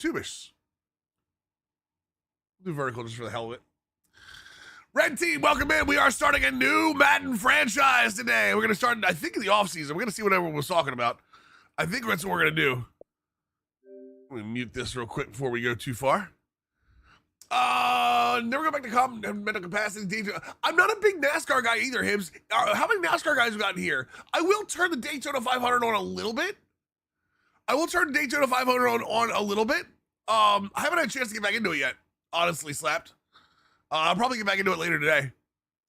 Tubish. Do vertical just for the hell of it. Red team, welcome in. We are starting a new Madden franchise today. We're going to start, I think, in the offseason. We're going to see what everyone was talking about. I think that's what we're going to do. Let me mute this real quick before we go too far. Never go back to mental capacity. I'm not a big NASCAR guy either, Hibbs. How many NASCAR guys we got in here? I will turn the Daytona 500 on a little bit. I haven't had a chance to get back into it yet. Honestly, slapped. I'll probably get back into it later today.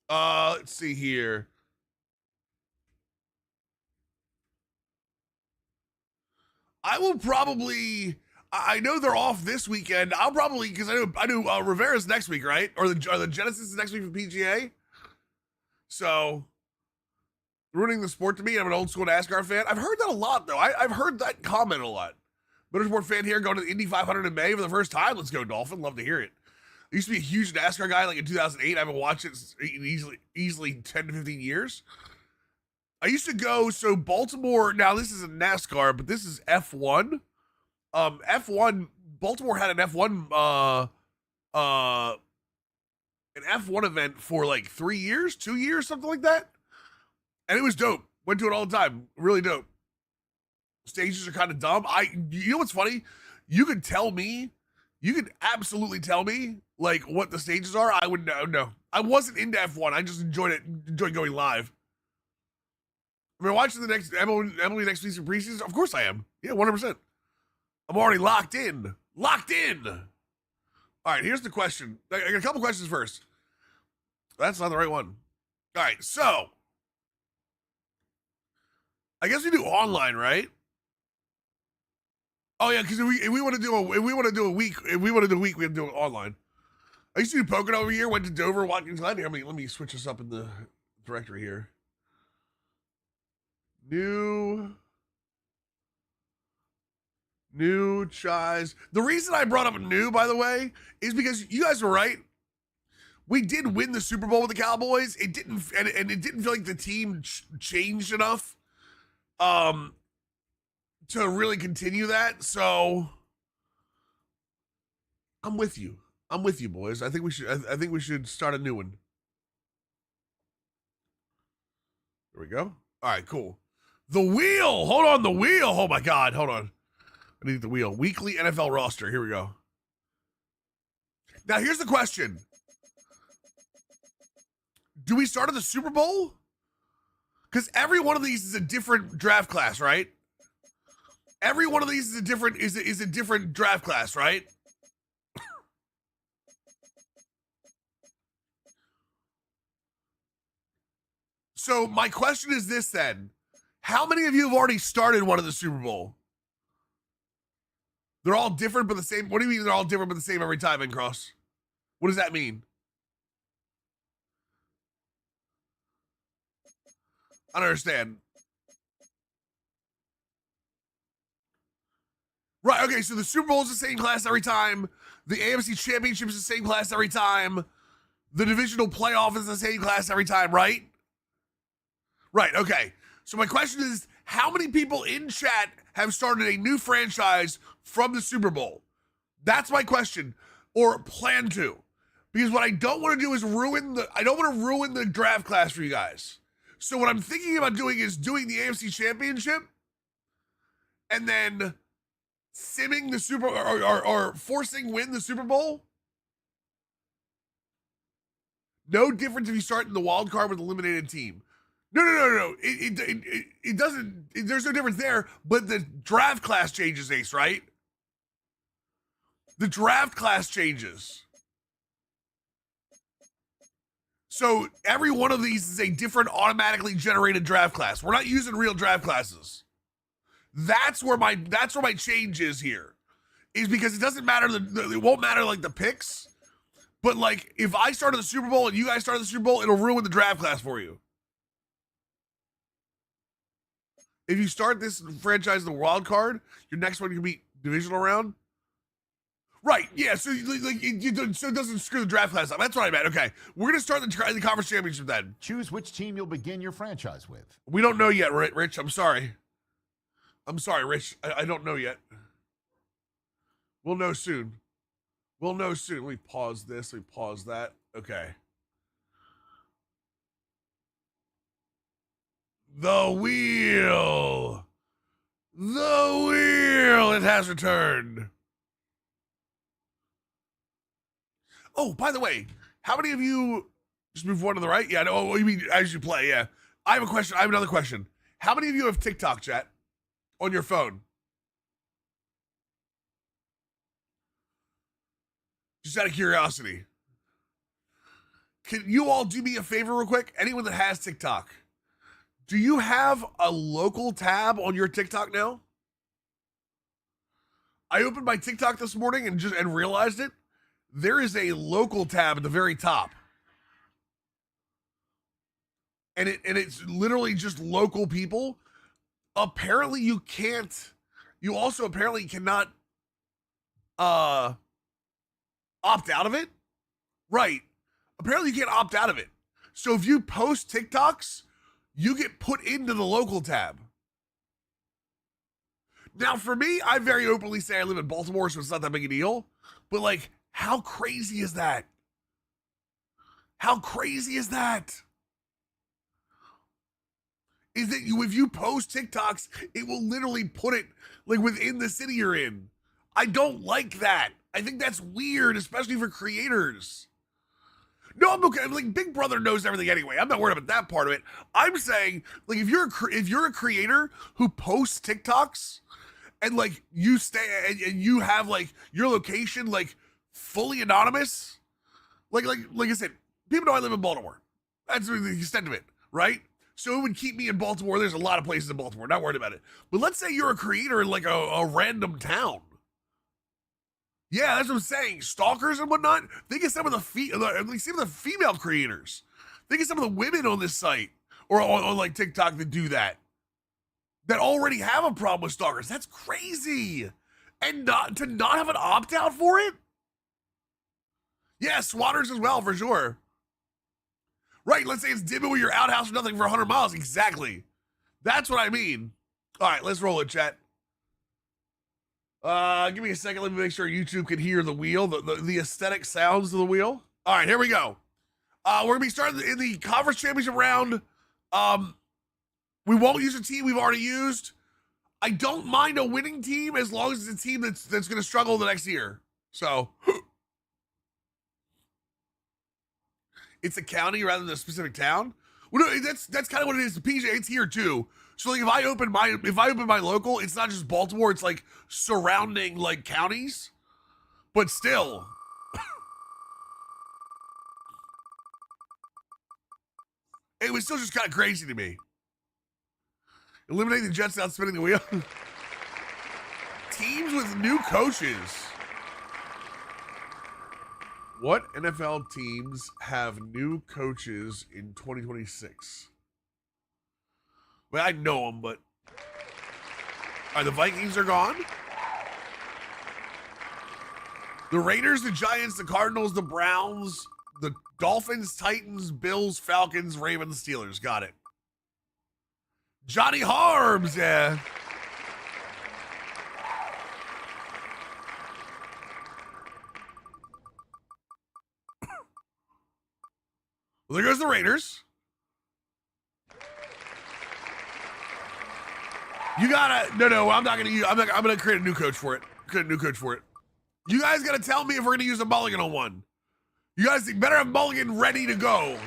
Let's see here. I will probably. I know they're off this weekend. I'll probably, because I know Rivera's next week, right? Or the Genesis is next week for PGA. So ruining the sport to me. I'm an old school NASCAR fan. I've heard that a lot though. I've heard that comment a lot. Motorsport fan here, going to the Indy 500 in May for the first time. Let's go, Dolphin. Love to hear it. I used to be a huge NASCAR guy like in 2008. I haven't watched it in easily 10 to 15 years. I used to go, so Baltimore, now this is a NASCAR, but this is F1. F1, Baltimore had an F1 event for like 3 years, 2 years, something like that. And it was dope. Went to it all the time. Really dope. Stages are kind of dumb. You know what's funny? You could absolutely tell me like what the stages are. I would know. I wasn't into F1. I just enjoyed going live. I mean, watching the next Emily next season preseason. Of course I am. Yeah, 100%. I'm already locked in. All right, here's the question. I got a couple questions first. That's not the right one. All right, so I guess we do online, right? Oh yeah, because if we want to do a week, we have to do it online. I used to do Pocono over here. Went to Dover, Watkins Glen. Here, let me switch this up in the directory here. New Chise. The reason I brought up new, by the way, is because you guys were right. We did win the Super Bowl with the Cowboys. It didn't, and it didn't feel like the team changed enough to really continue that. So I'm with you. Boys. I think we should start a new one. There we go. All right, cool. The wheel. Hold on, the wheel. Oh my God. Hold on. I need the wheel. Weekly NFL roster. Here we go. Now, here's the question. Do we start at the Super Bowl? Because every one of these is a different draft class, right? Every one of these is a different draft class, right? So my question is this then. How many of you have already started one of the Super Bowl? They're all different but the same. What do you mean they're all different but the same every time, Incross? What does that mean? I don't understand. Right, okay, so the Super Bowl is the same class every time. The AFC Championship is the same class every time. The divisional playoff is the same class every time, right? Right, okay. So my question is, how many people in chat have started a new franchise from the Super Bowl? That's my question. Or plan to. Because what I don't want to do is ruin the draft class for you guys. So what I'm thinking about doing is doing the AFC Championship and then simming the Super or forcing win the Super Bowl. No difference if you start in the wild card with an eliminated team. No. It doesn't. There's no difference there. But the draft class changes, Ace, right? The draft class changes. So every one of these is a different automatically generated draft class. We're not using real draft classes. That's where my change is here. Is because it doesn't matter. It won't matter like the picks. But like if I started the Super Bowl and you guys started the Super Bowl, it'll ruin the draft class for you. If you start this franchise in the wild card, your next one can be divisional round. Right, yeah, so so it doesn't screw the draft class up. That's what I meant. Okay, we're going to start the conference championship then. Choose which team you'll begin your franchise with. We don't know yet, Rich. I'm sorry, Rich. I don't know yet. We'll know soon. We'll know soon. Let me pause this. Let me pause that. Okay. The wheel. The wheel. It has returned. Oh, by the way, how many of you just move one to the right? Yeah, no, what you mean as you play? Yeah. I have a question. I have another question. How many of you have TikTok, chat, on your phone? Just out of curiosity. Can you all do me a favor real quick? Anyone that has TikTok, do you have a local tab on your TikTok now? I opened my TikTok this morning and realized it. There is a local tab at the very top. And it's literally just local people. Apparently you also apparently cannot opt out of it. Right. Apparently you can't opt out of it. So if you post TikToks, you get put into the local tab. Now for me, I very openly say I live in Baltimore, so it's not that big a deal. But like, how crazy is that? How crazy is that? Is that if you post TikToks, it will literally put it like within the city you're in. I don't like that. I think that's weird, especially for creators. No, I'm okay. Like Big Brother knows everything anyway. I'm not worried about that part of it. I'm saying, like, if you're a creator who posts TikToks and like you stay and you have like your location like fully anonymous, like I said, people know I live in Baltimore. That's the extent of it, right? So it would keep me in Baltimore. There's a lot of places in Baltimore. Not worried about it. But let's say you're a creator in like a random town. Yeah, that's what I'm saying. Stalkers and whatnot. Think of some of the female creators. Think of some of the women on this site or on like TikTok that do that already have a problem with stalkers. That's crazy. And not have an opt out for it. Yeah, swatters as well for sure. Right, let's say it's dimming with your outhouse or nothing for 100 miles. Exactly. That's what I mean. All right, let's roll it, chat. Give me a second. Let me make sure YouTube can hear the wheel, the aesthetic sounds of the wheel. All right, here we go. We're going to be starting in the conference championship round. We won't use a team we've already used. I don't mind a winning team as long as it's a team that's going to struggle the next year. So... it's a county rather than a specific town. Well, no, that's kind of what it is. The PJ, it's here too. So like if I open my local, it's not just Baltimore, it's like surrounding like counties. But still. It was still just kind of crazy to me. Eliminating the Jets without spinning the wheel. Teams with new coaches. What NFL teams have new coaches in 2026? Well, I know them, but... All right, the Vikings are gone. The Raiders, the Giants, the Cardinals, the Browns, the Dolphins, Titans, Bills, Falcons, Ravens, Steelers. Got it. Johnny Harbs, yeah. Well, there goes the Raiders. You gotta no. I'm not gonna use. I'm gonna create a new coach for it. Create a new coach for it. You guys gotta tell me if we're gonna use a Mulligan on one. You guys better have Mulligan ready to go.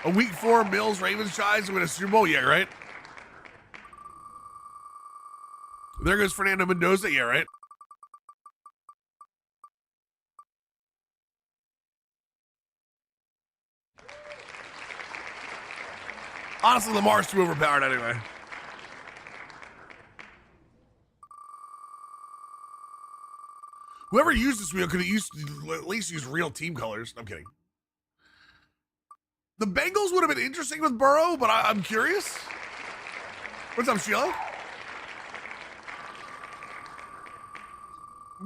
A week 4 Bills Ravens ties to win a Super Bowl. Yeah, right. There goes Fernando Mendoza. Yeah, right. Honestly, Lamar's too overpowered anyway. Whoever used this wheel could have used at least use real team colors. I'm kidding. The Bengals would have been interesting with Burrow, but I'm curious. What's up, Sheila?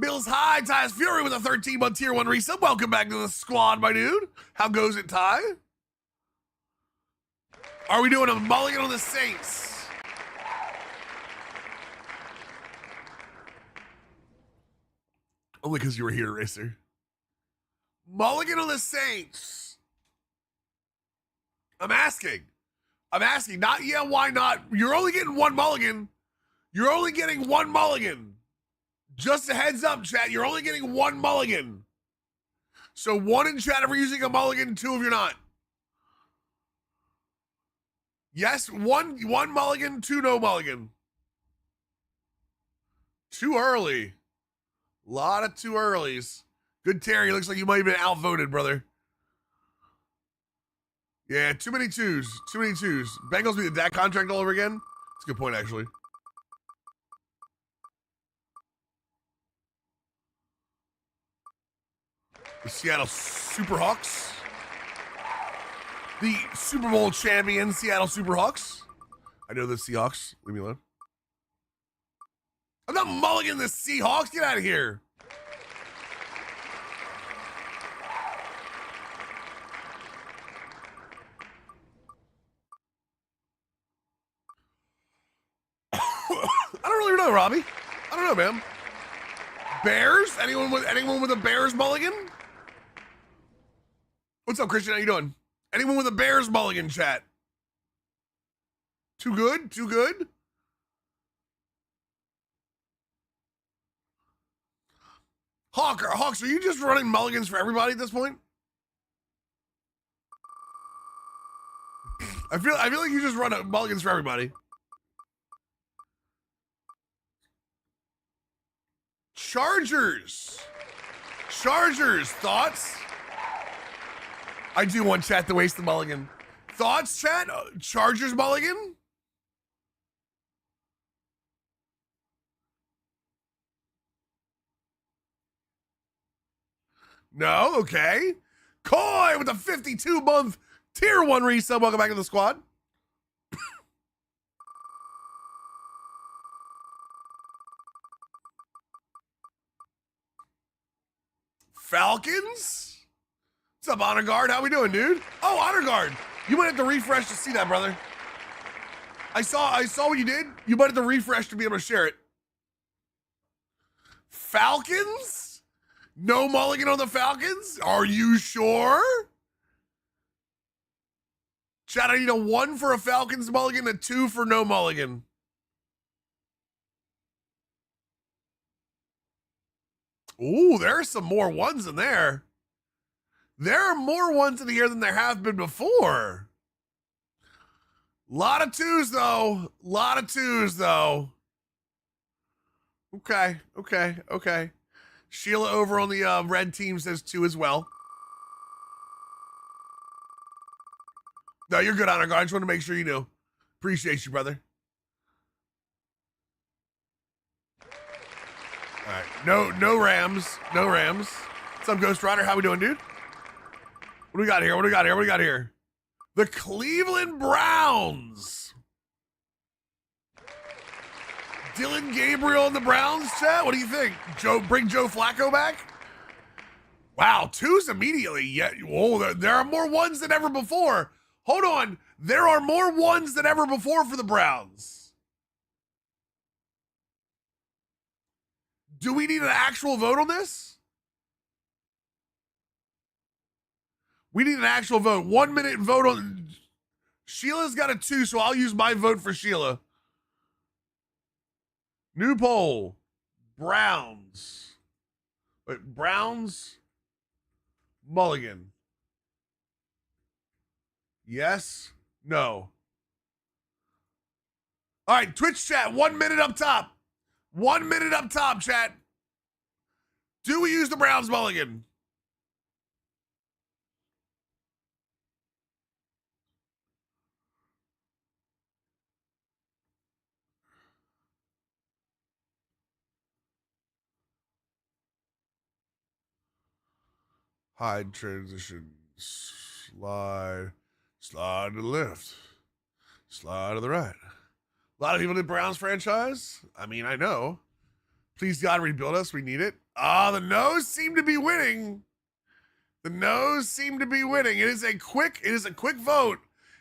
Bills high, Tyus Fury with a 13-month tier 1 resub. Welcome back to the squad, my dude. How goes it, Ty? Are we doing a Mulligan on the Saints? Only because you were here, Racer. Mulligan on the Saints. I'm asking. Not, yeah, why not? You're only getting one mulligan. You're only getting one mulligan. Just a heads up, chat. You're only getting one mulligan. So one in chat if you're using a mulligan, two if you're not. Yes, one mulligan, two no mulligan. Too early. A lot of too earlies. Good Terry. Looks like you might have been outvoted, brother. Yeah, too many twos. Too many twos. Bengals be the DAC contract all over again? That's a good point, actually. The Seattle Superhawks. The Super Bowl champion Seattle Superhawks. I know the Seahawks. Leave me alone. I'm not mulligan the Seahawks. Get out of here. I don't really know, Robbie. I don't know, man. Bears? Anyone with a Bears mulligan? What's up, Christian? How you doing? Anyone with a Bears mulligan, chat? Too good? Too good? Hawks, are you just running mulligans for everybody at this point? I feel like you just run mulligans for everybody. Chargers, thoughts? I do want chat to waste the mulligan. Thoughts, chat? Chargers mulligan? No? Okay. Coy with a 52-month tier 1 resub. Welcome back to the squad. Falcons? What's up, Honor Guard? How we doing, dude? Oh, Honor Guard. You might have to refresh to see that, brother. I saw what you did. You might have to refresh to be able to share it. Falcons? No mulligan on the Falcons? Are you sure? Chat, I need a 1 for a Falcons mulligan, a 2 for no mulligan. Ooh, there are some more ones in there. There are more ones in here than there have been before. Lot of twos, though. Okay. Sheila over on the red team says 2 as well. No, you're good, Honor Guard. I just want to make sure you knew. Appreciate you, brother. All right. No Rams. What's up, Ghost Rider? How we doing, dude? What do we got here? The Cleveland Browns. Dylan Gabriel and the Browns, chat? What do you think? Bring Joe Flacco back? Wow, 2s immediately. Yeah. Whoa, there are more ones than ever before. Hold on. There are more ones than ever before for the Browns. Do we need an actual vote on this? We need an actual vote. 1 minute vote on... Sheila's got a 2, so I'll use my vote for Sheila. New poll. Browns. Wait, Browns. Mulligan. Yes. No. All right, Twitch chat. 1 minute up top. 1 minute up top, chat. Do we use the Browns mulligan? Hide transition. Slide to the left. Slide to the right. A lot of people did Browns franchise. I mean, I know. Please God, rebuild us. We need it. The no's seem to be winning. It is a quick vote.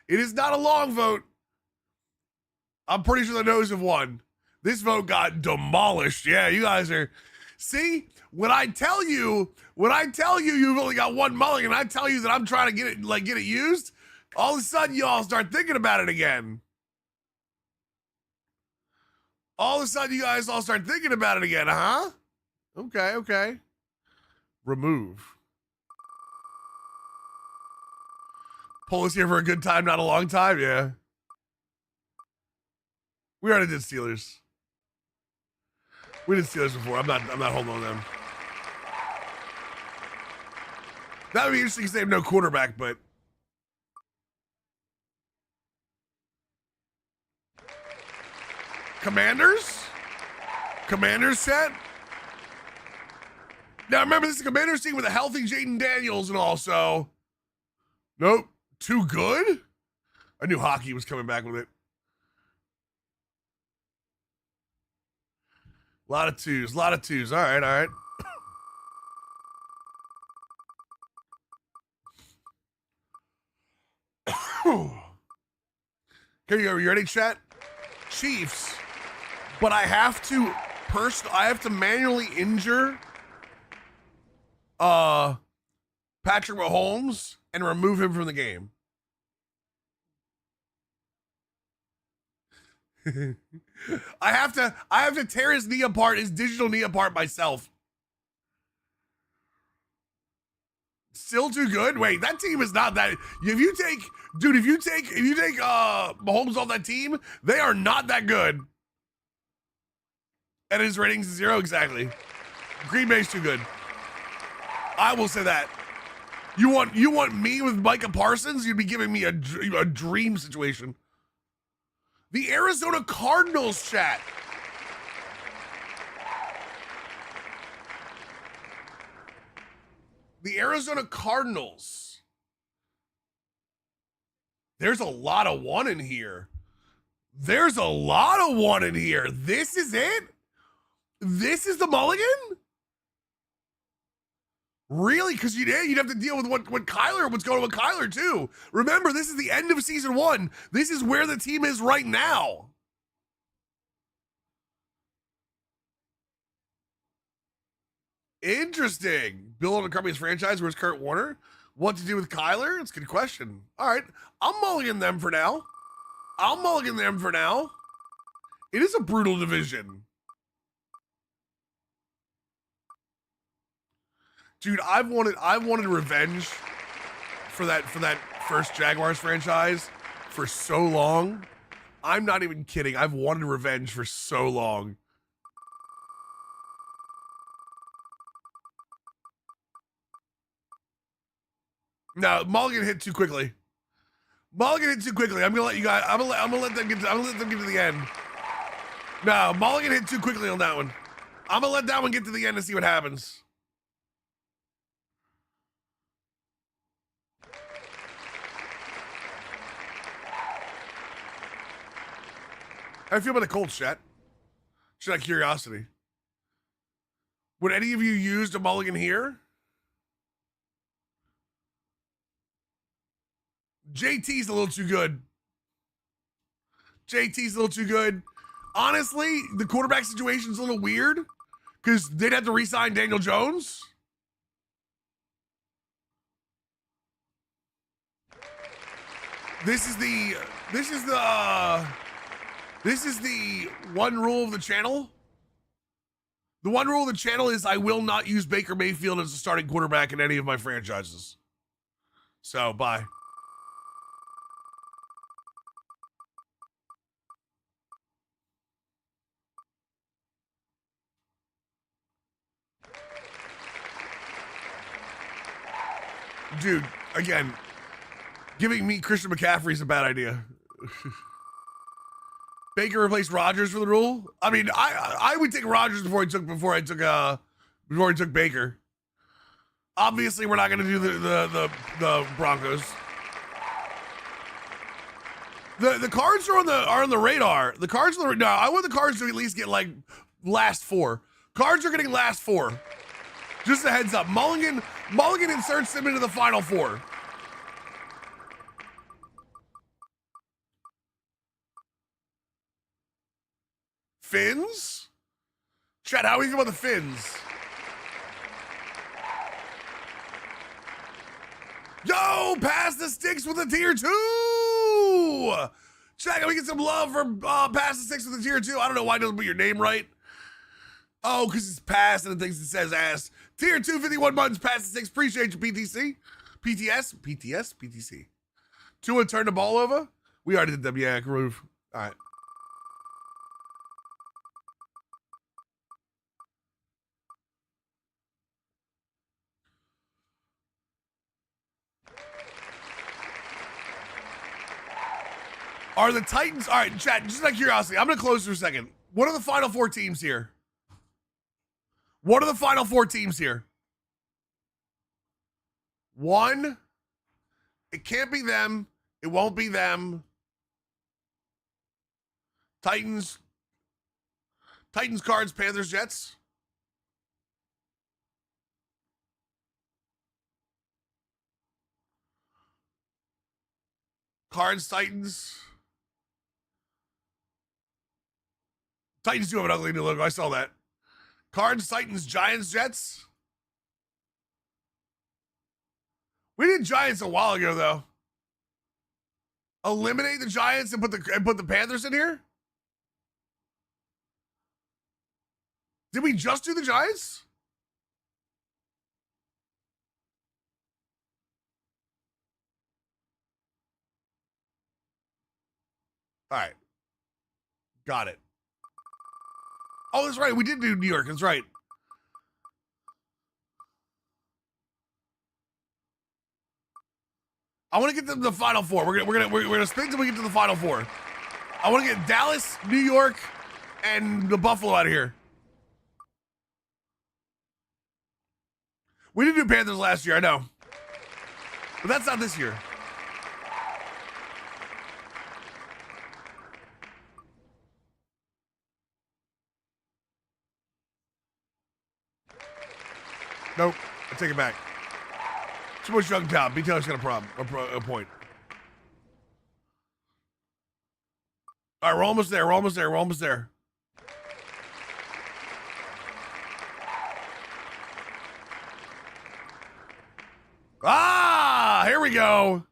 It is not a long vote. I'm pretty sure the no's have won. This vote got demolished. Yeah, you guys are. See, when I tell you you've only got one mulligan, I tell you that I'm trying to get it used, all of a sudden you all start thinking about it again. All of a sudden you guys all start thinking about it again, huh? Okay. Remove. Pull us here for a good time, not a long time, yeah. We already did Steelers. We did Steelers before. I'm not holding on them. That would be interesting because they have no quarterback, but Commanders set. Now remember, this is a Commanders team with a healthy Jaden Daniels and all, so nope. Too good? I knew hockey was coming back with it. A lot of twos. All right. Here you go. You ready, chat? Chiefs. But I have to manually injure Patrick Mahomes and remove him from the game. I have to tear his knee apart, his digital knee apart myself. Still too good? Wait, that team is not that. If you take Mahomes off that team, they are not that good. And his ratings is 0 exactly. Green Bay's too good. I will say that. You want me with Micah Parsons? You'd be giving me a dream situation. The Arizona Cardinals, chat. The Arizona Cardinals. There's a lot of one in here. This is it? This is the mulligan? Really? Because you'd have to deal with what's going on with Kyler too. Remember, this is the end of season 1. This is where the team is right now. Interesting. Building a company's franchise. Where's Kurt Warner? What to do with Kyler? It's a good question. All right. I'll mulligan them for now. It is a brutal division. Dude, I've wanted revenge for that first Jaguars franchise for so long. I'm not even kidding. I've wanted revenge for so long. No, Mulligan hit too quickly. I'm gonna let you guys. I'm gonna let them get to the end. No, Mulligan hit too quickly on that one. I'm gonna let that one get to the end and see what happens. How do you feel about the Colts, chat? Just out of curiosity. Would any of you use a mulligan here? JT's a little too good. Honestly, the quarterback situation's a little weird because they'd have to re-sign Daniel Jones. This is the one rule of the channel. The one rule of the channel is I will not use Baker Mayfield as a starting quarterback in any of my franchises. So, bye. Dude, again, giving me Christian McCaffrey is a bad idea. Baker replaced Rodgers for the rule. I mean, I would take Rodgers before I took Baker. Obviously, we're not going to do the Broncos. The Cards are on the radar. The Cards are no. I want the Cards to at least get like last 4. Cards are getting last 4. Just a heads up. Mulligan inserts them into the final 4. Fins? Chat, how do you feel about the Fins? Yo, pass the sticks with a tier 2. Check, we get some love for pass the sticks with a tier 2. I don't know why it doesn't put your name right. Oh, because it's pass and it thinks it says ass. Tier 2, 51 months, pass the sticks. Appreciate you, PTC. PTC. Tua turn the ball over. We already did them. Yeah, groove. All right. Are the Titans... All right, chat, just out of curiosity, I'm going to close for a second. What are the final 4 teams here? What are the final 4 teams here? 1. It can't be them. It won't be them. Titans, Cards, Panthers, Jets. Cards, Titans. Titans do have an ugly new logo. I saw that. Cards, Titans, Giants, Jets. We did Giants a while ago, though. Eliminate the Giants and put the Panthers in here? Did we just do the Giants? All right. Got it. Oh, that's right. We did do New York. That's right. I want to get them to the Final 4. We're gonna spin till we get to the Final 4. I want to get Dallas, New York, and the Buffalo out of here. We didn't do Panthers last year, I know, but that's not this year. Nope, I take it back. Too much young talent. B Taylor's got a point. All right, we're almost there. Ah, here we go.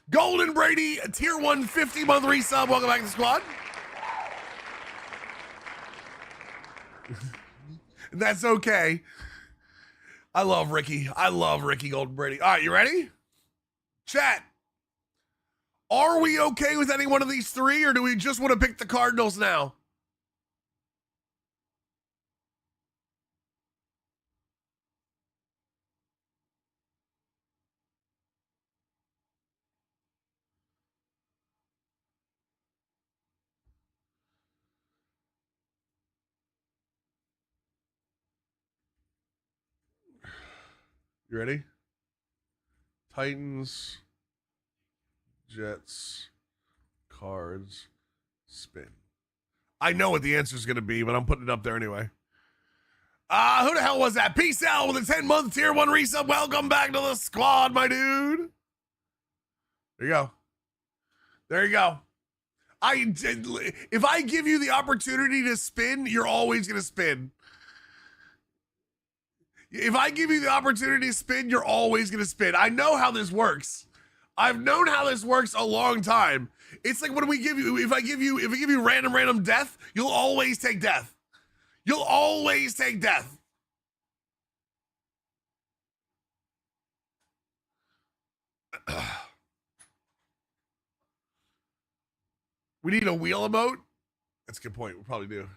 Golden Brady, a tier 1 50-month resub. Welcome back to the squad. That's okay. I love Ricky Golden Brady. All right, you ready? Chat. Are we okay with any one of these 3, or do we just want to pick the Cardinals now? You ready? Titans, Jets, Cards, spin. I know what the answer is going to be, but I'm putting it up there anyway. Who the hell was that? Peace out with a 10-month tier 1 resub. Welcome back to the squad, my dude. There you go. If I give you the opportunity to spin, you're always going to spin. If I give you the opportunity to spin, you're always going to spin. I know how this works. I've known how this works a long time. It's like when we give you, if I give you random death, you'll always take death. You'll always take death. We need a wheel emote? That's a good point. We probably do.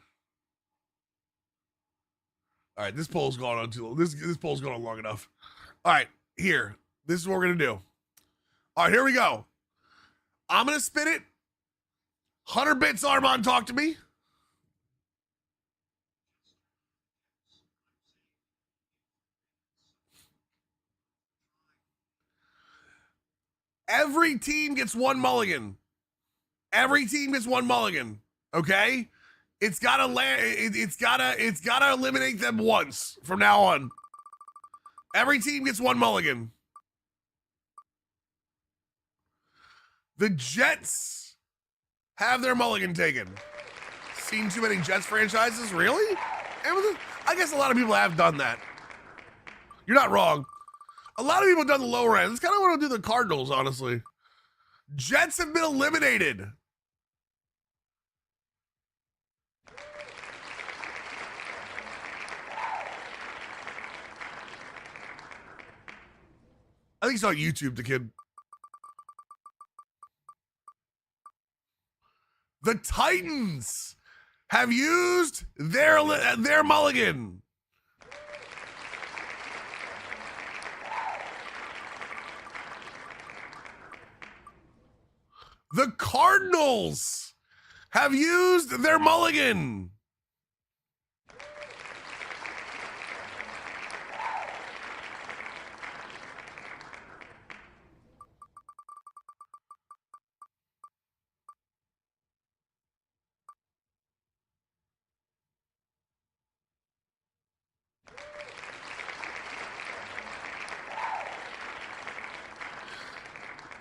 All right, this poll's gone on too long. This poll's gone on long enough. All right, here. This is what we're going to do. All right, here we go. I'm going to spin it. 100 bits, Armand, talk to me. Every team gets 1 mulligan. Every team gets 1 mulligan. Okay? It's gotta eliminate them once from now on. Every team gets 1 mulligan. The Jets have their mulligan taken. Seen too many Jets franchises? Really? I guess a lot of people have done that. You're not wrong. A lot of people have done the lower end. That's kind of want to do the Cardinals, honestly. Jets have been eliminated. I think it's on YouTube, the kid. The Titans have used their mulligan. The Cardinals have used their mulligan.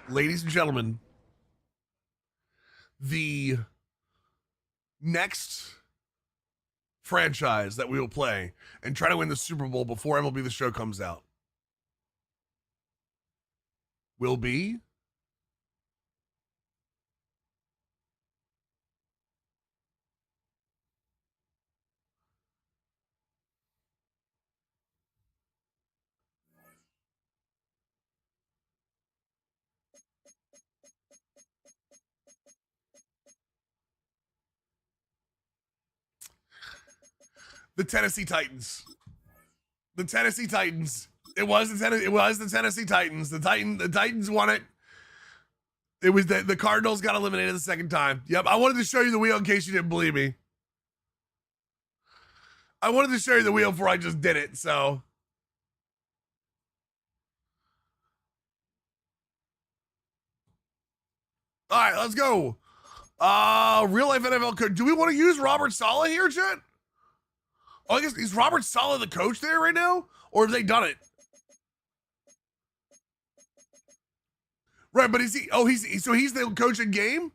Ladies and gentlemen, the next franchise that we will play and try to win the Super Bowl before MLB The Show comes out will be the Tennessee Titans. The Tennessee Titans. It was the Tennessee Titans. The Titans won it. It was the Cardinals got eliminated the second time. Yep, I wanted to show you the wheel in case you didn't believe me. I wanted to show you the wheel before I just did it, so. All right, let's go. Real life NFL coach. Do we want to use Robert Saleh here, Chet? Oh, I guess is Robert Saleh the coach there right now? Or have they done it? Right, but is he? Oh, he's the coach in game.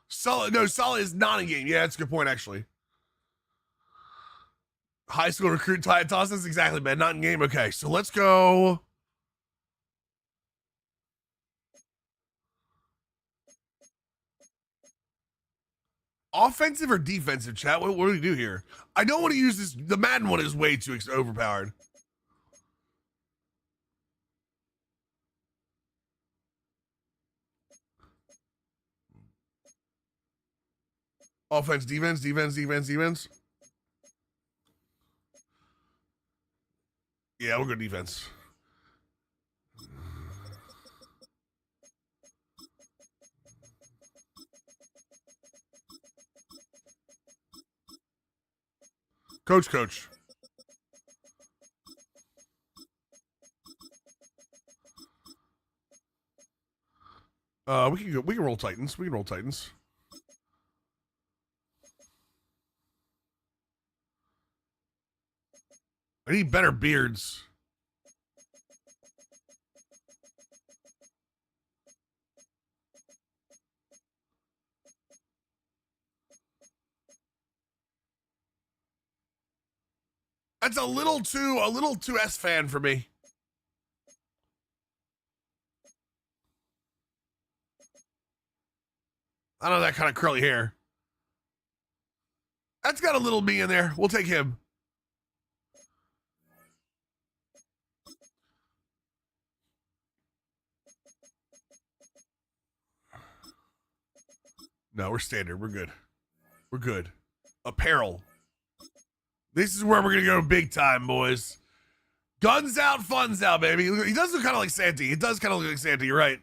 Saleh is not in game. Yeah, that's a good point actually. High school recruit toss. That's exactly, man. Not in game. Okay, so let's go. Offensive or defensive, chat? What do we do here? I don't want to use this. The Madden one is way too overpowered. Offense, defense. Yeah, we'll go defense. Coach. We can roll Titans. I need better beards. That's a little too S fan for me. I don't know that kind of curly hair. That's got a little me in there. We'll take him. No, we're standard. We're good. Apparel. This is where we're going to go big time, boys. Guns out, funds out, baby. He does look kind of like Santa. He does kind of look like Santa. You're right.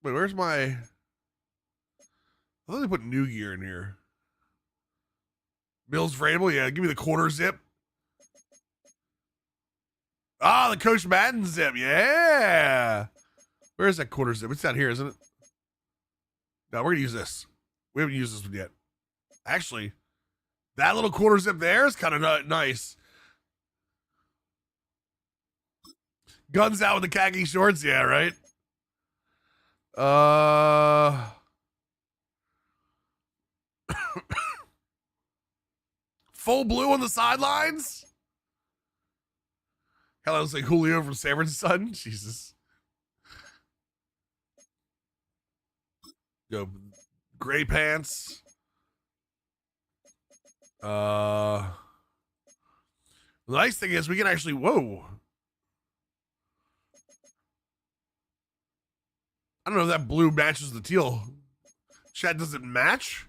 Wait, where's my... I thought they put new gear in here. Mills Vrabel, yeah. Give me the quarter zip. Ah, the Coach Madden zip. Yeah. Where's that quarter zip? It's down here, isn't it? No, we're going to use this. We haven't used this one yet. Actually, that little quarter zip there is kind of nice. Guns out with the khaki shorts. Yeah, right. Full blue on the sidelines. Hell, that looks like Julio from Sanford's son. Jesus. Go gray pants. The nice thing is we can actually, whoa. I don't know if that blue matches the teal. Chat, does it match?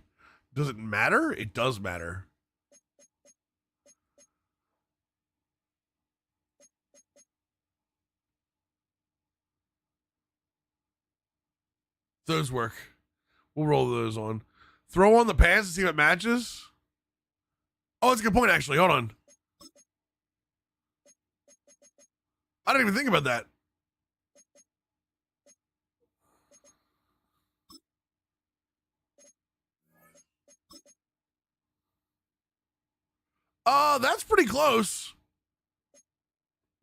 Does it matter? It does matter. Those work. We'll roll those on. Throw on the pants and see if it matches. Oh, that's a good point, actually. Hold on. I didn't even think about that. That's pretty close.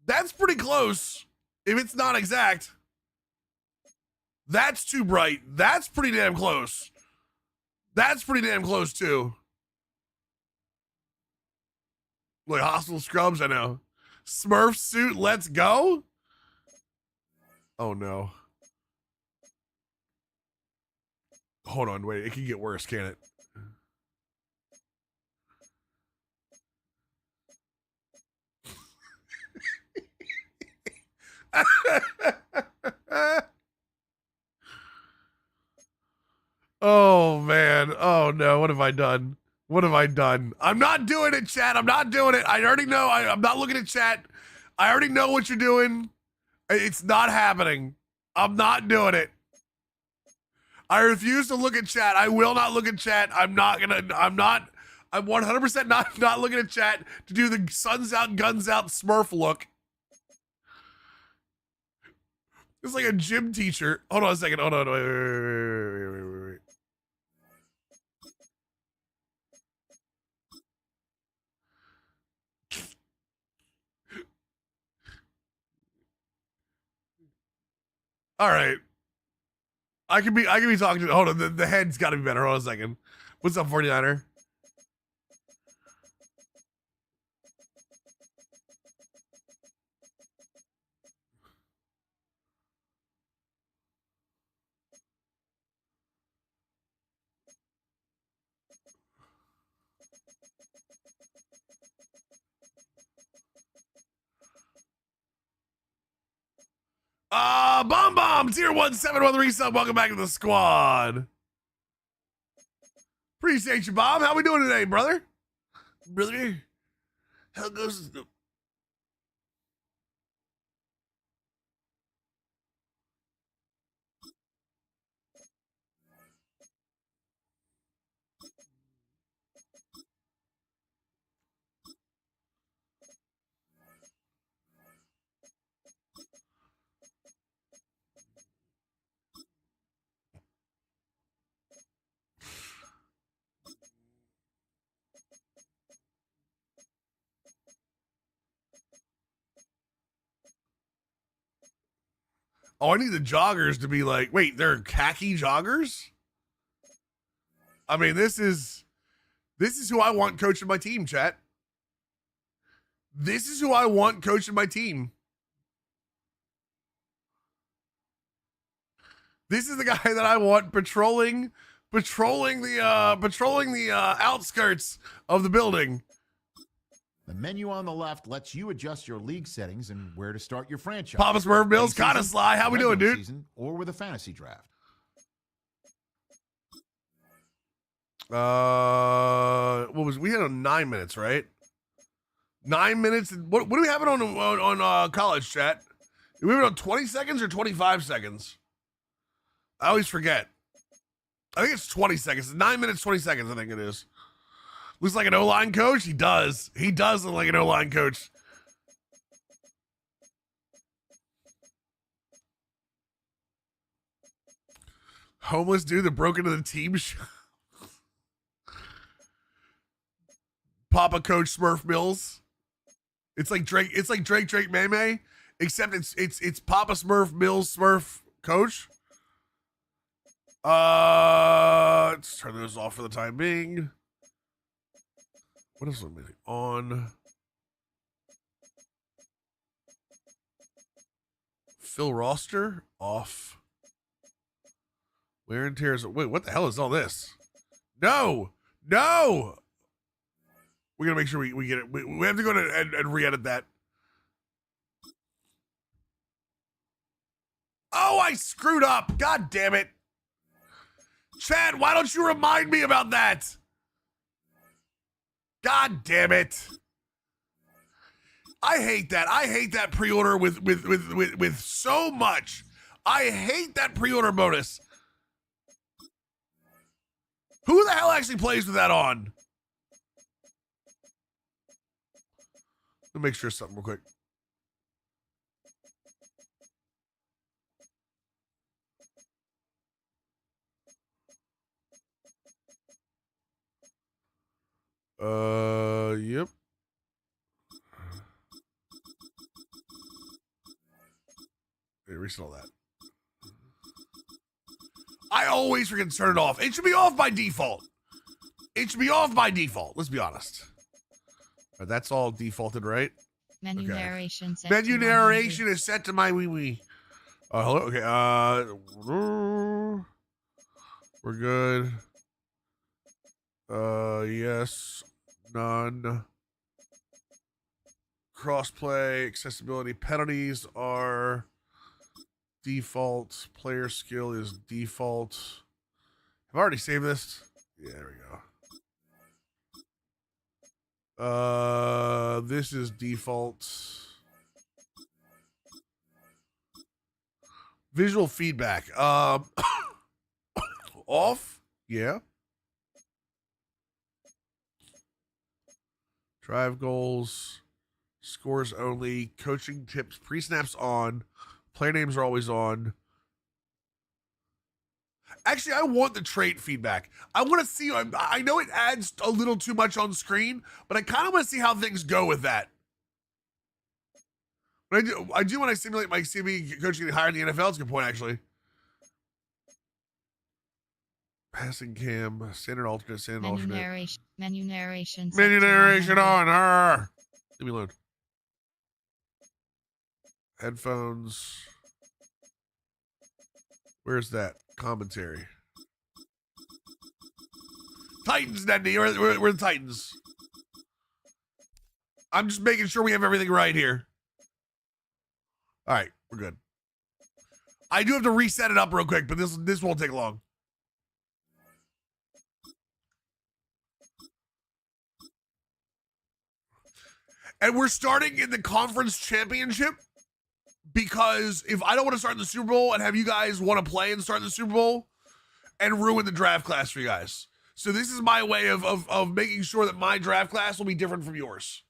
That's pretty close. If it's not exact. That's too bright. That's pretty damn close. That's pretty damn close, too. Like Hostile Scrubs, I know. Smurf suit, let's go. Oh, no. Hold on, wait. It can get worse, can it? Oh, man. Oh, no. What have I done? What have I done? I'm not doing it, chat. I'm not doing it. I already know. I'm not looking at chat. I already know what you're doing. It's not happening. I'm not doing it. I refuse to look at chat. I will not look at chat. I'm 100% not looking at chat to do the suns out, guns out Smurf look. It's like a gym teacher. Hold on a second. Hold on. Wait. All right. I can be talking to, hold on, the head's got to be better. Hold on a second. What's up, 49er? Bomb, tier 1713 sub. Welcome back to the squad. Appreciate you, Bob. How we doing today, brother? Brother? How goes the... Oh, I need the joggers to be like, wait, they're khaki joggers? I mean, this is who I want coaching my team, chat. This is who I want coaching my team. This is the guy that I want patrolling the outskirts of the building. The menu on the left lets you adjust your league settings and where to start your franchise. Papa Smurf Mills, kind of sly. How we doing, dude? Season, or with a fantasy draft. We had on 9 minutes, right? 9 minutes. What do we have it on college, chat? Do we have it on 20 seconds or 25 seconds? I always forget. I think it's 20 seconds. 9 minutes, 20 seconds, I think it is. Looks like an O-line coach? He does. He does look like an O-line coach. Homeless dude that broke into the team. Papa Coach Smurf Mills. It's like Drake May May. except it's Papa Smurf, Mills Smurf, Coach. Let's turn those off for the time being. What else am I on? Fill roster off. Wear and tears. Wait, what the hell is all this? No. We gotta make sure we get it. We have to go to and re-edit that. Oh, I screwed up. God damn it. Chad, why don't you remind me about that? God damn it. I hate that. I hate that pre-order with so much. I hate that pre-order bonus. Who the hell actually plays with that on? Let me make sure something real quick. Yep. Restore that. I always forget to turn it off. It should be off by default. It should be off by default. Let's be honest. Right, that's all defaulted, right? Menu narration set Menu to narration is set to my wee. Hello. Okay. We're good. Yes. None. Crossplay accessibility penalties are default. Player skill is default. Have I already saved this? Yeah, there we go. This is default. Visual feedback. Off. Yeah. Drive goals. Scores only. Coaching tips. Pre-snaps on. Player names are always on. Actually, I want the trait feedback. I want to see. I know it adds a little too much on screen, but I kind of want to see how things go with that. But I do want to simulate my CB coach getting higher in the NFL. It's a good point, actually. Passing cam, standard alternate, standard alternate. Menu narration on her. Let me load. Headphones. Where's that commentary? Titans, Nendy. We're the Titans. I'm just making sure we have everything right here. All right, we're good. I do have to reset it up real quick, but this won't take long. And we're starting in the conference championship because if I don't want to start in the Super Bowl and have you guys want to play and start in the Super Bowl and ruin the draft class for you guys. So this is my way of making sure that my draft class will be different from yours.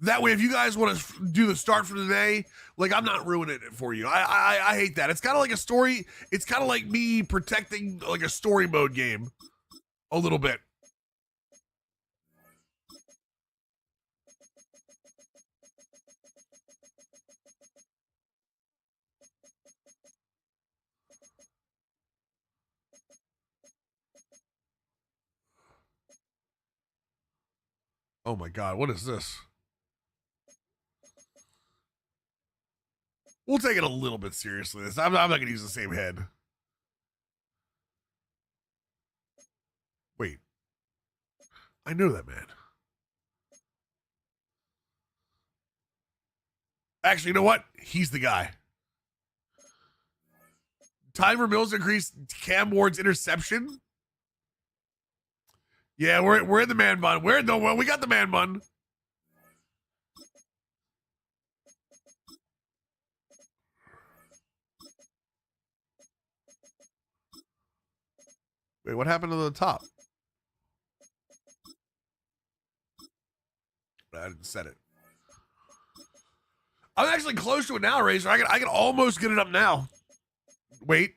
That way, if you guys want to do the start for today, like I'm not ruining it for you. I hate that. It's kind of like a story. It's kind of like me protecting like a story mode game a little bit. Oh my God, what is this? We'll take it a little bit seriously. I'm not going to use the same head. Wait. I know that man. Actually, you know what? He's the guy. Time for Mills increased Cam Ward's interception. Yeah, we're in the man bun. We got the man bun. Wait, what happened to the top? I didn't set it. I'm actually close to it now, Razor. I can almost get it up now. Wait.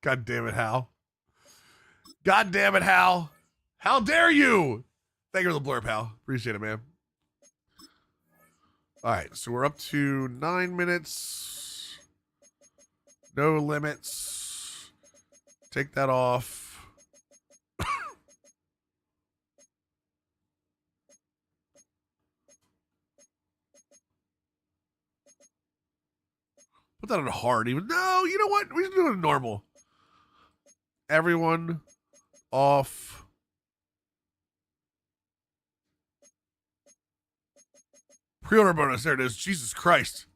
God damn it, Hal. God damn it, Hal. How dare you? Thank you for the blurb, Hal. Appreciate it, man. All right, so we're up to 9 minutes. No limits. Take that off. Put that on hard. Even no, you know what? We should do it normal. Everyone off. Pre-order bonus. There it is. Jesus Christ.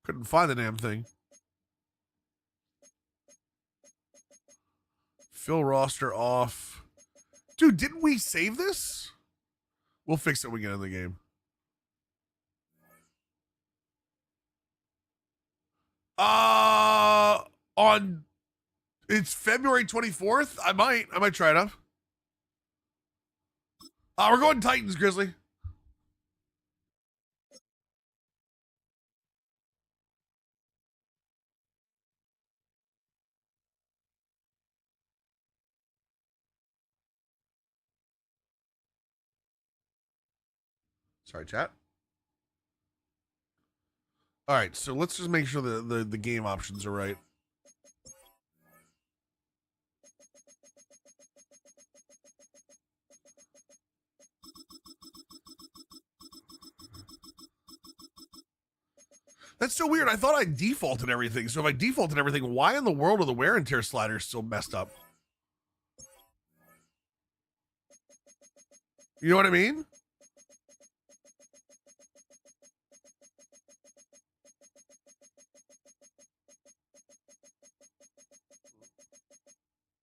Couldn't find the damn thing. Fill roster off. Dude, didn't we save this? We'll fix it when we get in the game. On it's February 24th. I might try it out. We're going Titans, Grizzly. Sorry, chat. All right, so let's just make sure the game options are right. That's so weird. I thought I defaulted everything. So if I defaulted everything, why in the world are the wear and tear sliders still messed up? You know what I mean?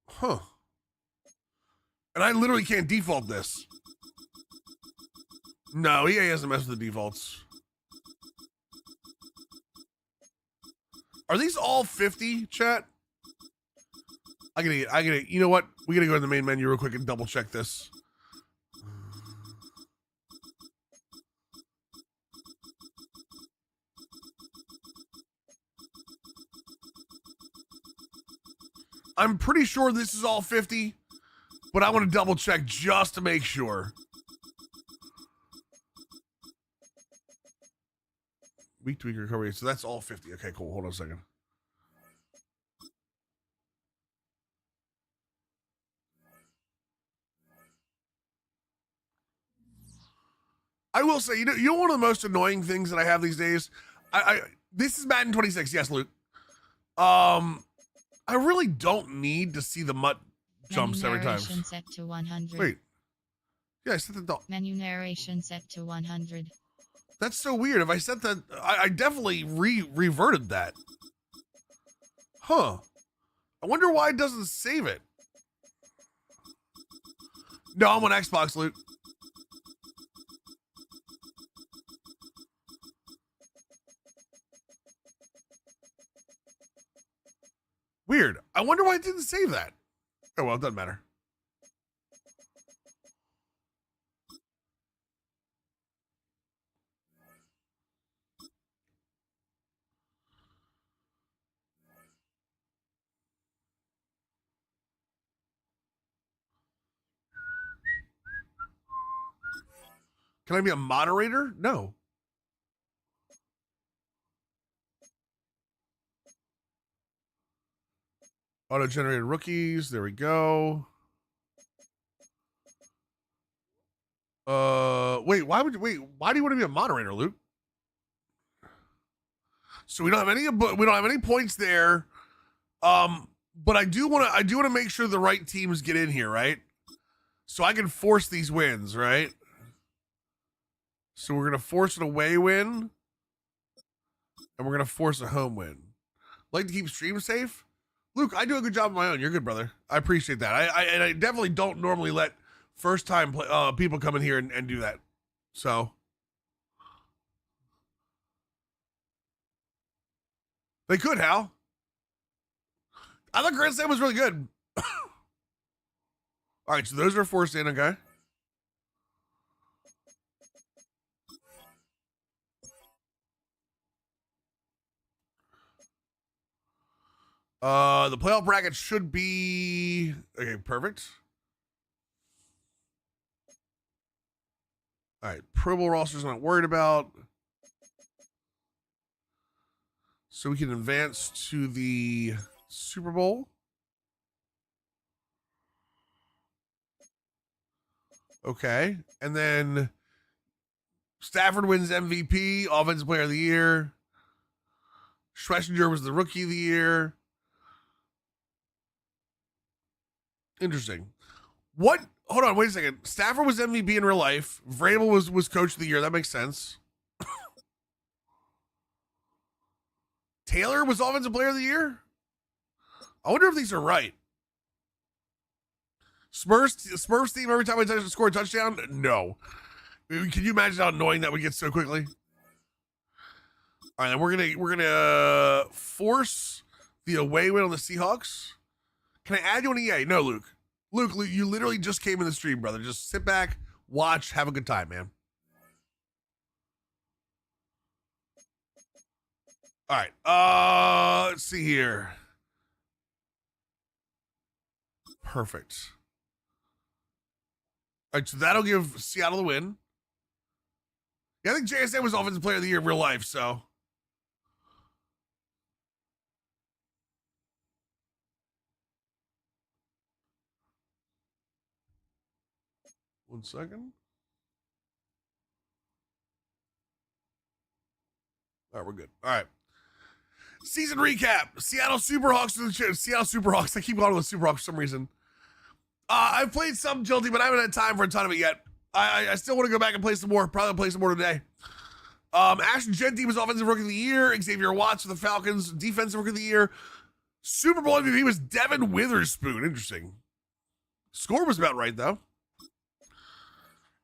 Huh. And I literally can't default this. No, EA hasn't messed with the defaults. Are these all 50, chat? I gotta, you know what? We gotta go to the main menu real quick and double check this. I'm pretty sure this is all 50, but I want to double check just to make sure. Week to week recovery. So that's all 50. Okay, cool. Hold on a second. I will say, you know one of the most annoying things that I have these days? This is Madden 26. Yes, Luke. I really don't need to see the mutt jumps every time. Narration set to 100. Wait. Yeah, I set the Menu narration set to 100. That's so weird. If I set that, I definitely reverted that. Huh. I wonder why it doesn't save it. No, I'm on Xbox, Luke. Weird. I wonder why it didn't save that. Oh, well, it doesn't matter. Can I be a moderator? No. Auto-generated rookies. There we go. Wait, why do you want to be a moderator, Luke? So we don't have any points there. But I do want to make sure the right teams get in here, right? So I can force these wins, right? So we're gonna force an away win, and we're gonna force a home win. Like to keep streams safe, Luke. I do a good job on my own. You're good, brother. I appreciate that. I definitely don't normally let first time people come in here and do that. So they could, Hal. I thought Grand Slam was really good. All right, so those are forced in, okay? The playoff bracket should be okay. Perfect. All right, Pro Bowl rosters not worried about. So we can advance to the Super Bowl. Okay, and then Stafford wins MVP, Offensive Player of the Year. Schlesinger was the Rookie of the Year. Interesting. What? Hold on, wait a second. Stafford was MVP in real life. Vrabel was Coach of the Year. That makes sense. Taylor was Offensive Player of the Year? I wonder if these are right. Spurs team every time I score a touchdown? No. Can you imagine how annoying that would get so quickly? All right, then we're gonna force the away win on the Seahawks. Can I add you on EA? No, Luke. Luke, you literally just came in the stream, brother. Just sit back, watch, have a good time, man. All right. Let's see here. Perfect. All right, so that'll give Seattle the win. Yeah, I think JSN was Offensive Player of the Year in real life, so. One second. All right, we're good. All right. Season recap. Seattle Superhawks. Seattle Superhawks. I keep calling them the Superhawks for some reason. I've played some Jilty, but I haven't had time for a ton of it yet. I still want to go back and play some more. Probably play some more today. Ashton Genty was Offensive Rookie of the Year. Xavier Watts for the Falcons, Defensive Rookie of the Year. Super Bowl MVP was Devin Witherspoon. Interesting. Score was about right, though.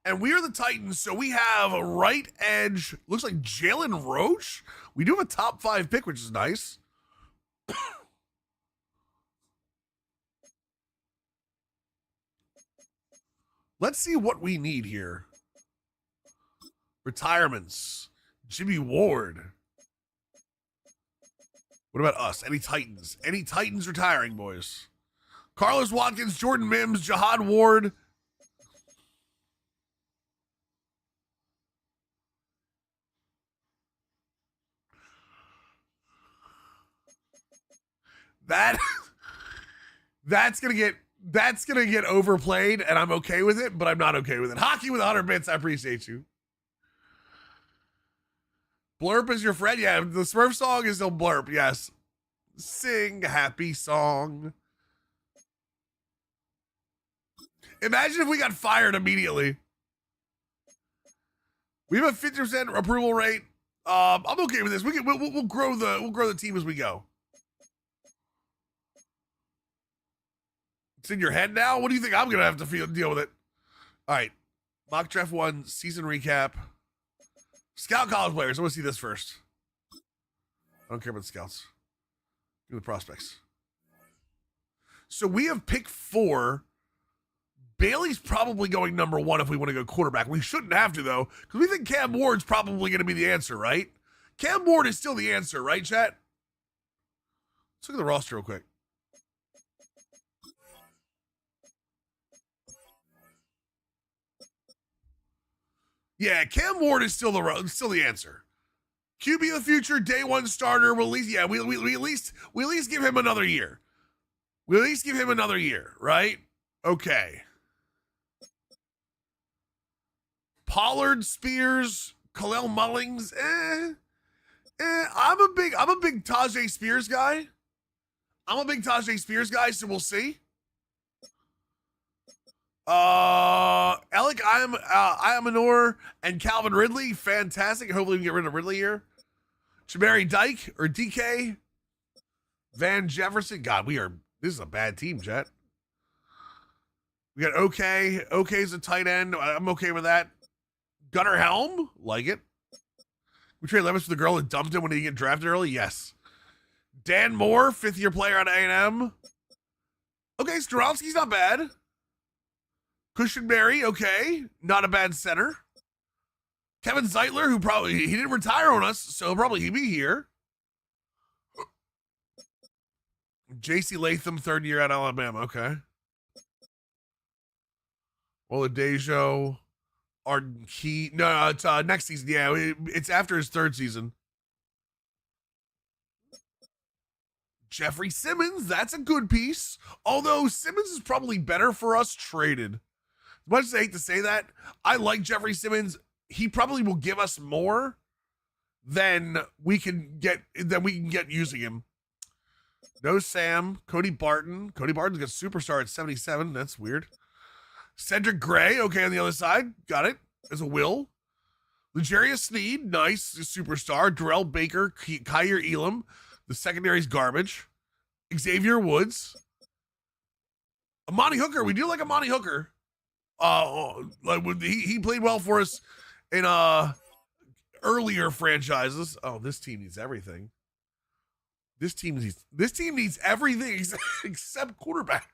And we are the Titans, so we have a right edge. Looks like Jalen Roach. We do have a top 5 pick, which is nice. Let's see what we need here. Retirements. Jimmy Ward. What about us? Any Titans? Any Titans retiring, boys? Carlos Watkins, Jordan Mims, Jihad Ward. That's gonna get overplayed, and I'm okay with it, but I'm not okay with it. Hockey with 100 bits, I appreciate you. Blurp is your friend? Yeah, the Smurf song is still Blurp, yes. Sing happy song. Imagine if we got fired immediately. We have a 50% approval rate. I'm okay with this. We'll grow the team as we go. It's in your head now? What do you think I'm gonna have to deal with it? All right. Mock Draft 1, season recap. Scout college players. I want to see this first. I don't care about the scouts. Give me the prospects. So we have pick 4. Bailey's probably going number 1 if we want to go quarterback. We shouldn't have to, though, because we think Cam Ward's probably going to be the answer, right? Cam Ward is still the answer, right, chat? Let's look at the roster real quick. Yeah, Cam Ward is still the answer. QB of the future, day 1 starter. We'll at least, we at least give him another year. We at least give him another year, right? Okay. Pollard, Spears, Khalil Mullings. I'm a big Tajay Spears guy. So we'll see. Alec Ayamanor and Calvin Ridley, fantastic. Hopefully we can get rid of Ridley here. Chamari Dyke or DK. Van Jefferson. God, this is a bad team, Jet. We got OK. OK's a tight end. I'm okay with that. Gunnar Helm, like it. We trade Levis for the girl that dumped him when he get drafted early. Yes. Dan Moore, 5th-year player on A&M. Okay, Strelowski's not bad. Cushionberry, okay. Not a bad center. Kevin Zeitler, who he didn't retire on us, so probably he'd be here. J.C. Latham, third year at Alabama. Okay. Oladejo, Arden Key. No, it's next season. Yeah, it's after his third season. Jeffrey Simmons, that's a good piece. Although Simmons is probably better for us traded. As much as I hate to say that, I like Jeffrey Simmons. He probably will give us more than we can get using him. No Sam, Cody Barton. Cody Barton's got superstar at 77. That's weird. Cedric Gray, okay, on the other side. Got it. There's a Will. L'Jarius Sneed, nice superstar. Darrell Baker, Kyer Elam. The secondary's garbage. Xavier Woods. Amani Hooker. We do like Amani Hooker. He played well for us in earlier franchises. Oh, this team needs everything. This team needs everything except quarterback.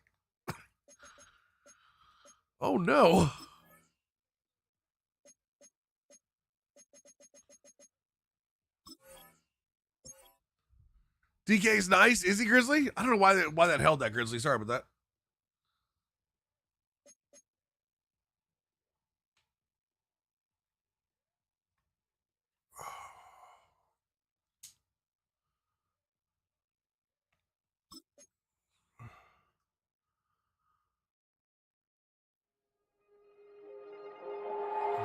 Oh no. DK's nice. Is he Grizzly? I don't know why that held that Grizzly. Sorry about that.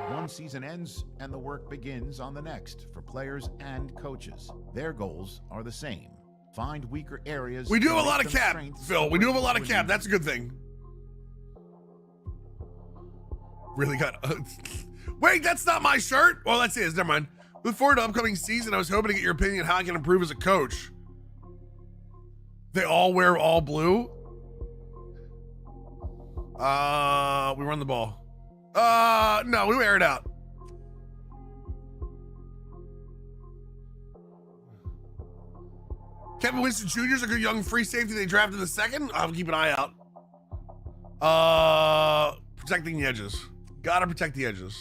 One season ends and the work begins on the next for players and coaches. Their goals are the same. Find weaker areas. We do have a lot of cap, Phil. We do have a lot of cap. That's a good thing. Really got... Wait, that's not my shirt? Well, that's his. Never mind. Look forward to upcoming season. I was hoping to get your opinion on how I can improve as a coach. They all wear all blue? We run the ball. No, we air it out. Kevin Winston Jr. is a good young free safety they drafted in the second. I'll keep an eye out. Protecting the edges. Gotta protect the edges.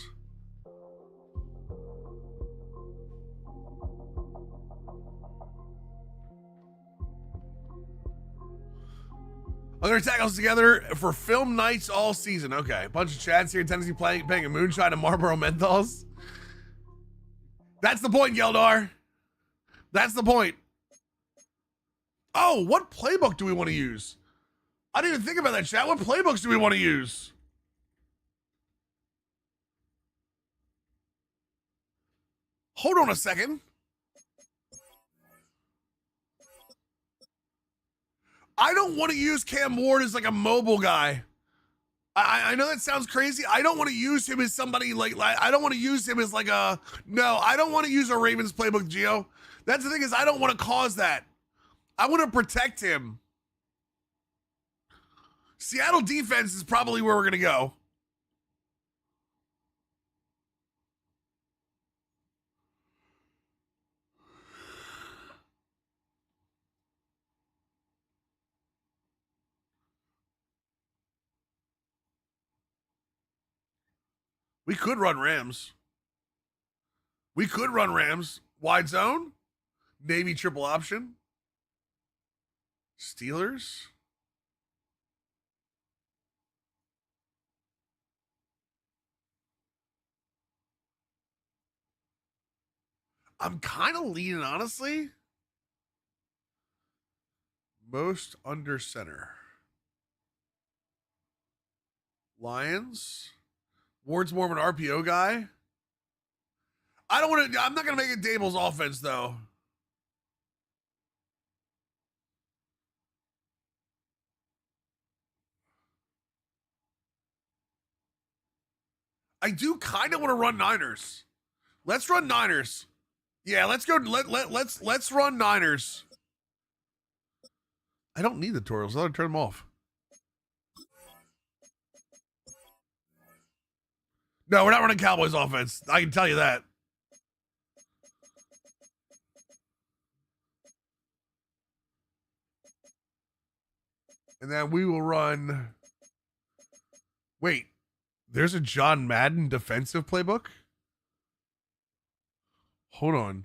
I'm going to tackle us together for film nights all season. Okay. A bunch of Chads here in Tennessee paying a moonshine and Marlboro Menthols. That's the point, Yeldar. That's the point. Oh, what playbook do we want to use? I didn't even think about that, chat. What playbooks do we want to use? Hold on a second. I don't want to use Cam Ward as like a mobile guy. I know that sounds crazy. I don't want to use him as somebody like I don't want to use him as like a, no, I don't want to use a Ravens playbook, Gio. That's the thing is I don't want to cause that. I want to protect him. Seattle defense is probably where we're going to go. We could run Rams. We could run Rams. Wide zone. Navy triple option. Steelers. I'm kind of leaning, honestly. Most under center. Lions. Ward's more of an RPO guy. I don't want to. I'm not going to make it Dable's offense, though. I do kind of want to run Niners. Let's run Niners. Yeah, let's go. Let's run Niners. I don't need the tutorials. I'll turn them off. No, we're not running Cowboys offense. I can tell you that. And then we will run. Wait, there's a John Madden defensive playbook? Hold on.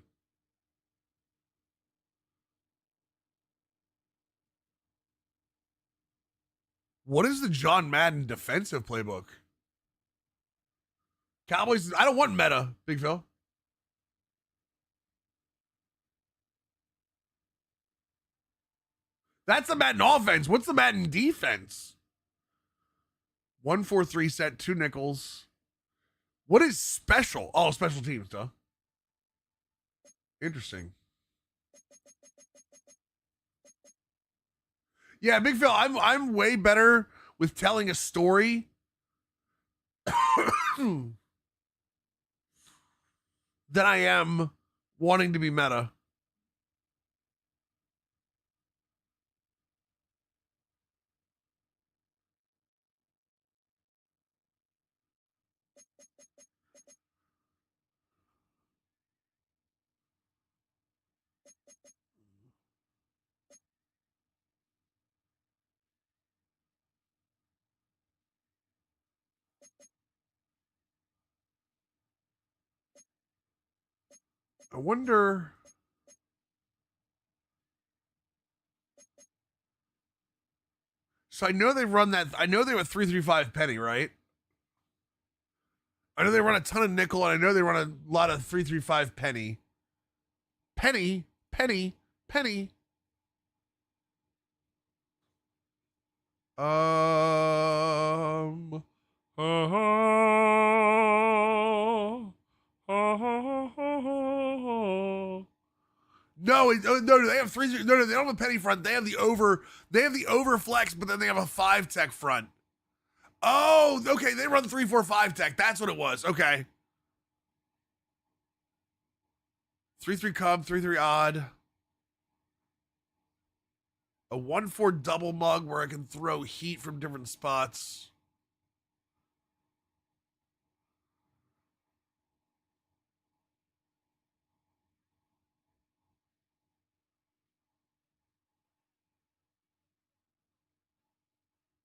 What is the John Madden defensive playbook? Cowboys, I don't want meta, Big Phil. That's the Madden offense. What's the Madden defense? 1-4-3 set, 2 nickels. What is special? Oh, special teams, huh? Interesting. Yeah, Big Phil, I'm way better with telling a story than I am wanting to be meta. I wonder. So I know they run that. I know they have a 3-3-5 penny, right? I know they run a ton of nickel, and I know they run a lot of 3-3-5 penny. Penny, penny, penny. Um. No, no, they have 3. No, they don't have a penny front. They have the over. They have the over flex, but then they have a 5 tech front. Oh, okay. They run 3-4-5 tech. That's what it was. Okay. 3-3 cub, 3-3 odd. A 1-4 double mug where I can throw heat from different spots.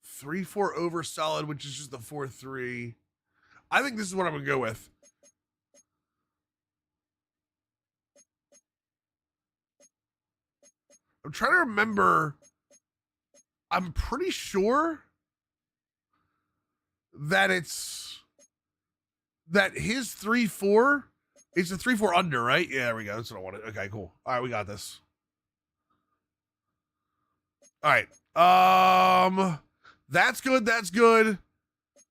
Three, 4 over solid, which is just the 4-3. I think this is what I'm gonna go with. I'm trying to remember. I'm pretty sure that his 3-4. It's a 3-4 under, right? Yeah, there we go. That's what I wanted. Okay, cool. All right, we got this. All right. That's good. That's good.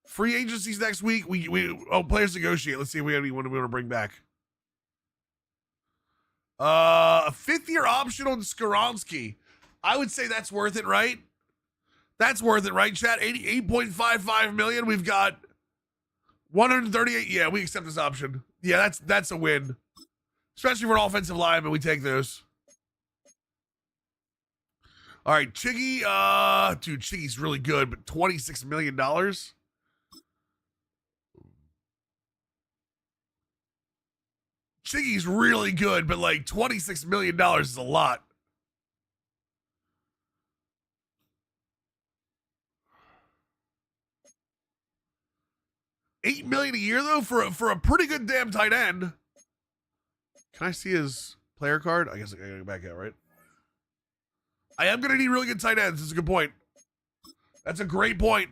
Free agencies next week. Players negotiate. Let's see if we have anyone we want to bring back. A 5th-year option on Skoronski. I would say that's worth it, right? That's worth it, right, chat? 88.55 million. We've got 138. Yeah, we accept this option. Yeah, that's a win. Especially for an offensive lineman, we take those. All right, Chiggy. Dude, Chiggy's really good, but $26 million. Chiggy's really good, but like $26 million is a lot. $8 million a year though for a pretty good damn tight end. Can I see his player card? I guess I gotta go back out, right? I am gonna need really good tight ends. That's a good point. That's a great point.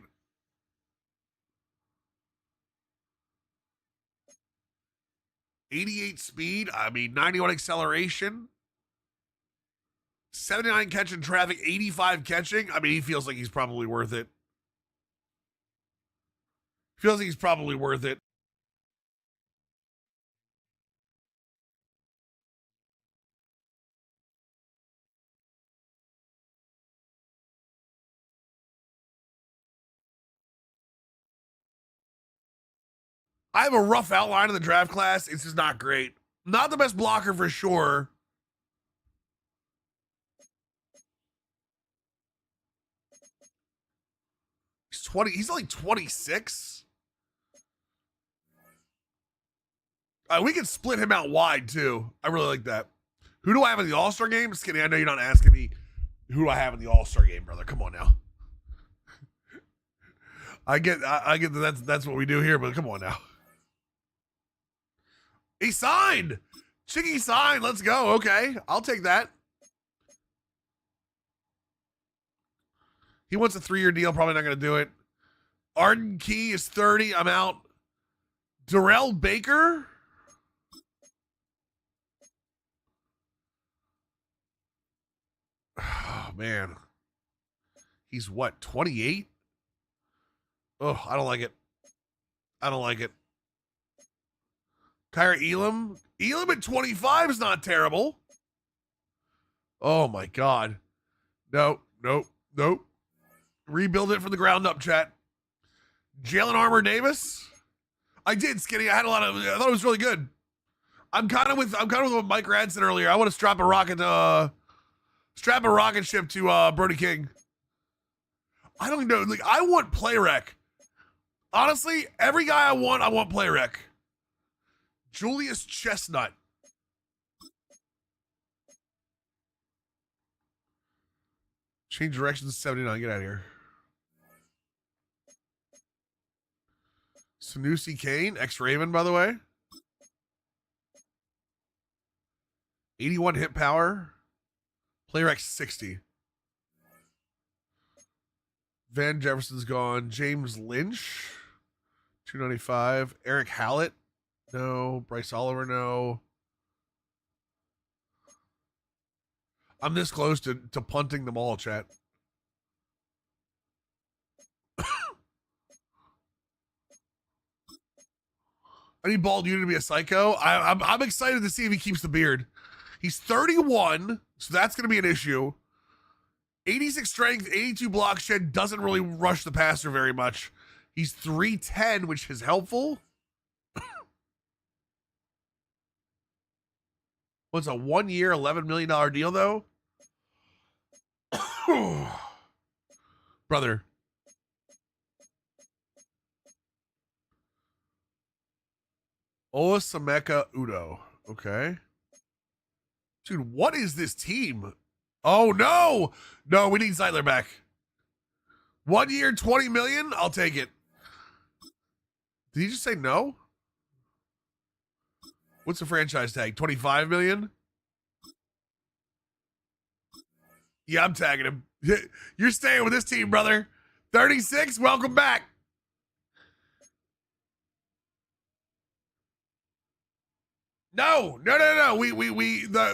$88 speed. I mean, 91 acceleration. 79 catching traffic, 85 catching. I mean, he feels like he's probably worth it. Feels like he's probably worth it. I have a rough outline of the draft class. It's just not great. Not the best blocker for sure. He's 20. He's only 26. We can split him out wide too. I really like that. Who do I have in the All-Star game? Just kidding. I know you're not asking me who do I have in the All-Star game, brother. Come on now. I get that's what we do here, but come on now. He signed. Chiggy signed. Let's go. Okay, I'll take that. He wants a 3-year deal. Probably not going to do it. Arden Key is 30. I'm out. Darrell Baker. Oh, man. He's what, 28? Oh, I don't like it. I don't like it. Kyra Elam. Elam at 25 is not terrible. Oh, my God. Nope. Rebuild it from the ground up, chat. Jalen Armour Davis. I did, Skinny. I thought it was really good. I'm kind of with what Mike Rad said earlier. I want to strap a rocket ship to Brody King. I don't know. Like, I want play rec. Honestly, every guy I want play rec. Julius Chestnut. Change directions 79. Get out of here. Sanusi Kane, ex-Raven, by the way. 81 hit power. Play rec 60. Van Jefferson's gone. James Lynch, 295. Eric Hallett, no. Bryce Oliver, no. I'm this close to punting them all, chat. I need Bald Unit to be a psycho. I'm excited to see if he keeps the beard. He's 31, so that's going to be an issue. 86 strength, 82 block shed, doesn't really rush the passer very much. He's 310, which is helpful. What's a 1 year, $11 million deal, though? Brother. Olasameka Udo. Okay. Dude, what is this team? Oh, no. No, we need Zeitler back. 1 year, 20 million? I'll take it. Did he just say no? What's the franchise tag? 25 million? Yeah, I'm tagging him. You're staying with this team, brother. 36, welcome back. No.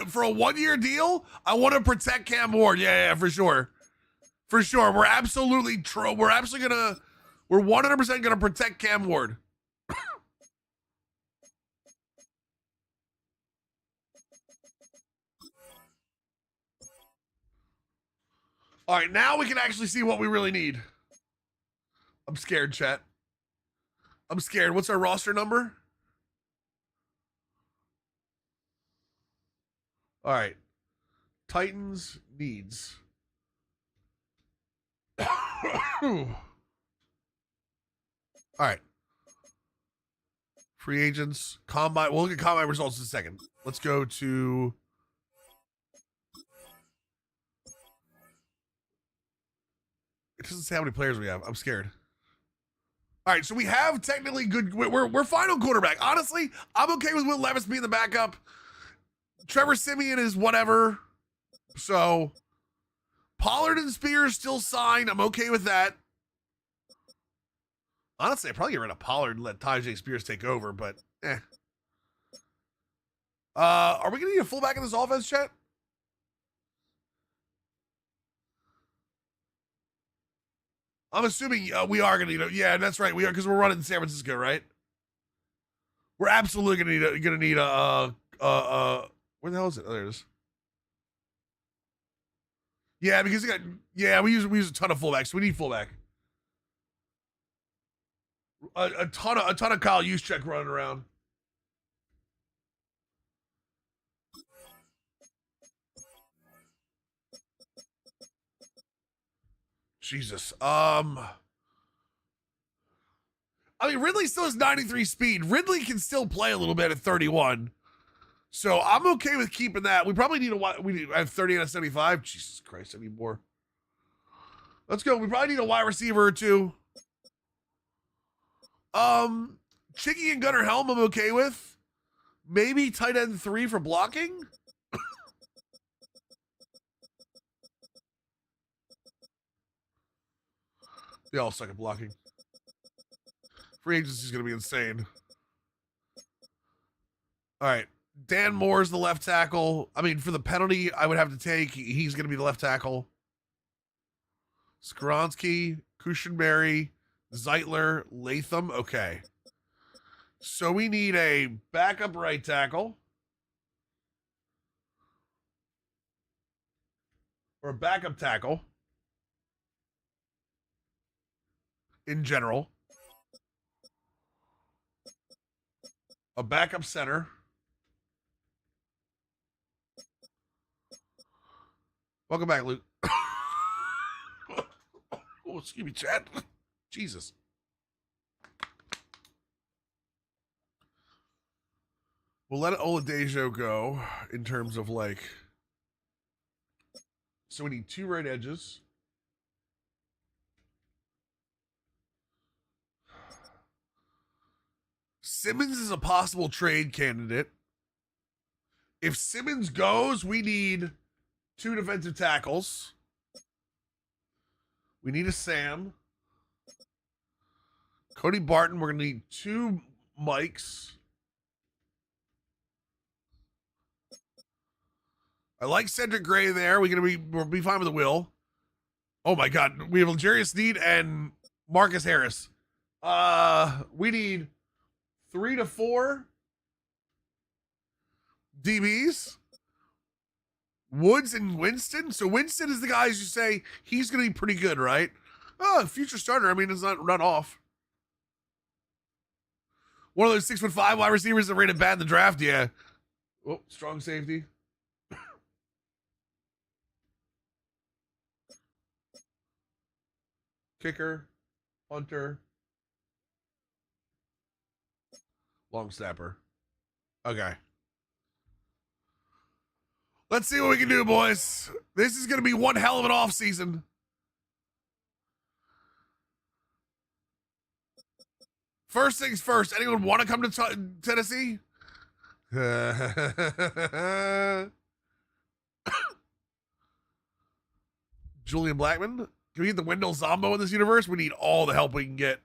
For a 1 year deal, I want to protect Cam Ward. Yeah, for sure. For sure. We're 100% gonna protect Cam Ward. All right, now we can actually see what we really need. I'm scared, chat. I'm scared. What's our roster number? All right. Titans needs. All right. Free agents, combine. We'll look at combine results in a second. Let's go to. It doesn't say how many players we have. I'm scared. All right, so we have technically good. We're final quarterback. Honestly, I'm okay with Will Levis being the backup. Trevor Siemian is whatever. So Pollard and Spears still signed. I'm okay with that. Honestly, I'd probably get rid of Pollard and let Tyjae Spears take over, but are we gonna need a fullback in this offense, chat? I'm assuming we are gonna need a, yeah, that's right. We are, because we're running San Francisco, right? We're absolutely gonna need a where the hell is it? Oh, there it is. Yeah, because we use a ton of fullbacks. So we need fullback. A ton of Kyle Juszczyk running around. Jesus. I mean, Ridley still has 93 speed. Ridley can still play a little bit at 31. So I'm okay with keeping that. We probably need I have 30 out of 75. Jesus Christ, I need more. Let's go. We probably need a wide receiver or two. Chicky and Gunnar Helm I'm okay with. Maybe tight end 3 for blocking. They all suck at blocking. Free agency is going to be insane. All right. Dan Moore's the left tackle. I mean, for the penalty I would have to take, he's going to be the left tackle. Skronsky, Cushenberry, Zeitler, Latham. Okay. So we need a backup right tackle. Or a backup tackle. In general. A backup center. Welcome back, Luke. Oh, excuse me, Chad. Jesus. We'll let Oladejo go in terms of like. So we need 2 right edges. Simmons is a possible trade candidate. If Simmons goes, we need 2 defensive tackles. We need a Sam. Cody Barton, we're going to need 2 Mikes. I like Cedric Gray there. We'll be fine with the Will. Oh my God. We have L'Jarius Sneed and Marcus Harris. We need 3 to 4 DBs. Woods and Winston. So Winston is the guy, as you say, he's going to be pretty good, right? Oh, future starter. I mean, it's not run off. One of those 6'5" wide receivers that rated bad in the draft. Yeah. Oh, strong safety. Kicker, punter, long snapper. Okay. Let's see what we can do, boys. This is going to be one hell of an offseason. First things first, anyone want to come to Tennessee? Julian Blackman? Can we get the Wendell Zombo in this universe? We need all the help we can get.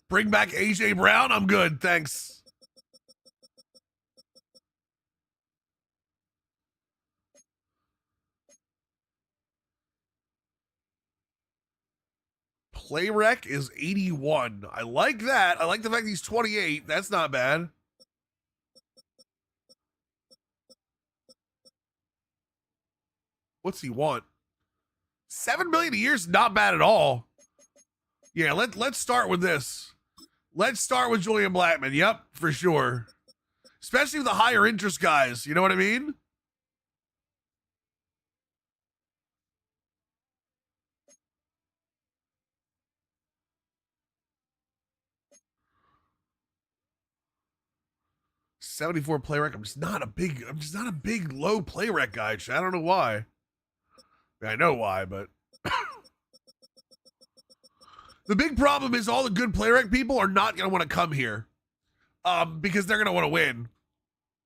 Bring back AJ Brown? I'm good, thanks. Play rec is 81. I like that. I like the fact he's 28. That's not bad. What's he want? $7 million a year is not bad at all. Yeah, let's start with this. Let's start with Julian Blackman. Yep, for sure. Especially with the higher interest guys. You know what I mean? $74 play rec. I'm just not a big low play rec guy. I don't know why. I know why, but the big problem is all the good play rec people are not going to want to come here, because they're going to want to win.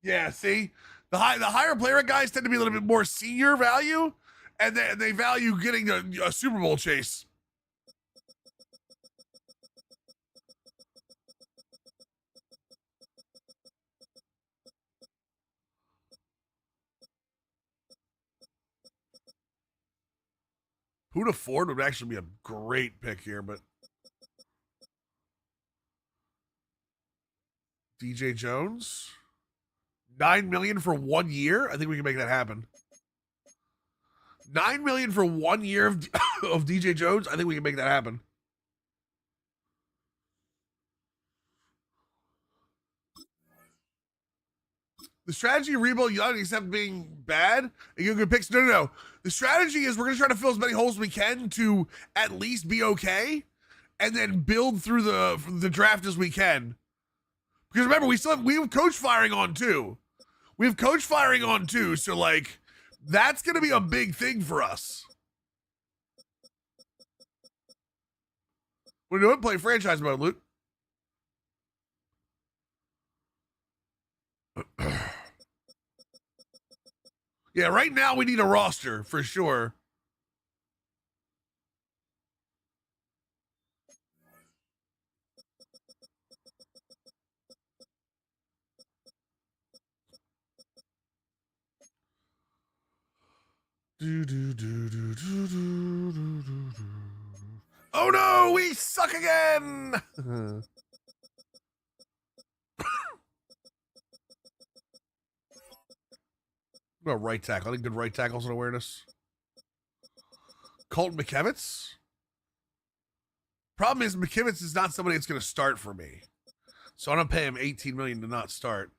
Yeah, see, the higher play rec guys tend to be a little bit more senior value, and they value getting a Super Bowl chase. Who'd afford would actually be a great pick here, but DJ Jones, $9 million for 1 year. I think we can make that happen. $9 million for 1 year of DJ Jones. I think we can make that happen. The strategy of rebuild, you don't accept being bad and get good picks. No. The strategy is we're going to try to fill as many holes as we can to at least be okay, and then build through the draft as we can. Because remember, we have coach firing on too. We have coach firing on too, so like that's going to be a big thing for us. We're doing play franchise mode, Luke. Yeah, right now we need a roster for sure. Oh no, we suck again. What about right tackle? Any good right tackles and awareness? Colton McKevitz? Problem is McKivitz is not somebody that's going to start for me. So I'm going to pay him $18 million to not start.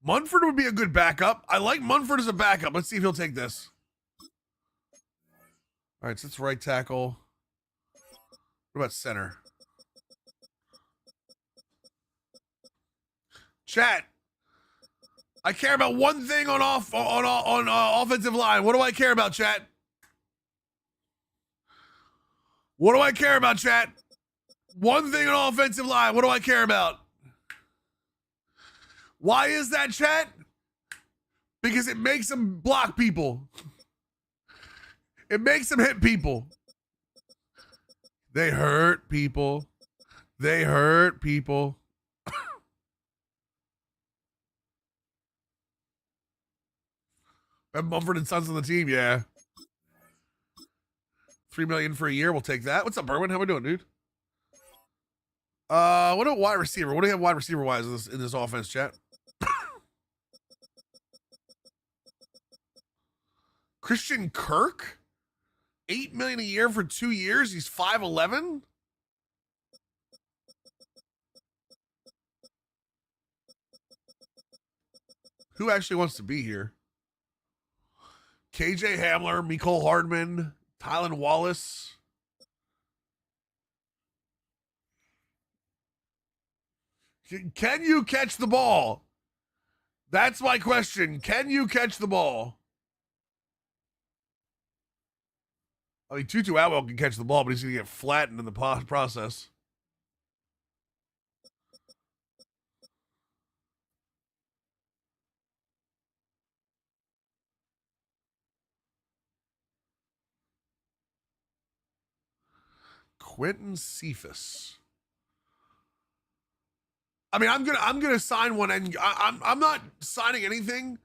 Munford would be a good backup. I like Munford as a backup. Let's see if he'll take this. All right, so it's right tackle. What about center? Chat. I care about one thing on offensive line. What do I care about, chat? What do I care about, chat? One thing on offensive line. What do I care about? Why is that, chat? Because it makes them block people. It makes them hit people. They hurt people. They hurt people. And Mumford and Sons on the team, yeah. $3 million for a year. We'll take that. What's up, Berwin? How we doing, dude? What about wide receiver? What do you have wide receiver wise in this offense, chat? Christian Kirk? $8 million a year for 2 years. He's 5'11". Who actually wants to be here? KJ Hamler, Mecole Hardman, Tylan Wallace. Can you catch the ball? That's my question. Can you catch the ball? I mean, Tutu Atwell can catch the ball, but he's going to get flattened in the process. Quentin Cephas. I mean, I'm gonna sign one, and I'm not signing anything.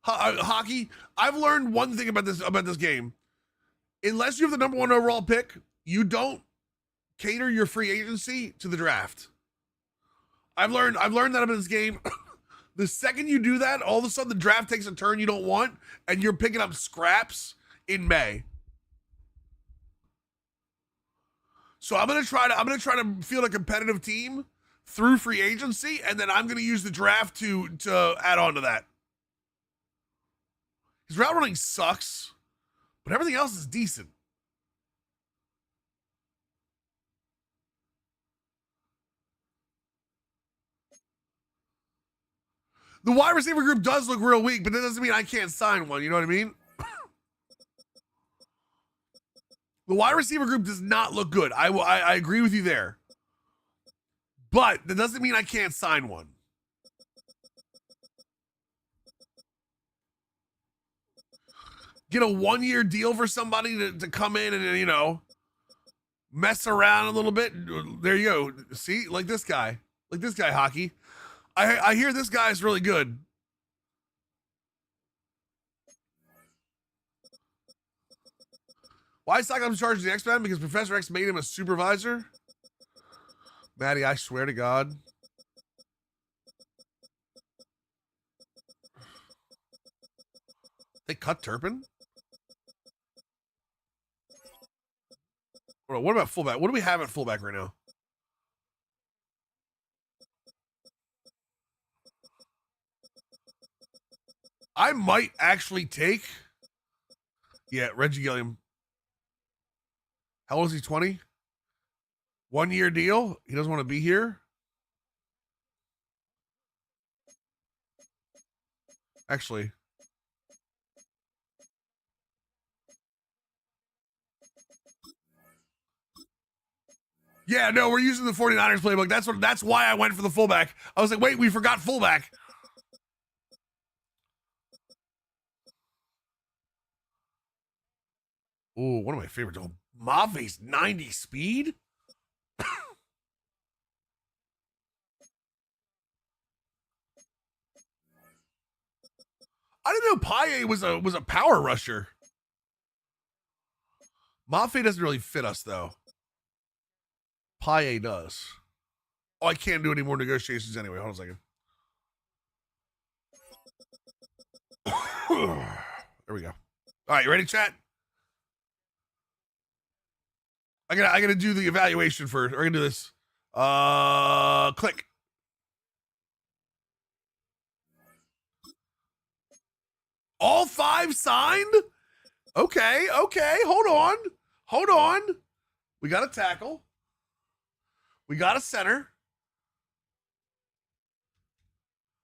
Hockey. I've learned one thing about this game. Unless you have the number 1 overall pick, you don't cater your free agency to the draft. I've learned that about this game. The second you do that, all of a sudden the draft takes a turn you don't want, and you're picking up scraps in May. So I'm gonna try to field a competitive team through free agency, and then I'm gonna use the draft to add on to that. His route running sucks, but everything else is decent. The wide receiver group does look real weak, but that doesn't mean I can't sign one. You know what I mean? The wide receiver group does not look good. I agree with you there. But that doesn't mean I can't sign one. Get a 1-year deal for somebody to come in and, mess around a little bit. There you go. See, like this guy, Hockey. I hear this guy is really good. Why is Cyclops in charge of the X-Men? Because Professor X made him a supervisor? Maddie, I swear to God. They cut Turpin? What about fullback? What do we have at fullback right now? I might actually take... Yeah, Reggie Gilliam. How old is he, 20? 1-year deal? He doesn't want to be here? Actually. Yeah, no, we're using the 49ers playbook. That's why I went for the fullback. I was like, wait, we forgot fullback. Oh, one of my favorites. Oh, Mave's 90 speed? I didn't know Paye was a power rusher. Mafe doesn't really fit us though. Paye does. Oh, I can't do any more negotiations anyway. Hold on a second. There we go. All right, you ready, chat? I gotta do the evaluation first. We're gonna do this. Click. All 5 signed? Okay. Hold on. We got a tackle. We got a center.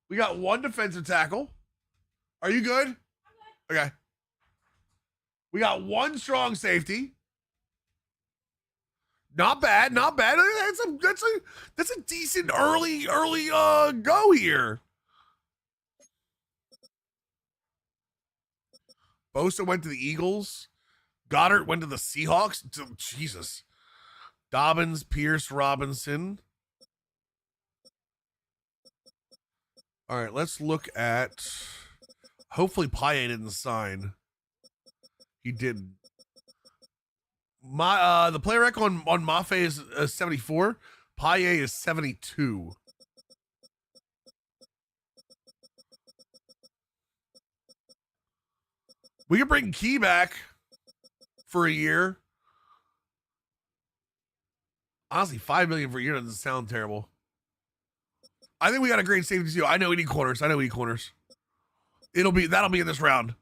We got 1 defensive tackle. Are you good? Okay. We got 1 strong safety. Not bad. That's a decent early go here. Bosa went to the Eagles. Goddard went to the Seahawks. Jesus. Dobbins, Pierce, Robinson. All right, let's look at. Hopefully, Paye didn't sign. He didn't. The player rec on Mafe is 74. Paye is 72. We could bring Key back for a year. Honestly, $5 million for a year doesn't sound terrible. I think we got a great safety too. I know we need corners. That'll be in this round.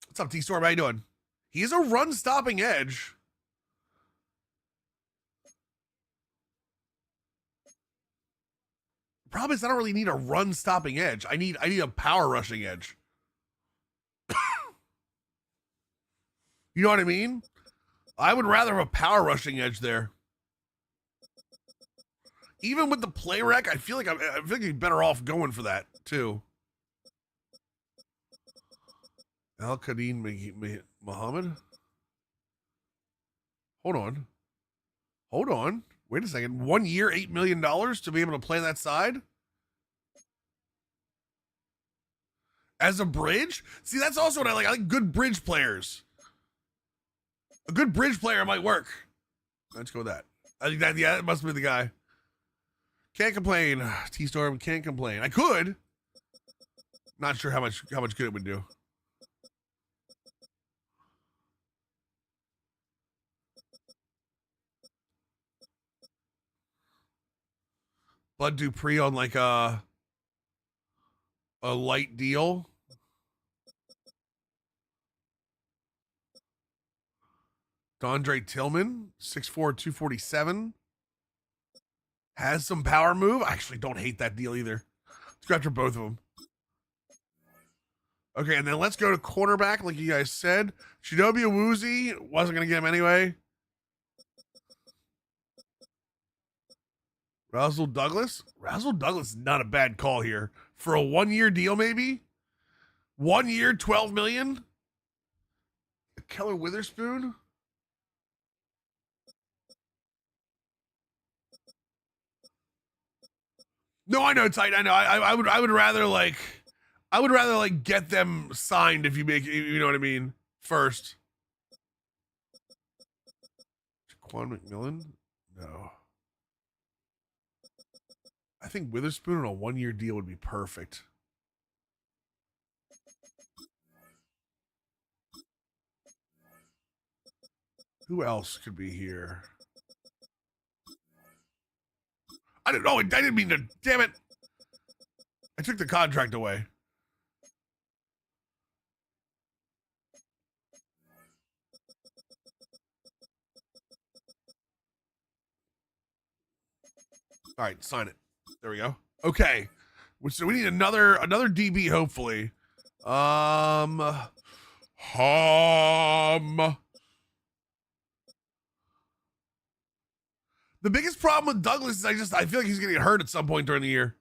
What's up, T-Storm? How you doing? He's a run-stopping edge. The problem is I don't really need a run-stopping edge. I need a power rushing edge. You know what I mean? I would rather have a power rushing edge there. Even with the play rec, I feel like I'm better off going for that too. Al Qadim Muhammad. Hold on. Wait a second. 1 year, $8 million to be able to play that side? As a bridge? See, that's also what I like. I like good bridge players. A good bridge player might work. Let's go with that. I think that must be the guy. Can't complain. T-Storm, can't complain. I could. Not sure how much good it would do. Bud Dupree on like a light deal. Dondre Tillman, 6'4", 247. Has some power move. I actually don't hate that deal either. Let's go after both of them. Okay, and then let's go to cornerback, like you guys said. Shinobi Awuzie, wasn't going to get him anyway. Razzle Douglas is not a bad call here. For a 1 year deal, maybe? 1 year, $12 million? Keller Witherspoon? No, I know, tight. I know. I would rather like get them signed if you know what I mean, first. Jaquan McMillan? No. I think Witherspoon on a 1 year deal would be perfect. Who else could be here? I don't know. I didn't mean to. Damn it. I took the contract away. All right, sign it. There we go. Okay. So we need another DB, hopefully. The biggest problem with Douglas is I feel like he's gonna get hurt at some point during the year.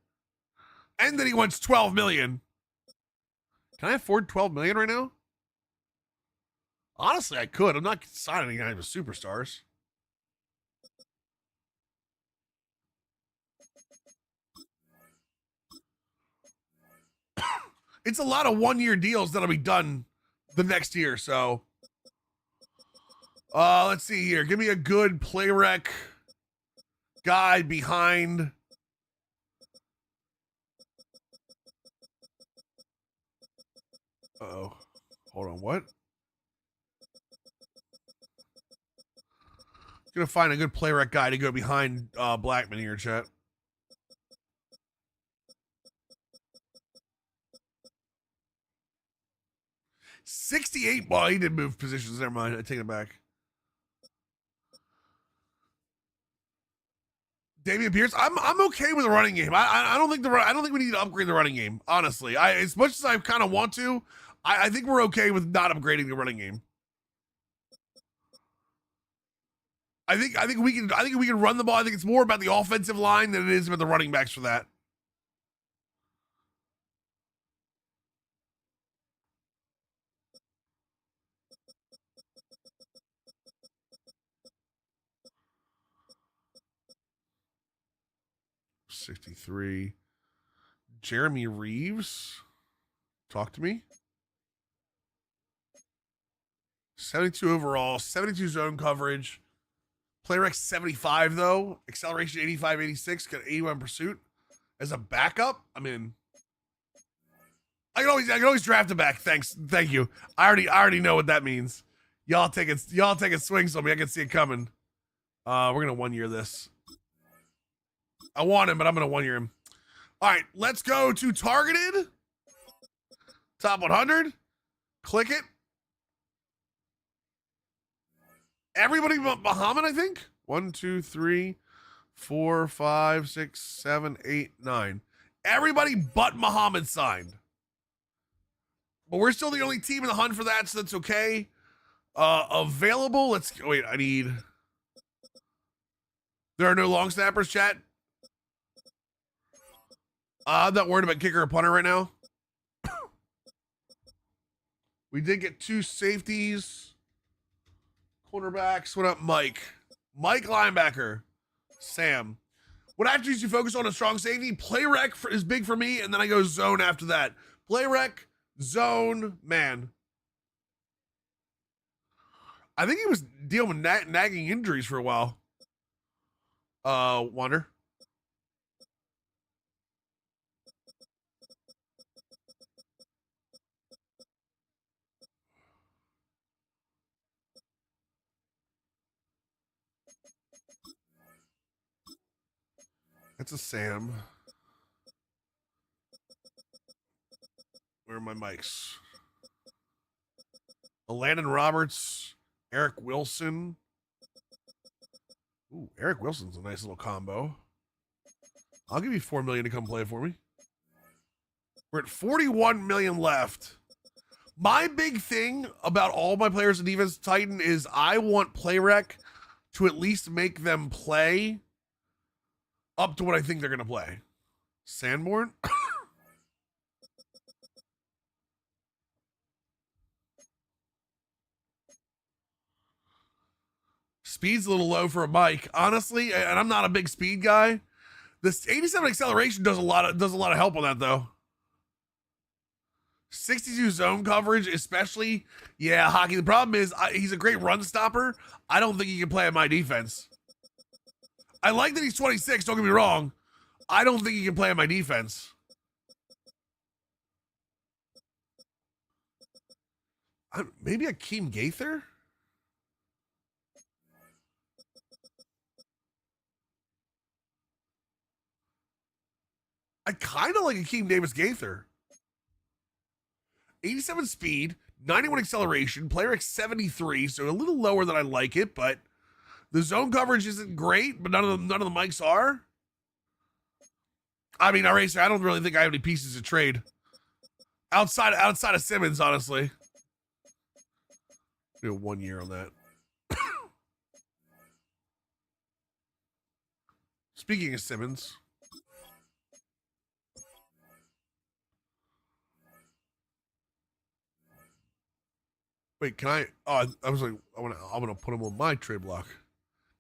And then he wants 12 million. Can I afford 12 million right now? Honestly, I could. I'm not signing any of the superstars. It's a lot of one-year deals that'll be done the next year, so. Let's see here. Give me a good play rec guy behind. Uh-oh. Hold on, what? Gonna find a good play rec guy to go behind Blackman here, chat. $68. Well, he did move positions. Never mind. I take it back. Damian Pierce. I'm okay with the running game. I don't think we need to upgrade the running game. Honestly, as much as I kind of want to, I think we're okay with not upgrading the running game. I think we can run the ball. I think it's more about the offensive line than it is about the running backs for that. $63. Jeremy Reeves. Talk to me. 72 overall, 72 zone coverage. Play rec 75 though. Acceleration 85, 86. Got 81 pursuit. As a backup, I mean, I can always draft a back. Thank you. I already know what that means. Y'all take a swing so me. I can see it coming. We're gonna 1 year this. I want him, but I'm gonna 1 year him. All right, let's go to targeted. Top 100. Click it. Everybody but Muhammad, I think. 1, 2, 3, 4, 5, 6, 7, 8, 9. Everybody but Muhammad signed. But we're still the only team in the hunt for that, so that's okay. Available. Let's wait. I need. There are no long snappers, chat. I'm not worried about kicker or punter right now. We did get 2 safeties. Cornerbacks. What up, Mike? Mike linebacker. Sam. What attributes you focus on a strong safety? Play rec is big for me, and then I go zone after that. Play rec, zone, man. I think he was dealing with nagging injuries for a while. Wonder. That's a Sam. Where are my mics? Landon Roberts, Eric Wilson. Ooh, Eric Wilson's a nice little combo. I'll give you $4 million to come play for me. We're at 41 million left. My big thing about all my players in defense Titan is I want play rec to at least make them play up to what I think they're going to play. Sanborn? Speed's a little low for a Mike, honestly, and I'm not a big speed guy. This 87 acceleration does a lot of help on that though. 62 zone coverage, especially. Yeah, Hockey. The problem is he's a great run stopper. I don't think he can play in my defense. I like that he's 26, don't get me wrong. I don't think he can play in my defense. Maybe Akeem Gaither? I kind of like Akeem Davis Gaither. 87 speed, 91 acceleration, player X 73, so a little lower than I like it, but the zone coverage isn't great, but none of the mics are. I mean, Eraser, I don't really think I have any pieces to trade. Outside of Simmons, honestly. Do 1 year on that. Speaking of Simmons. Wait, can I? Oh, I was like, I'm gonna put him on my trade block.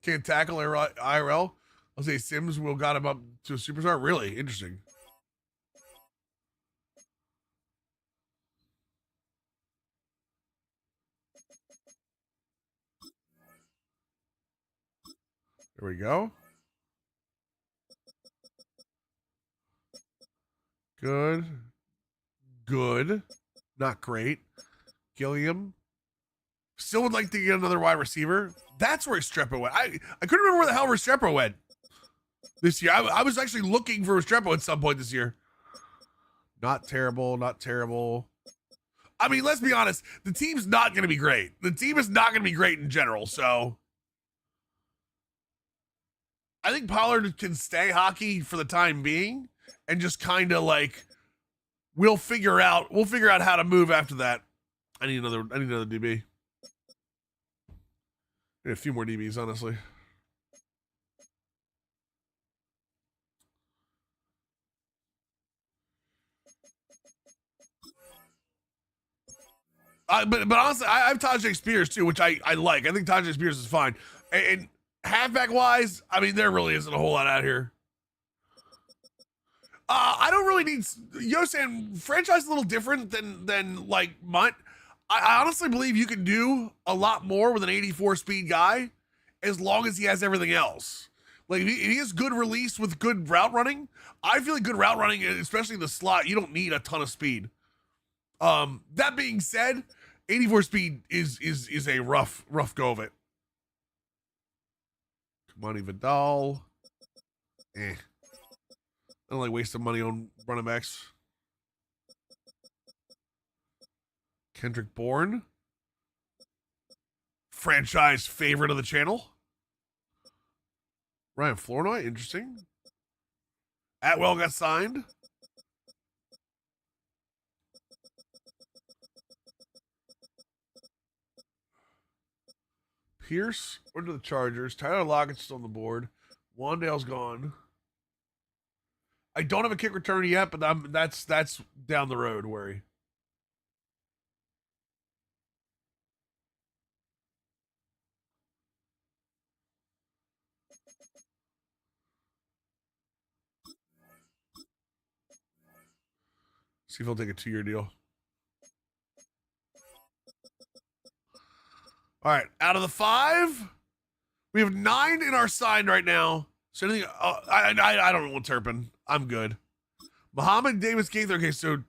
Can't tackle IRL. I'll say Sims will got him up to a superstar. Really interesting. There we go. Good. Good. Not great. Gilliam. Still would like to get another wide receiver. That's where Restrepo went. I couldn't remember where the hell Restrepo went this year. I was actually looking for Restrepo at some point this year. Not terrible. Not terrible. I mean, let's be honest. The team's not going to be great. The team is not going to be great in general. So I think Pollard can stay hockey for the time being and just kind of like we'll figure out how to move after that. I need another DB. Need a few more DBs, honestly. But honestly, I have Tajay Spears too, which I like. I think Tajay Spears is fine. And halfback wise, I mean, there really isn't a whole lot out here. I don't really need Yosan. Franchise is a little different than like Munt. I honestly believe you can do a lot more with an 84 speed guy as long as he has everything else. Like if he has good release with good route running, I feel like good route running, especially in the slot, you don't need a ton of speed. That being said, 84 speed is a rough go of it. Kamani Vidal. I don't like wasting money on running backs. Kendrick Bourne. Franchise favorite of the channel. Ryan Flournoy, interesting. Atwell got signed. Pierce went to the Chargers. Tyler Lockett's still on the board. Wandale's gone. I don't have a kick return yet, but that's down the road, worry. See if he'll take a 2-year deal. All right, out of the 5, we have 9 in our sign right now. So anything, I don't want Turpin. I'm good. Muhammad Davis Gaither. Okay, so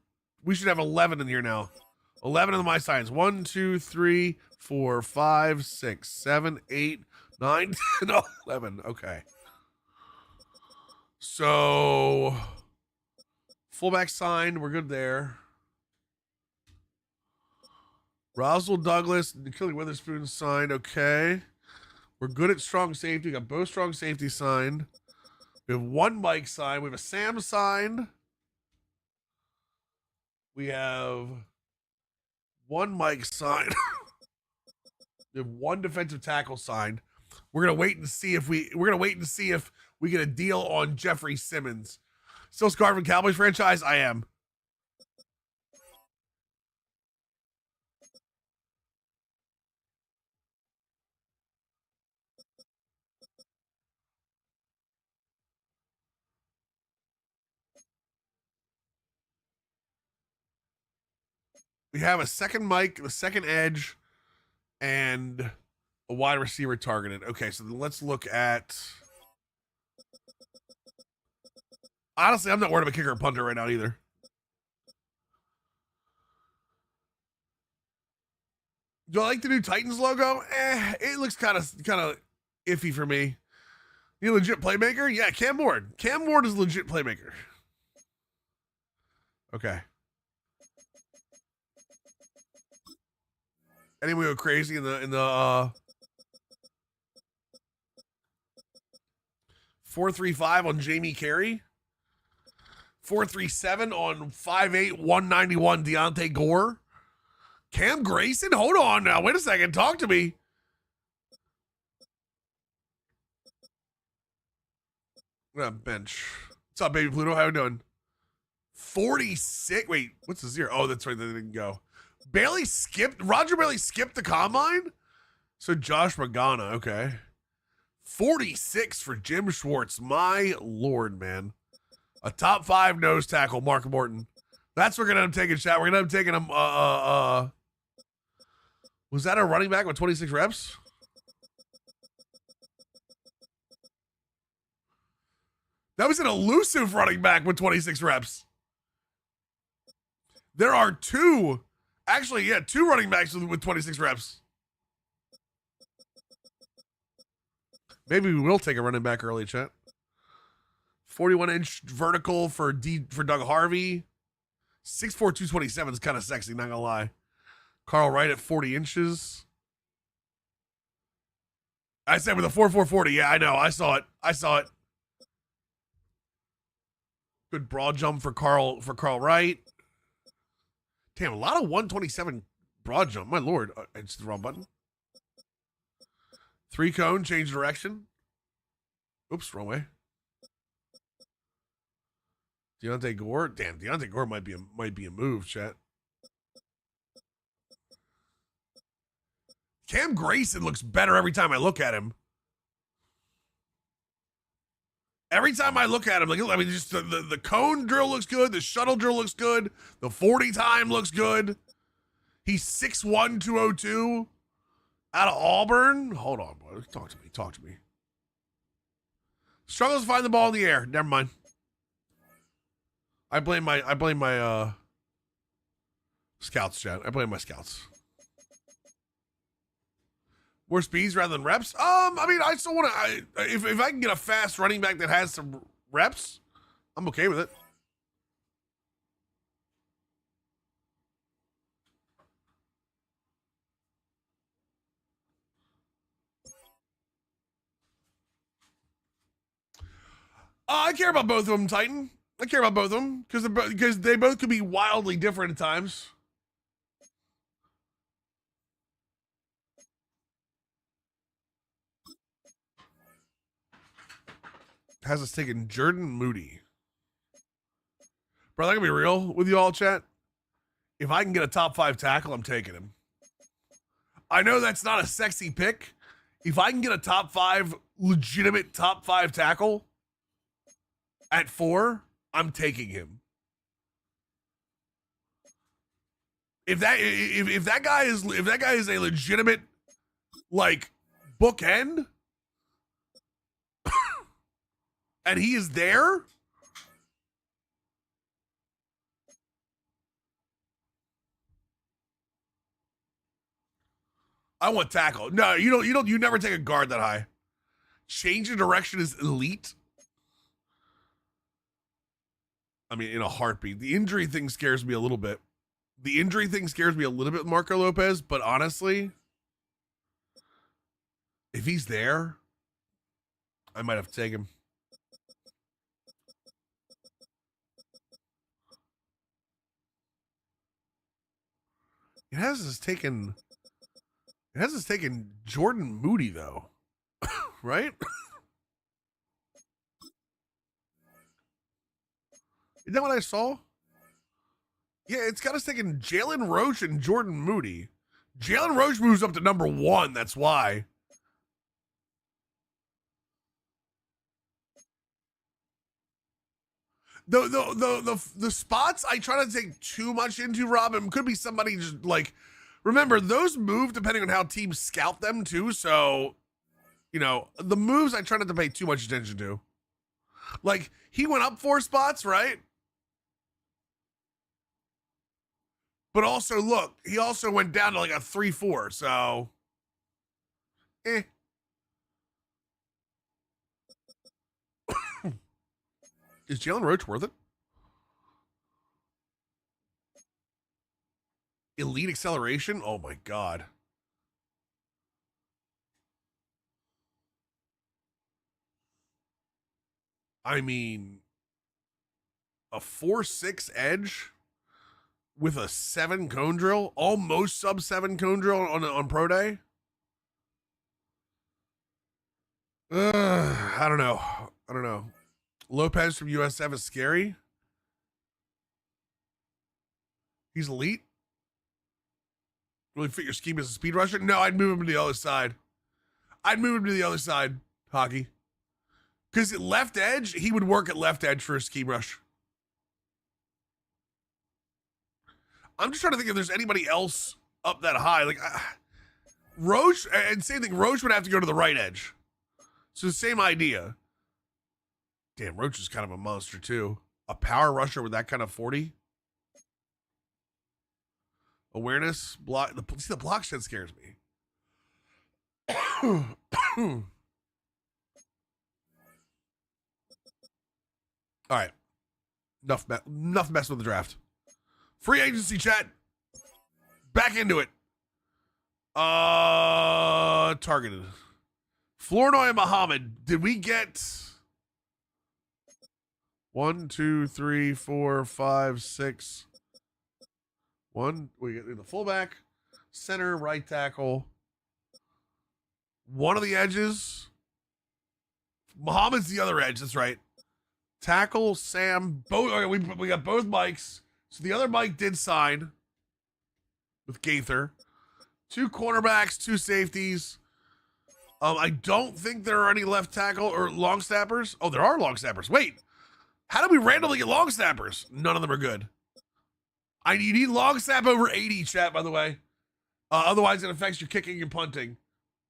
we should have 11 in here now. 11 of my signs. 1, 2, 3, 4, 5, 6, 7, 8, 9, 10, 11. Okay. So fullback signed. We're good there. Roswell Douglas, Achilles Witherspoon signed. Okay. We're good at strong safety. We got both strong safety signed. We have 1 Mike signed. We have a Sam signed. We have 1 Mike signed. We have 1 defensive tackle signed. We're gonna wait and see if we get a deal on Jeffrey Simmons. Still scarred from Cowboys franchise? I am. We have a second Mike, the second edge, and a wide receiver targeted. Okay, so then let's look at. Honestly, I'm not worried about kicker or punter right now either. Do I like the new Titans logo? It looks kind of iffy for me. You a legit playmaker? Yeah, Cam Ward. Cam Ward is a legit playmaker. Okay. Anyway, go crazy in the 4-3-5 on Jamie Carey. 437 on 5'8", 191 Deontay Gore. Cam Grayson? Hold on now. Wait a second. Talk to me. Bench. What's up, baby Pluto? How you doing? 46. Wait, what's the zero? Oh, that's right. They didn't go. Roger Bailey skipped the combine? So Josh Magana. Okay. 46 for Jim Schwartz. My Lord, man. A top 5 nose tackle, Mark Morton. That's what we're going to take a shot. We're going to have taken him. Was that a running back with 26 reps? That was an elusive running back with 26 reps. There are two running backs with 26 reps. Maybe we will take a running back early, chat. 41-inch vertical for Doug Harvey. 6'4", 227 is kind of sexy, not gonna lie. Carl Wright at 40 inches. I said with a 4.440. Yeah, I know. I saw it. Good broad jump for Carl Wright. Damn, a lot of 127 broad jump. My Lord. It's the wrong button. 3 cone, change direction. Oops, wrong way. Deontay Gore. Damn, Deontay Gore might be a move, chat. Cam Grayson looks better every time I look at him. Every time I look at him, just the cone drill looks good. The shuttle drill looks good. The 40 time looks good. He's 6'1", 202. Out of Auburn. Hold on, boy. Talk to me. Struggles to find the ball in the air. Never mind. I blame my scouts, chat. I blame my scouts. More speeds rather than reps. I mean, I still want to. If I can get a fast running back that has some reps, I'm okay with it. I care about both of them, Titan. I care about both of them because they both could be wildly different at times. Has us taking Jordan Moody. Bro, I'm gonna be real with you all, chat. If I can get a top 5 tackle, I'm taking him. I know that's not a sexy pick. If I can get a legitimate top 5 tackle at 4, I'm taking him. If that guy is a legitimate bookend and he is there, I want tackle. No, you never take a guard that high. Change of direction is elite. I mean, in a heartbeat. The injury thing scares me a little bit. Marco Lopez, but honestly, if he's there, I might have to take him. It has us taken Jordan Moody though. Right? Isn't that what I saw? Yeah, it's got us taking Jalen Roche and Jordan Moody. Jalen Roche moves up to number 1. That's why. The spots I try to take too much into, Robin, could be somebody just remember those move depending on how teams scout them too. So, the moves I try not to pay too much attention to. He went up 4 spots, right? But also, look, he also went down to a 3-4. So, Is Jalen Roach worth it? Elite acceleration? Oh my God. I mean, a 4.6 edge with a 7 cone drill, almost sub 7 cone drill on pro day. I don't know. Lopez from USF is scary. He's elite. Really fit your scheme as a speed rusher? No, I'd move him to the other side. Hockey. Because at left edge, he would work at left edge for a scheme rush. I'm just trying to think if there's anybody else up that high. Like, Roche, and same thing, Roche would have to go to the right edge. So the same idea. Damn, Roche is kind of a monster too. A power rusher with that kind of 40. Awareness, block. The block shit scares me. All right. Enough messing with the draft. Free agency chat. Back into it. Targeted. Flournoy and Muhammad. Did we get 1, 2, 3, 4, 5, 6? We get the fullback, center, right tackle. One of the edges. Muhammad's the other edge. That's right. Tackle, Sam. Both. Okay, we got both Mikes. So the other Mike did sign with Gaither. 2 cornerbacks, 2 safeties. I don't think there are any left tackle or long snappers. Oh, there are long snappers. Wait, how did we randomly get long snappers? None of them are good. You need long snap over 80, chat, by the way. Otherwise, it affects your kicking and punting.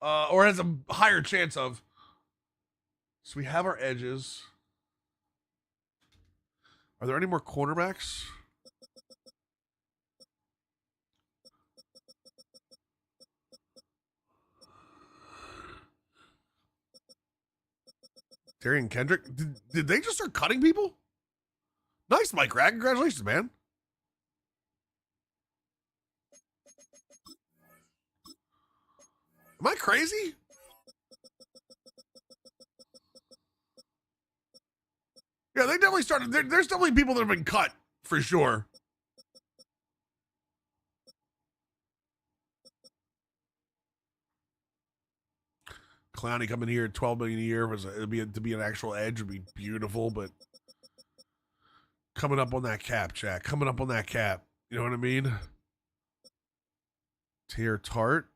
Or has a higher chance of. So we have our edges. Are there any more cornerbacks? Darian Kendrick? Did they just start cutting people? Nice, Mike Rag. Congratulations, man. Am I crazy? Yeah, they definitely started. There's definitely people that have been cut, for sure. Clowney coming here at $12 million a year to be an actual edge would be beautiful, but coming up on that cap, Jack. Coming up on that cap. You know what I mean? Tear Tart.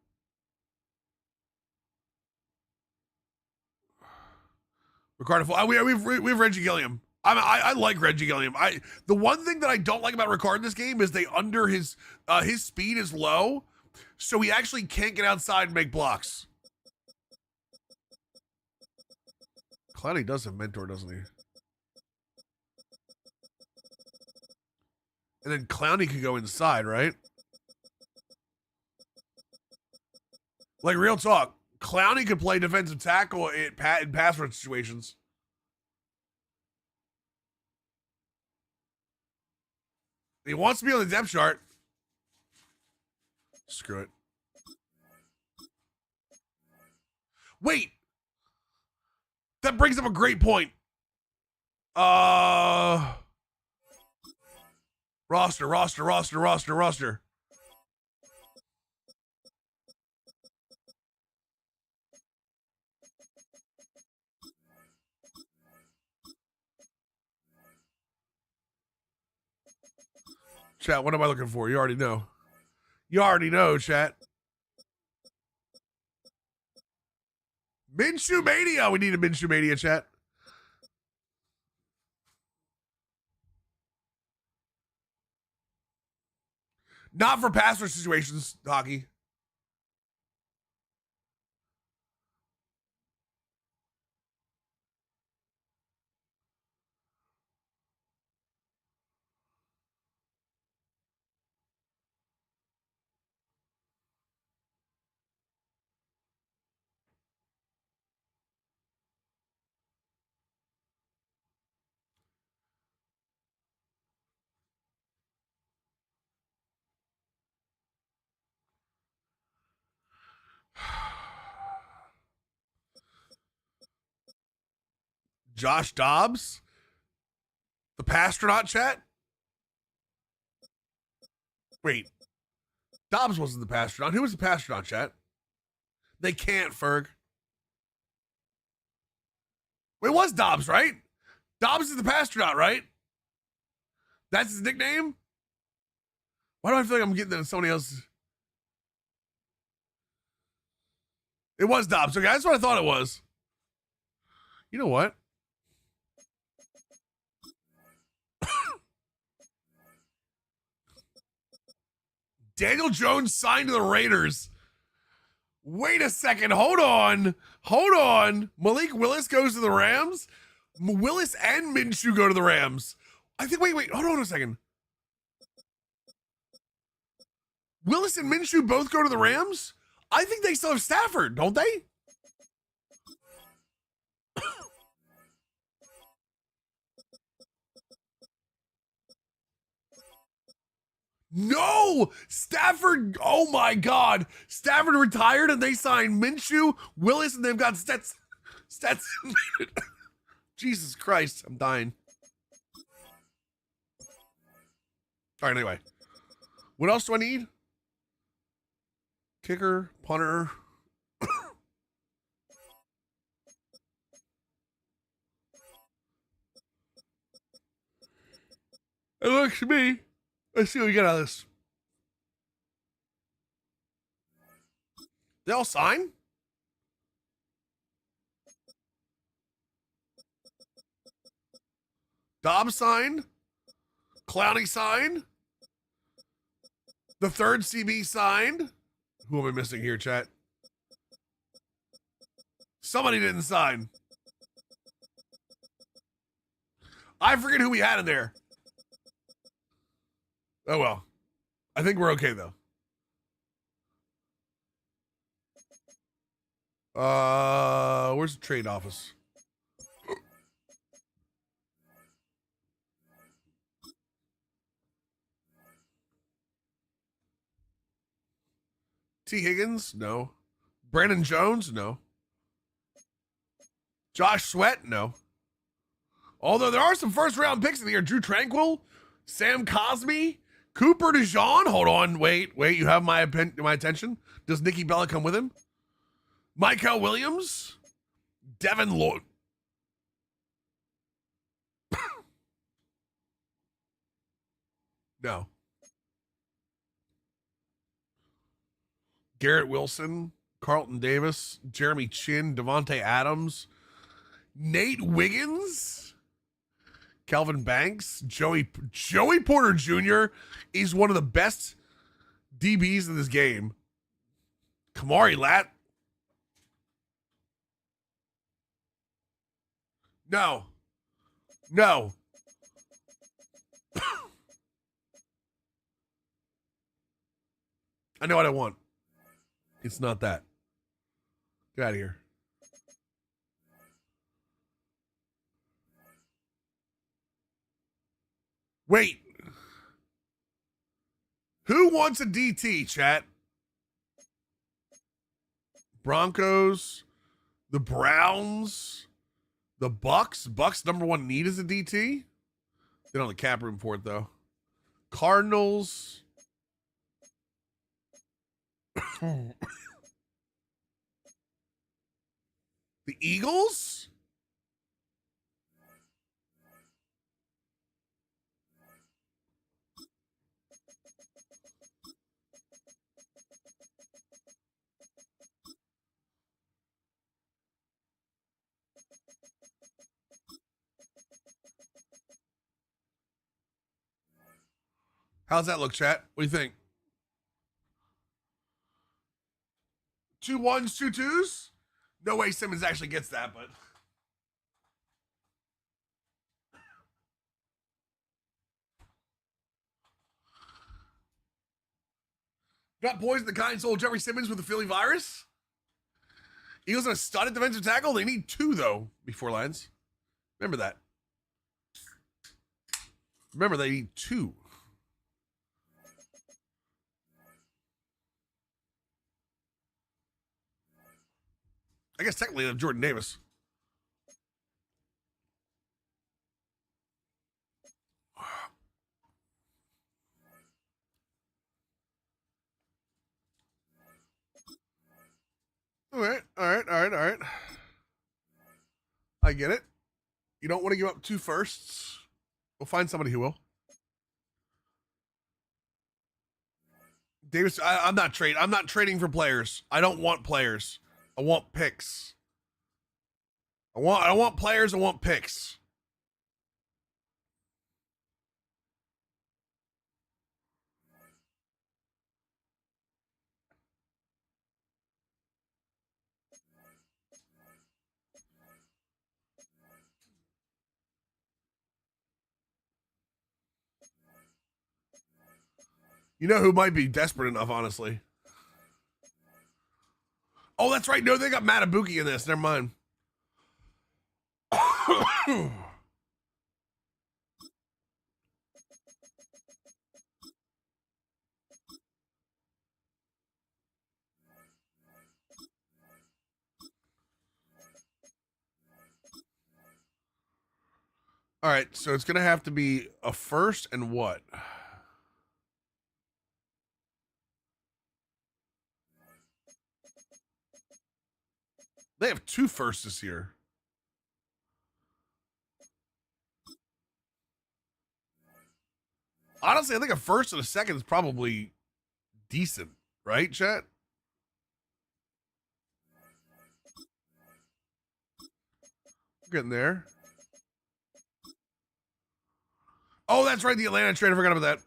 Ricardo, we have Reggie Gilliam. I like Reggie Gilliam. The one thing that I don't like about Ricard in this game is they under his speed is low, so he actually can't get outside and make blocks. Clowney does have mentor, doesn't he? And then Clowney could go inside, right? Like, real talk, Clowney could play defensive tackle in pass rush situations. He wants to be on the depth chart. Screw it. Wait. That brings up a great point. Roster. Chat, what am I looking for? You already know. You already know, chat. Minshew Mania. We need a Minshew Mania, chat. Not for pass rush situations, Hockey. Josh Dobbs. The Pastronaut chat? Wait. Dobbs wasn't the Pastronaut. Who was the Pastronaut chat? They can't, Ferg. It was Dobbs, right? Dobbs is the Pastronaut, right? That's his nickname? Why do I feel like I'm getting that in somebody else's? It was Dobbs. Okay, that's what I thought it was. You know what? Daniel Jones signed to the Raiders. Wait a second. Hold on. Malik Willis goes to the Rams. Willis and Minshew go to the Rams. I think, wait. Hold on a second. Willis and Minshew both go to the Rams? I think they still have Stafford, don't they? No! Stafford, oh my God. Stafford retired and they signed Minshew, Willis, and they've got Stetson. Jesus Christ, I'm dying. All right, anyway. What else do I need? Kicker, punter. It looks to me. Let's see what we get out of this. They all sign? Dobbs signed. Clowney signed. The third CB signed. Who am I missing here, chat? Somebody didn't sign. I forget who we had in there. Oh, well. I think we're okay, though. Where's the trade office? T. Higgins? No. Brandon Jones? No. Josh Sweat? No. Although there are some first-round picks in here. Drew Tranquil, Sam Cosmi, Cooper DeJean. Hold on. Wait. You have my attention. Does Nikki Bella come with him? Michael Williams? Devin Lloyd. No. Garrett Wilson, Carlton Davis, Jeremy Chin, Devontae Adams, Nate Wiggins, Calvin Banks, Joey Porter Jr. is one of the best DBs in this game. Kamari Lat. No. I know what I want. It's not that. Get out of here. Wait. Who wants a DT, chat? Broncos, the Browns, the Bucks. Bucks number one need is a DT. They don't have the cap room for it, though. Cardinals. The Eagles? How's that look, chat? What do you think? 2 1s, 2 2s? No way Simmons actually gets that, but. Got poisoned the kind sold Jeffrey Simmons with the Philly virus. Eagles in a studded defensive tackle. They need 2, though, before lines. Remember that. Remember, they need 2. I guess technically they have Jordan Davis. I get it. You don't want to give up 2 firsts. We'll find somebody who will. Davis, I'm not trading. I'm not trading for players. I don't want players. I want picks. I want players. I want picks. You know who might be desperate enough, honestly? Oh, that's right. No, they got Matabuki in this. Never mind. All right, so it's going to have to be a first and what? They have 2 firsts this year. Honestly, I think a first and a second is probably decent, right, chat? We're getting there. Oh, that's right, the Atlanta trade. I forgot about that.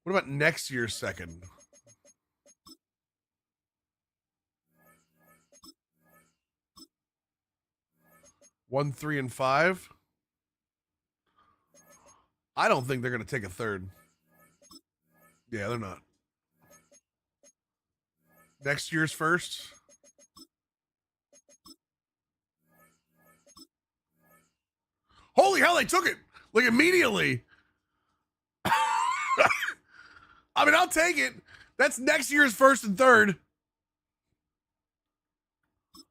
What about next year's second? One, 3, and 5. I don't think they're going to take a third. Yeah, they're not. Next year's first. Holy hell, they took it like immediately. I mean, I'll take it. That's next year's first and third.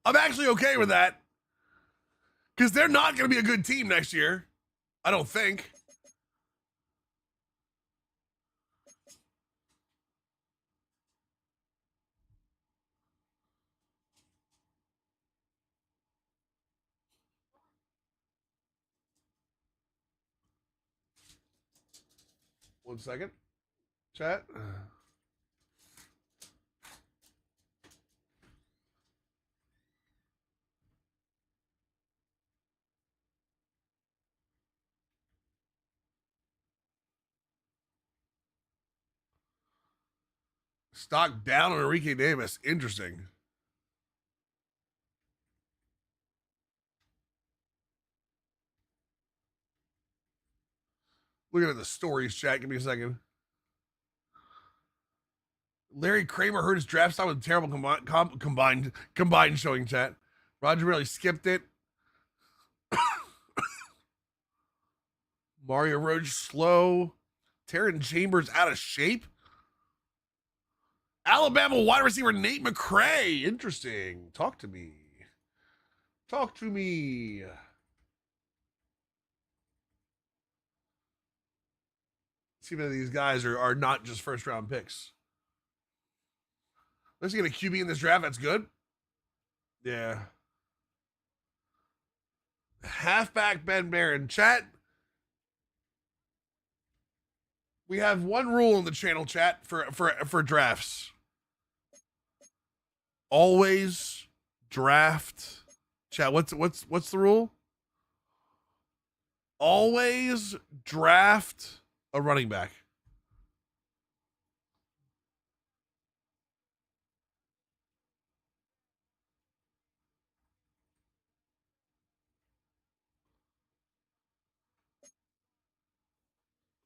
I'm actually okay with that because they're not going to be a good team next year. I don't think. One second. Chat. Stock down on Enrique Davis. Interesting. Looking at the stories, chat. Give me a second. Larry Kramer hurt his draft style with terrible combined showing, chat. Roger really skipped it. Mario Roach slow. Taryn Chambers out of shape. Alabama wide receiver Nate McCray. Interesting. Talk to me. Talk to me. See if any of these guys are not just first round picks. Let's get a QB in this draft. That's good. Yeah. Halfback Ben Barron. Chat. We have one rule in the channel, chat, for drafts. Always draft. Chat, what's the rule? Always draft a running back.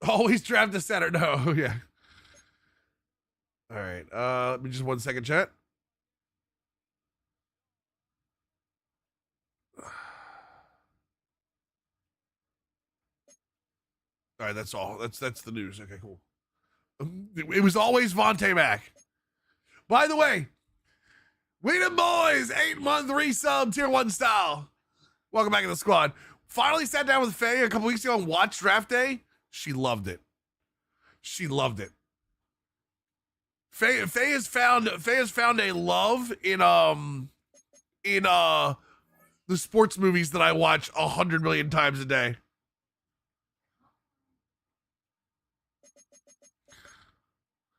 Always draft a center. No, yeah. All right. Let me just 1 second, chat. All right, that's all. That's the news. Okay, cool. It was always Vontae Mack. By the way, we the boys, 8-month resub, tier 1 style. Welcome back to the squad. Finally sat down with Faye a couple weeks ago and watched draft day. She loved it. She loved it. Faye has found a love in the sports movies that I watch 100 million times a day.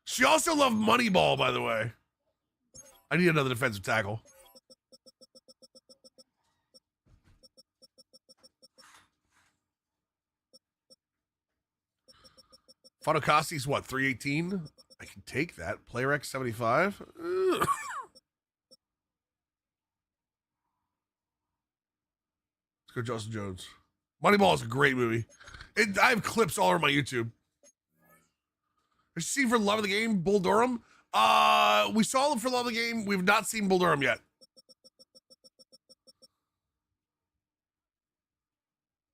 She also loved Moneyball, by the way. I need another defensive tackle. Fotokasi's what, 318? I can take that. Player X 75. Let's go Justin Jones. Moneyball is a great movie. I have clips all over my YouTube. Have you seen For the Love of the Game, Bull Durham? We saw him For the Love of the Game. We've not seen Bull Durham yet.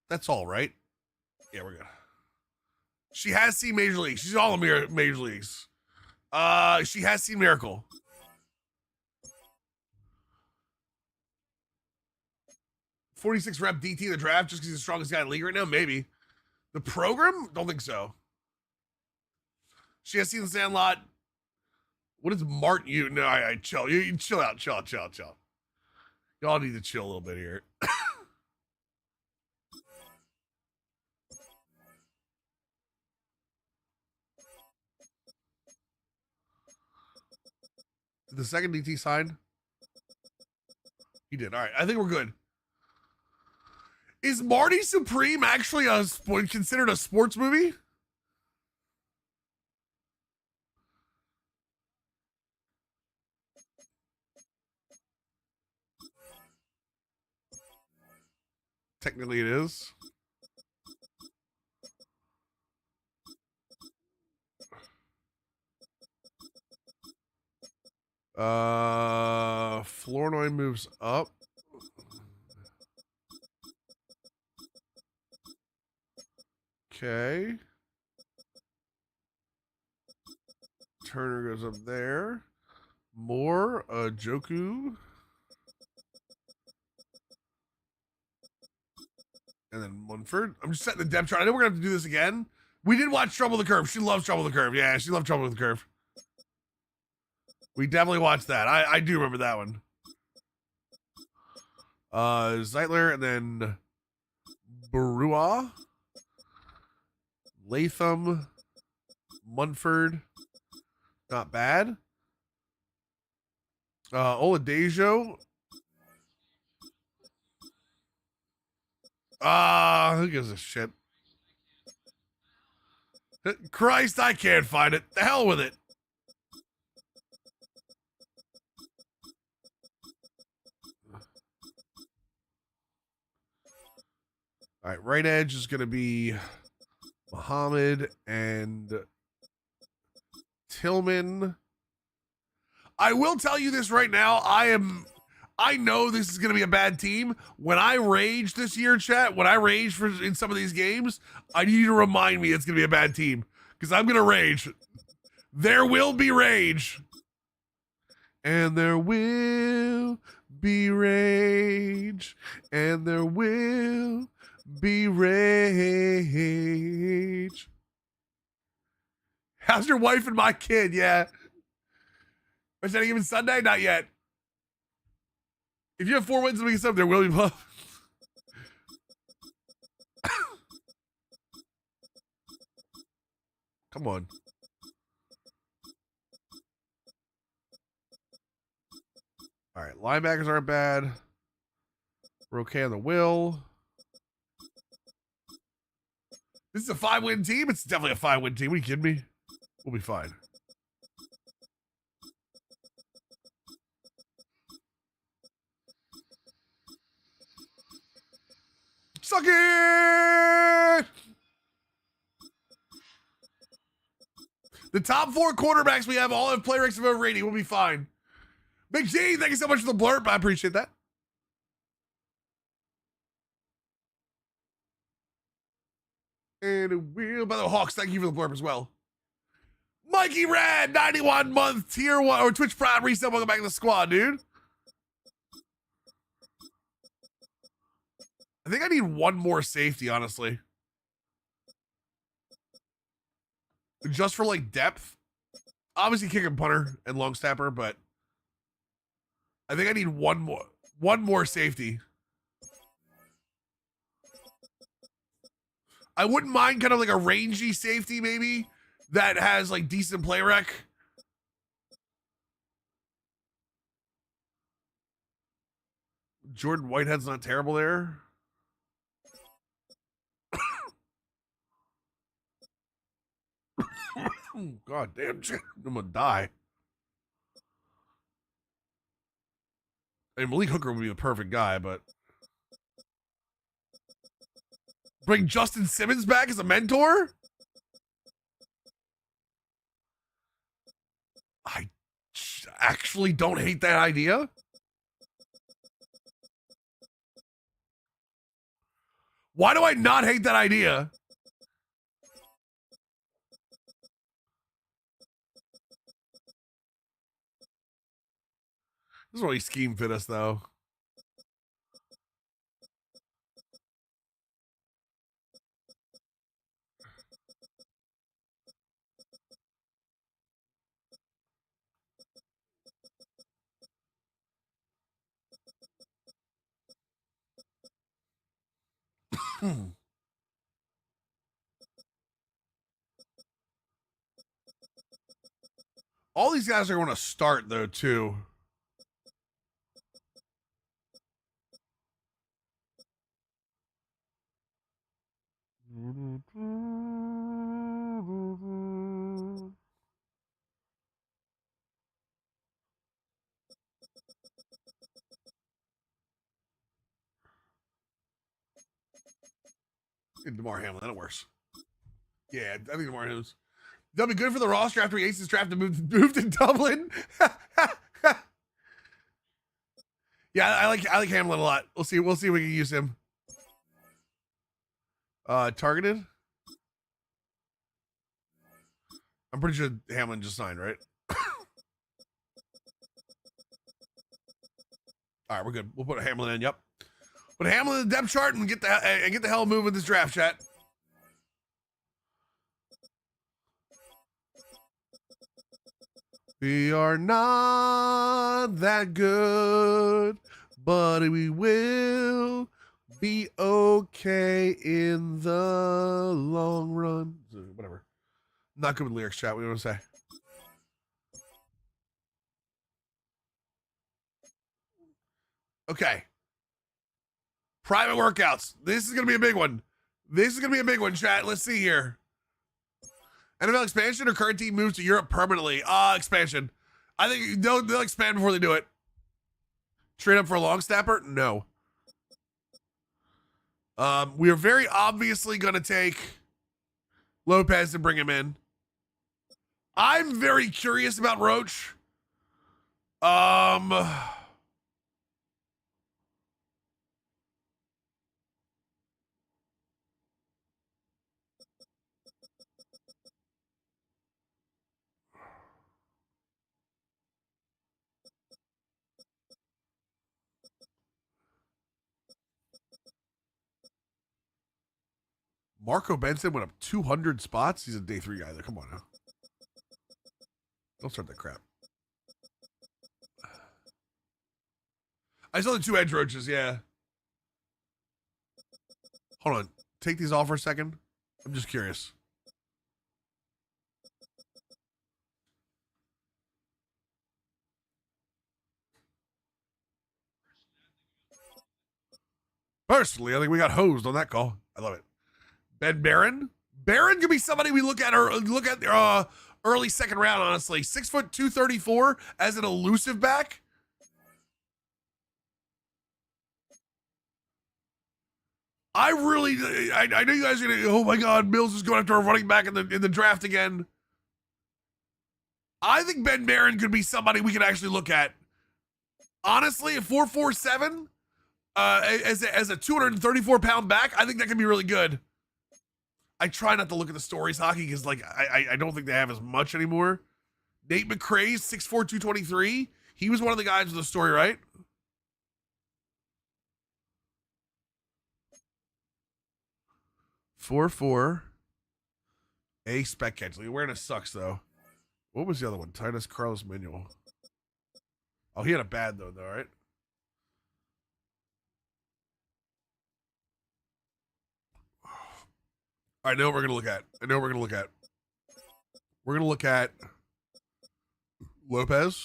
That's all right. Yeah, we're good. She has seen Major League. She's all in Major Leagues. She has seen Miracle. .46 rep DT in the draft just because he's the strongest guy in the league right now? Maybe. The program? Don't think so. She has seen The Sandlot. What is Martin? You no, I chill. You chill out, chill. Y'all need to chill a little bit here. Did the second DT sign? He did. All right. I think we're good. Is Marty Supreme actually considered a sports movie? Technically it is. Flournoy moves up. Okay. Turner goes up there. More Joku. And then Munford. I'm just setting the depth chart. I know we're gonna have to do this again. We did watch Trouble with the Curve. She loves Trouble with the Curve. Yeah, she loved Trouble with the Curve. We definitely watched that. I do remember that one. Zeitler and then Barua. Latham. Munford. Not bad. Oladejo. Who gives a shit? Christ, I can't find it. The hell with it. All right, right edge is going to be Muhammad and Tillman. I will tell you this right now. I know this is going to be a bad team. When I rage this year, chat, when I rage in some of these games, I need you to remind me it's going to be a bad team because I'm going to rage. There will be rage. And there will be rage. And there will be rage. How's your wife and my kid? Yeah. Is that even Sunday? Not yet. If you have 4 wins and we get something, there will be love. Come on. All right, linebackers aren't bad. We're okay on the will. This is a 5-win team. It's definitely a 5-win team. Are you kidding me? We'll be fine. Suck it! The top 4 quarterbacks we have all have player X of over rating. We'll be fine. Big G, thank you so much for the blurb. I appreciate that. And it will. By the way, Hawks, thank you for the blurb as well. Mikey Rad, 91 month tier 1 or Twitch Prime reset. Welcome back to the squad, dude. I think I need one more safety, honestly. Just for like depth. Obviously kick and punter and long snapper, but I think I need one more safety. I wouldn't mind kind of like a rangy safety maybe that has like decent play rec. Jordan Whitehead's not terrible there. God damn, I'm gonna die. I mean, Malik Hooker would be the perfect guy, but bring Justin Simmons back as a mentor? I actually don't hate that idea. Why do I not hate that idea? This is really scheme fit us, though. All these guys are going to start, though, too. DeMar Hamlin, that works. Yeah, I think DeMar Hamlin's. That'll be good for the roster after he aces draft to move to Dublin. Yeah, I like Hamlin a lot. We'll see if we can use him. Targeted. I'm pretty sure Hamlin just signed, right? All right, we're good. We'll put Hamlin in. Yep. Put Hamlin in the depth chart and get the hell moving with this draft, chat. We are not that good, but we will be okay in the long run. Whatever. Not good with lyrics, chat. What do you want to say? Okay. Private workouts. This is going to be a big one. Chat. Let's see here. NFL expansion or current team moves to Europe permanently? Expansion. I think they'll expand before they do it. Trade up for a long snapper? No. We are very obviously going to take Lopez and bring him in. I'm very curious about Roach. Marco Benson went up 200 spots. He's a day 3 guy. There, come on now. Don't start that crap. I saw the 2 edge roaches. Yeah. Hold on. Take these off for a second. I'm just curious. Personally, I think we got hosed on that call. I love it. Ben Barron. Barron could be somebody we look at early second round, honestly. 6 foot 234 as an elusive back. I know you guys are gonna, oh my God, Mills is going after a running back in the draft again. I think Ben Barron could be somebody we could actually look at. Honestly, at 4.47, as a 234-pound back, I think that could be really good. I try not to look at the stories hockey because like I don't think they have as much anymore. Nate McCrae's 6'4", 223. He was one of the guys with the story, right? Four. A spec catch. The awareness sucks though. What was the other one? Titus Carlos Manuel. Oh, he had a bad though, right? I know what we're gonna look at. I know what we're gonna look at. We're gonna look at Lopez.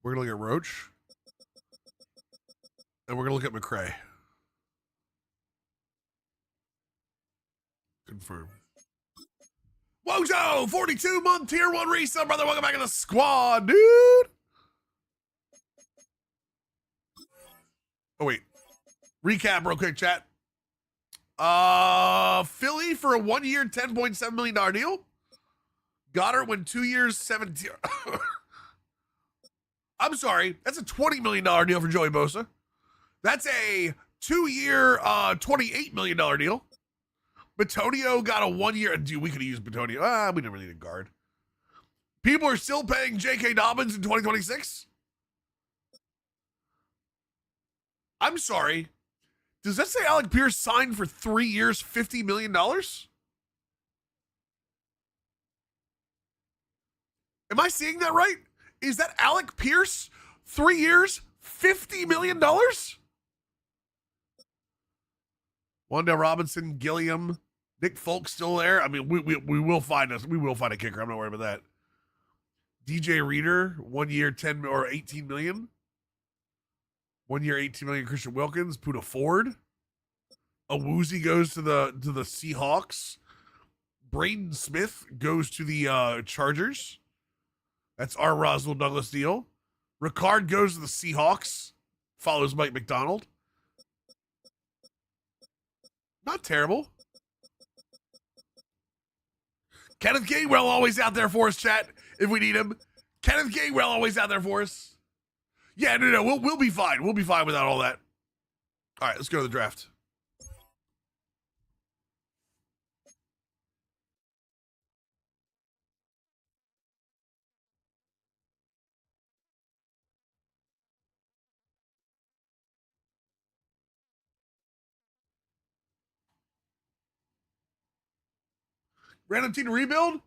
We're gonna look at Roach. And we're gonna look at McCray. Confirm. Wojo, 42-month tier 1 resub, brother. Welcome back to the squad, dude. Oh, wait. Recap real quick, chat. Philly for a 1 year, $10.7 million deal. Goddard went 2 years, 17. I'm sorry. That's a $20 million deal for Joey Bosa. That's a 2 year, $28 million deal. Batonio got a 1 year. Dude, we could have used Batonio. We never need a guard. People are still paying J.K. Dobbins in 2026. I'm sorry. Does that say Alec Pierce signed for 3 years, $50 million? Am I seeing that right? Is that Alec Pierce? 3 years, $50 million? Wanda Robinson, Gilliam, Nick Folk still there. I mean, we will find us. We will find a kicker. I'm not worried about that. DJ Reader, 1 year, 10 or 18 million. 1 year, 18 million. Christian Wilkins, Puda Ford. Awuzie goes to the Seahawks. Braden Smith goes to the Chargers. That's our Roswell Douglas deal. Ricard goes to the Seahawks. Follows Mike McDonald. Not terrible. Kenneth Gainwell always out there for us, chat, if we need him. Kenneth Gainwell always out there for us. Yeah, no, we'll be fine. We'll be fine without all that. All right, let's go to the draft. Random team to rebuild?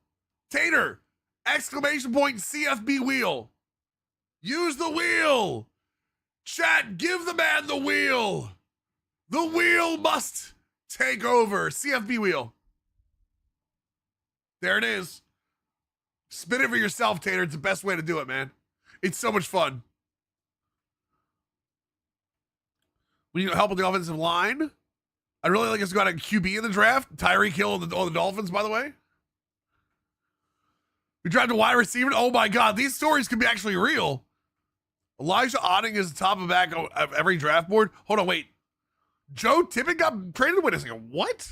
Tater! Exclamation point CFB wheel. Use the wheel. Chat, give the man the wheel. The wheel must take over. CFB wheel. There it is. Spin it for yourself, Tater. It's the best way to do it, man. It's so much fun. We need help with the offensive line. I'd really like us to go out a QB in the draft. Tyreek Hill on the Dolphins, by the way. We drafted a wide receiver. Oh my God, these stories could be actually real. Elijah Otting is the top of back of every draft board. Hold on, wait. Joe Tippett got traded? Wait a second. What?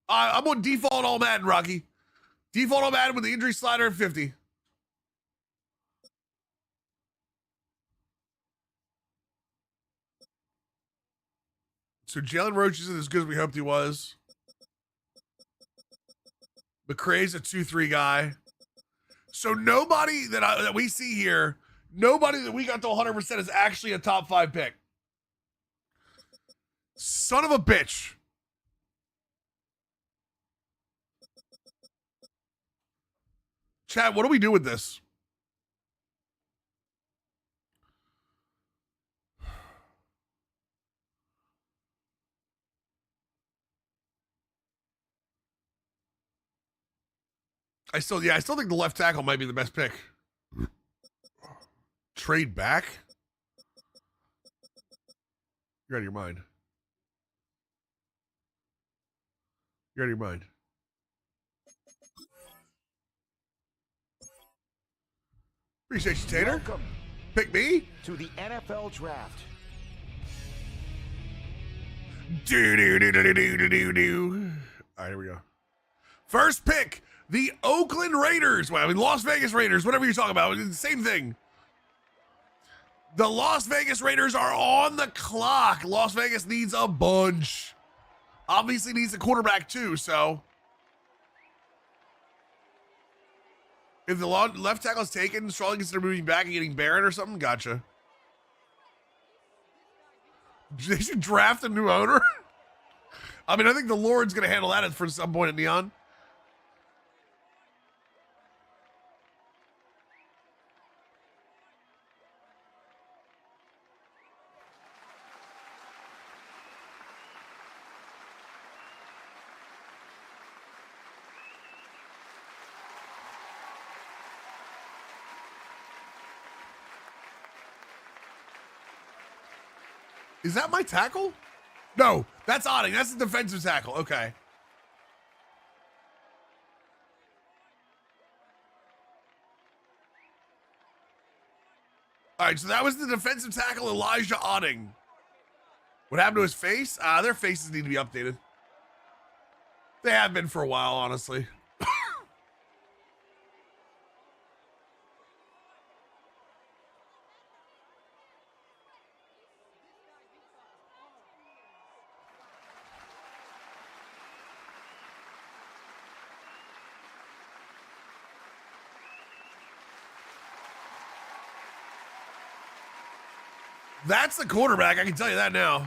I'm on default all Madden, Rocky. Default all Madden with the injury slider at 50. So Jalen Roach isn't as good as we hoped he was. McCray's a 2-3 guy. So nobody that we see here, nobody that we got to 100% is actually a top 5 pick. Son of a bitch. Chad, what do we do with this? I still think the left tackle might be the best pick. Trade back? You're out of your mind. You're out of your mind. Appreciate you, Tater. Welcome Pick me? to the NFL Draft. Do. All right, here we go. First pick, the Oakland Raiders. Well, I mean, Las Vegas Raiders, whatever you're talking about. It's the same thing. The Las Vegas Raiders are on the clock. Las Vegas needs a bunch. Obviously needs a quarterback too, so. If the left tackle is taken, Strawley consider moving back and getting Barrett or something? Gotcha. They should draft a new owner. I mean, I think the Lord's going to handle that for some point at Neon. Is that my tackle? No, that's Otting. That's the defensive tackle. Okay. All right, so that was the defensive tackle, Elijah Otting. What happened to his face? Their faces need to be updated. They have been for a while, honestly. That's the quarterback. I can tell you that now.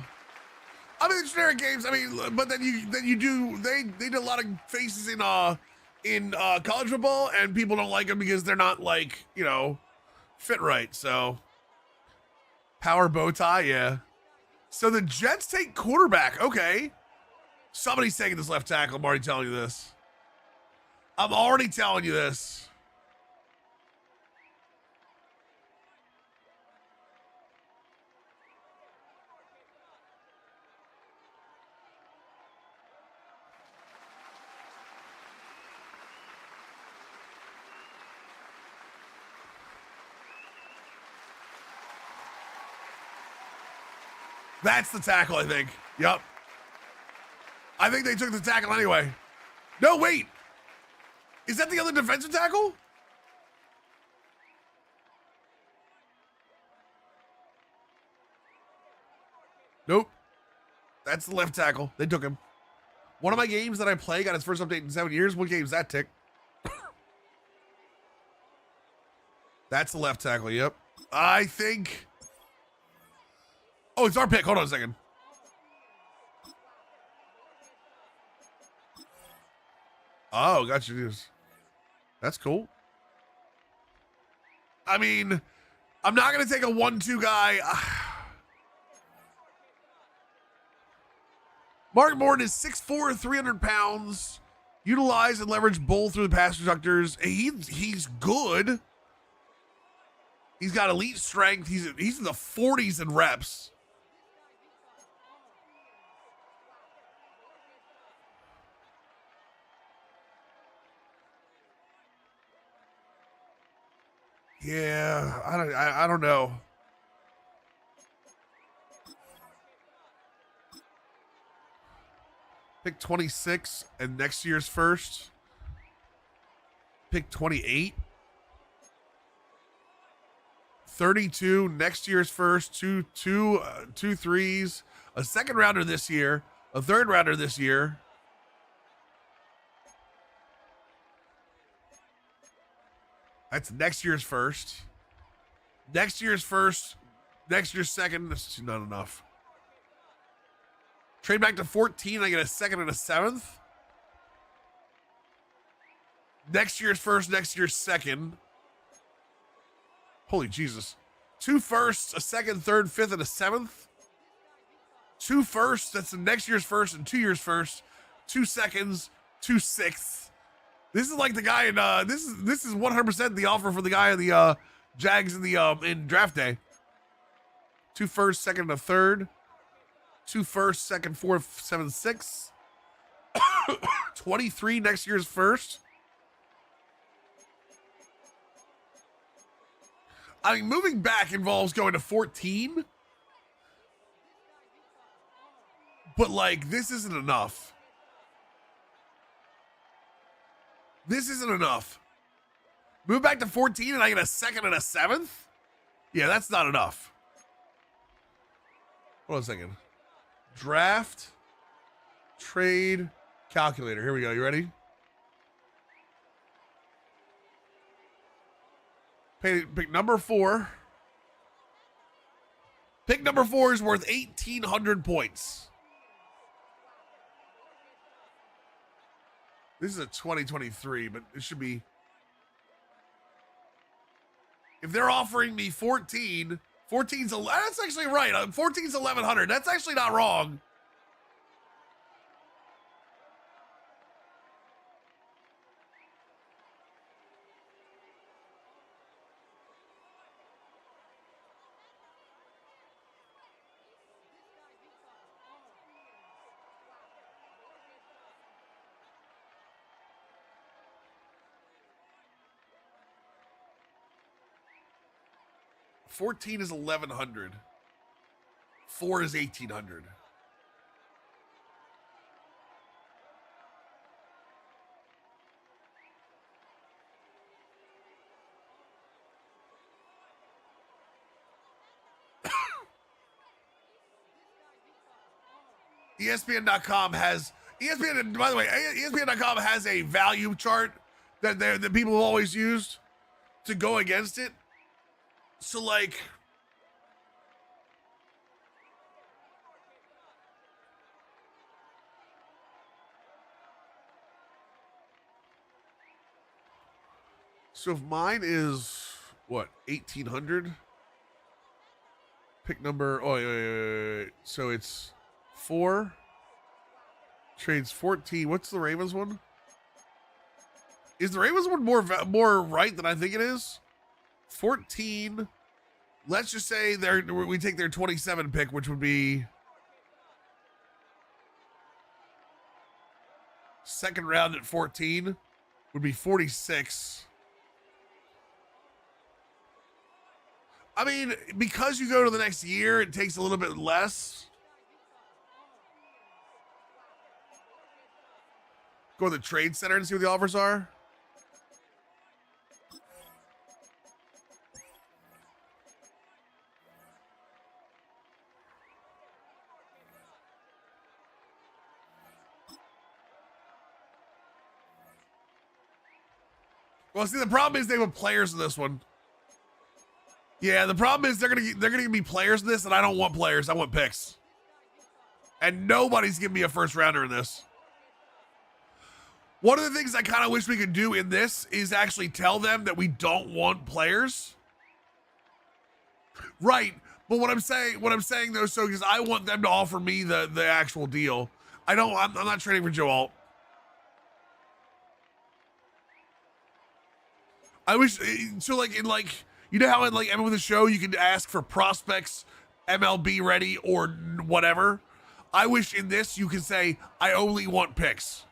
I mean, the generic games. I mean, but then you do. They did a lot of faces in college football, and people don't like them because they're not like fit right. So power bow tie, yeah. So the Jets take quarterback. Okay, somebody's taking this left tackle. I'm already telling you this. I'm already telling you this. That's the tackle, I think. Yep. I think they took the tackle anyway. No, wait. Is that the other defensive tackle? Nope. That's the left tackle. They took him. One of my games that I play got its first update in 7 years. What game's that, Tick? That's the left tackle, yep. I think... Oh, it's our pick. Hold on a second. Oh, gotcha. News. That's cool. I mean, I'm not going to take a 1-2 guy. Mark Morton is 6'4", 300 pounds. Utilize and leverage both through the pass reductors. He's good. He's got elite strength. He's in the 40s in reps. Yeah, I don't know. Pick 26 and next year's first. Pick 28. 32 next year's first. Two threes. A second rounder this year. A third rounder this year. That's next year's first. Next year's first. Next year's second. That's not enough. Trade back to 14. I get a second and a seventh. Next year's first. Next year's second. Holy Jesus. 2 firsts, a second, third, fifth, and a seventh. 2 firsts. That's the next year's first and 2 years first. 2 seconds, 2 sixths. This is like the guy in this is 100% the offer for the guy in the Jags in the in draft day. 2 firsts, second, and a third. 2 firsts, second, fourth, 7, 6. 23 next year's first. I mean, moving back involves going to 14. But like, this isn't enough. This isn't enough. Move back to 14 and I get a second and a seventh? Yeah, that's not enough. Hold on a second. Draft, trade, calculator. Here we go. You ready? Pick number 4. Pick number 4 is worth 1,800 points. This is a 2023, but it should be. If they're offering me 14, 14's 11. That's actually right. 14's 1,100. That's actually not wrong. 14 is 1,100. 4 is 1,800. ESPN.com has ESPN. By the way, ESPN.com has a value chart that people have always used to go against it. So like, so if mine is what 1,800, pick number. Oh, wait. So it's 4 trades 14. What's the Ravens one? Is the Ravens one more right than I think it is? 14. Let's just say we take their 27 pick, which would be second round at 14, would be 46. I mean, because you go to the next year, it takes a little bit less. Go to the trade center and see what the offers are. Well, see, the problem is they have players in this one. Yeah, the problem is they're gonna give me players in this, and I don't want players. I want picks. And nobody's giving me a first rounder in this. One of the things I kind of wish we could do in this is actually tell them that we don't want players. Right. But what I'm saying though, so because I want them to offer me the actual deal. I'm not trading for Joe Alt. I wish so like in like, you know how in like with the show you can ask for prospects, MLB ready or whatever. I wish in this you can say I only want picks.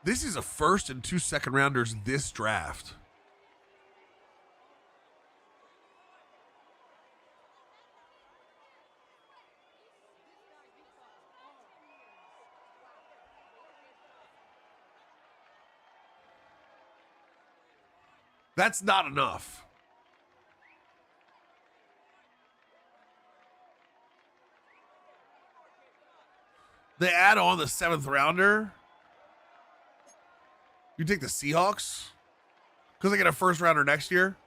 This is a first and 2 second rounders this draft. That's not enough. They add on the 7th rounder. You take the Seahawks? Because they get a first rounder next year?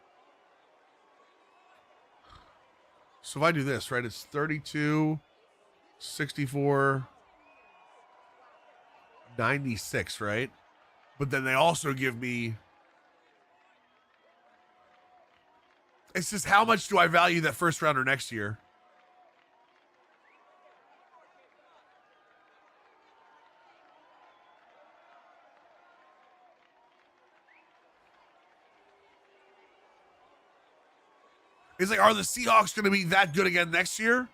So if I do this, right, it's 32, 64, 96, right? But then they also give me... It's just how much do I value that first rounder next year? It's like, are the Seahawks going to be that good again next year?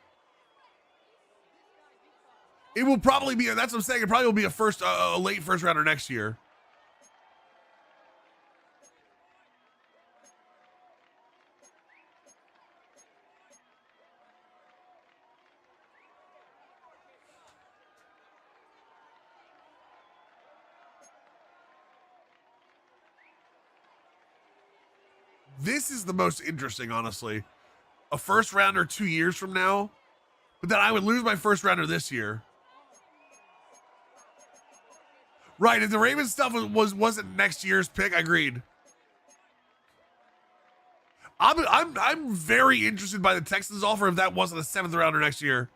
It will probably be, that's what I'm saying, it probably will be a late first rounder next year. This is the most interesting, honestly. A first rounder 2 years from now, but then I would lose my first rounder this year. Right, if the Ravens stuff wasn't next year's pick, I agreed. I'm very interested by the Texans offer if that wasn't a 7th rounder next year.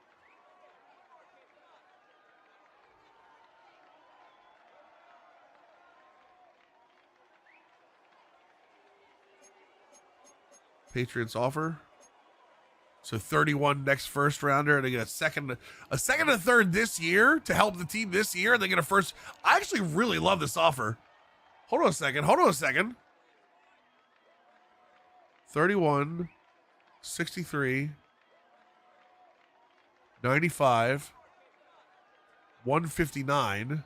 Patriots offer. So 31 next first rounder, and they get a second and a third this year to help the team this year, and they get a first. I actually really love this offer. Hold on a second. 31, 63, 95, 159.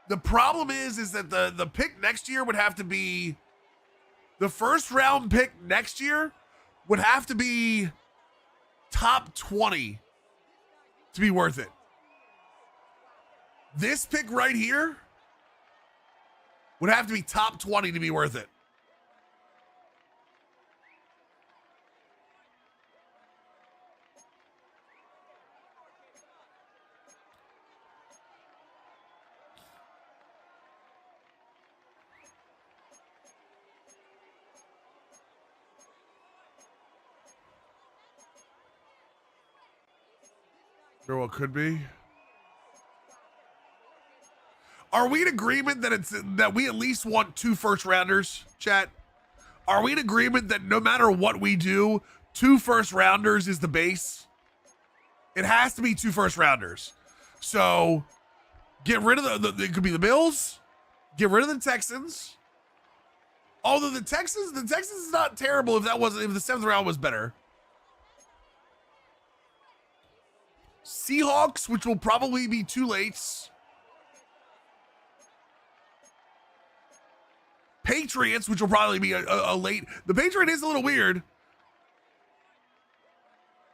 The problem is that the pick next year would have to be, the first round pick next year would have to be top 20 to be worth it. This pick right here would have to be top 20 to be worth it. Very well could be. Are we in agreement that we at least want 2 first rounders, chat? Are we in agreement that no matter what we do, 2 first rounders is the base? It has to be 2 first rounders. So get rid of it could be the Bills, get rid of the Texans. Although the Texans is not terrible if the 7th round was better. Seahawks, which will probably be too late. Patriots, which will probably be a late. The Patriot is a little weird.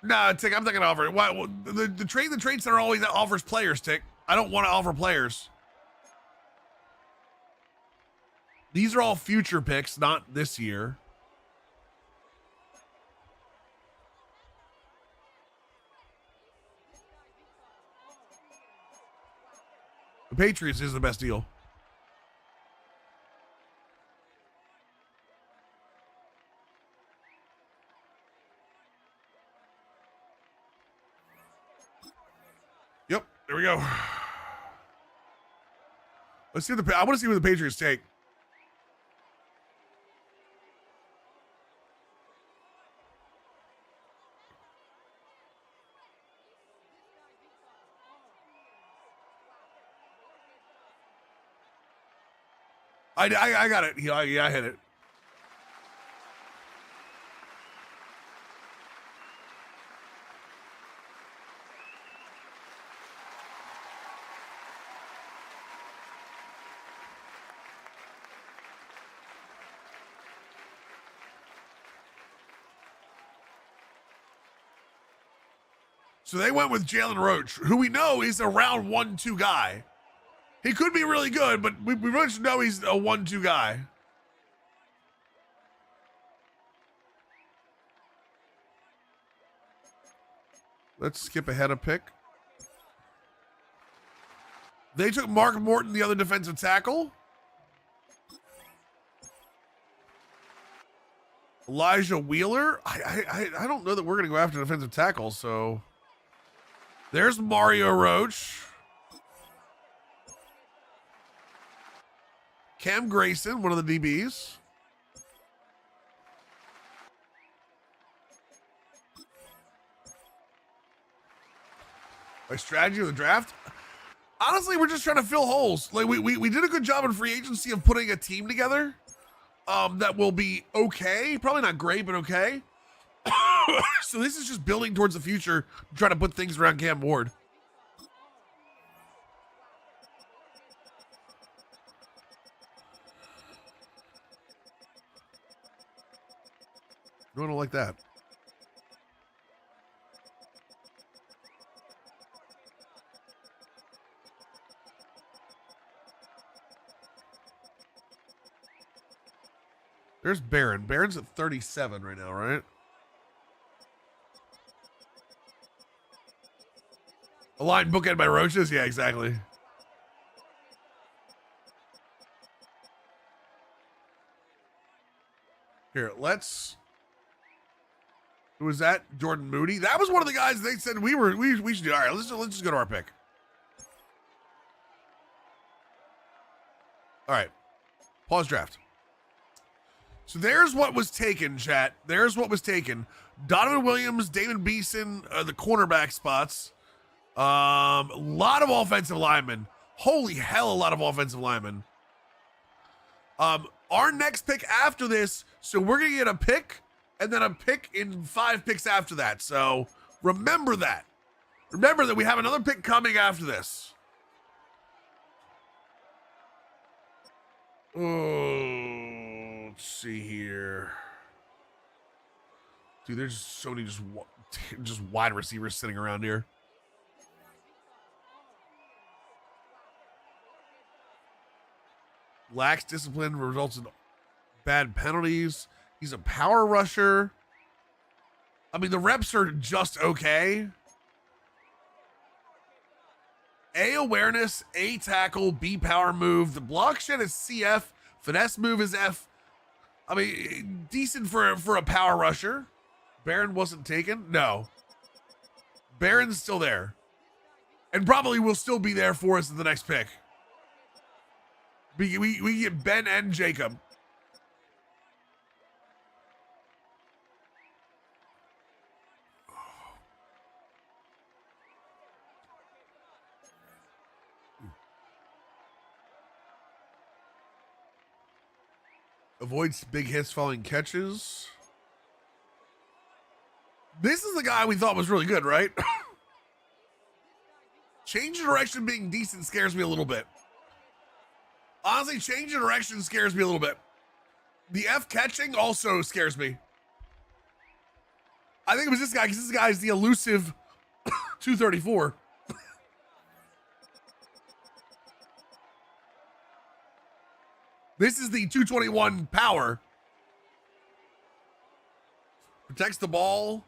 Nah, Tick, I'm not gonna offer it. Why? Well, the trade center always offers players, Tick. I don't want to offer players. These are all future picks, not this year. The Patriots is the best deal. Yep, there we go. Let's see I want to see what the Patriots take. I got it. Yeah, I hit it. So they went with Jalen Roach, who we know is a round 1-2 guy. He could be really good, but we really should know he's a 1-2 guy. Let's skip ahead a pick. They took Mark Morton, the other defensive tackle. Elijah Wheeler. I don't know that we're going to go after defensive tackle, so there's Mario Roach. Cam Grayson, one of the DBs. My strategy of the draft? Honestly, we're just trying to fill holes. Like we did a good job in free agency of putting a team together that will be okay. Probably not great, but okay. So this is just building towards the future, trying to put things around Cam Ward. No, I don't like that. There's Barron. Barron's at 37 right now, right? A line bookend by Roaches? Yeah, exactly. Here, let's... Who was that? Jordan Moody? That was one of the guys they said we should do. All right, let's just go to our pick. All right. Pause draft. So there's what was taken, chat. There's what was taken. Donovan Williams, Damon Beeson, the cornerback spots. A lot of offensive linemen. Holy hell, a lot of offensive linemen. Our next pick after this, so we're going to get a pick and then a pick in 5 picks after that. So remember that. Remember that we have another pick coming after this. Oh, let's see here. Dude, there's so many just wide receivers sitting around here. Lacks discipline, results in bad penalties. He's a power rusher. I mean, the reps are just okay. A awareness, A tackle, B power move. The block shed is CF. Finesse move is F. I mean, decent for a power rusher. Barron wasn't taken? No. Barron's still there. And probably will still be there for us in the next pick. We get Ben and Jacob. Avoids big hits following catches. This is the guy we thought was really good, right? Change of direction being decent scares me a little bit. Honestly, change of direction scares me a little bit. The F catching also scares me. I think it was this guy, because this guy is the elusive 234. This is the 221 power. Protects the ball.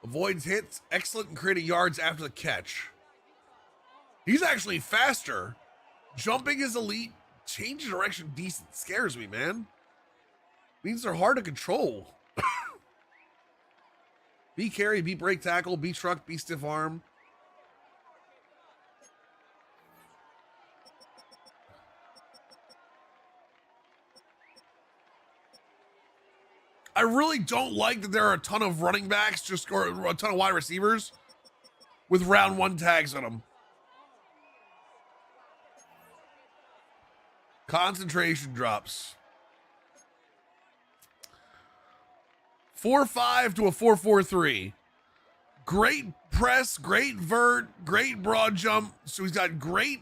Avoids hits. Excellent in creating yards after the catch. He's actually faster. Jumping is elite. Change of direction decent. Scares me, man. Means they're hard to control. B carry, B break tackle, B truck, B stiff arm. I really don't like that there are a ton of running backs, or a ton of wide receivers with round 1 tags on them. Concentration drops. 4.5 to a 4.43. Great press, great vert, great broad jump. So he's got great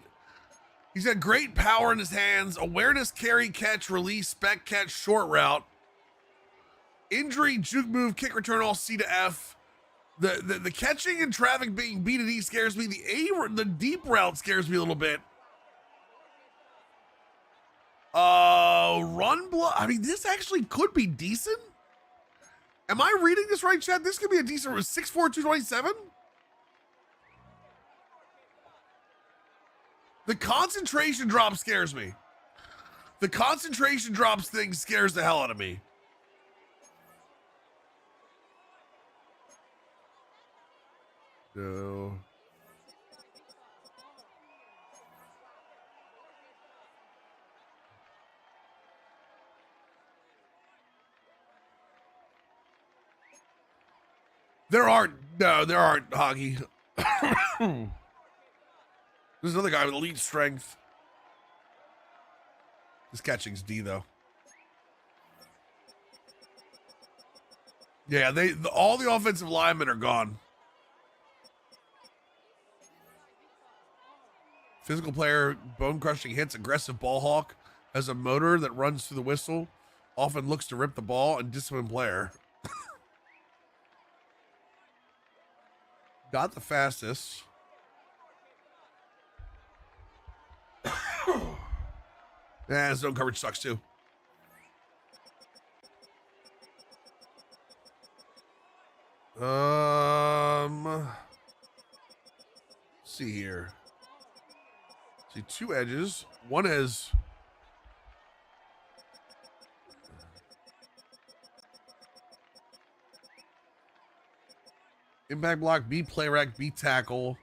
power in his hands, awareness, carry, catch, release, spec catch, short route. Injury, juke move, kick return, all C to F. The catching and traffic being B to D scares me. The deep route scares me a little bit. Run block. I mean, this actually could be decent. Am I reading this right, Chad? This could be a decent 6'4", 227. The concentration drop scares me. The concentration drops thing scares the hell out of me. No. There aren't Hoggy. There's another guy with elite strength. This catching's D though. Yeah, all the offensive linemen are gone. Physical player, bone crushing hits, aggressive ball hawk, has a motor that runs through the whistle, often looks to rip the ball, and disciplined player. Not the fastest. Yeah, zone coverage sucks too. Let's see here. See, 2 edges. One has impact block, B play rack, B tackle.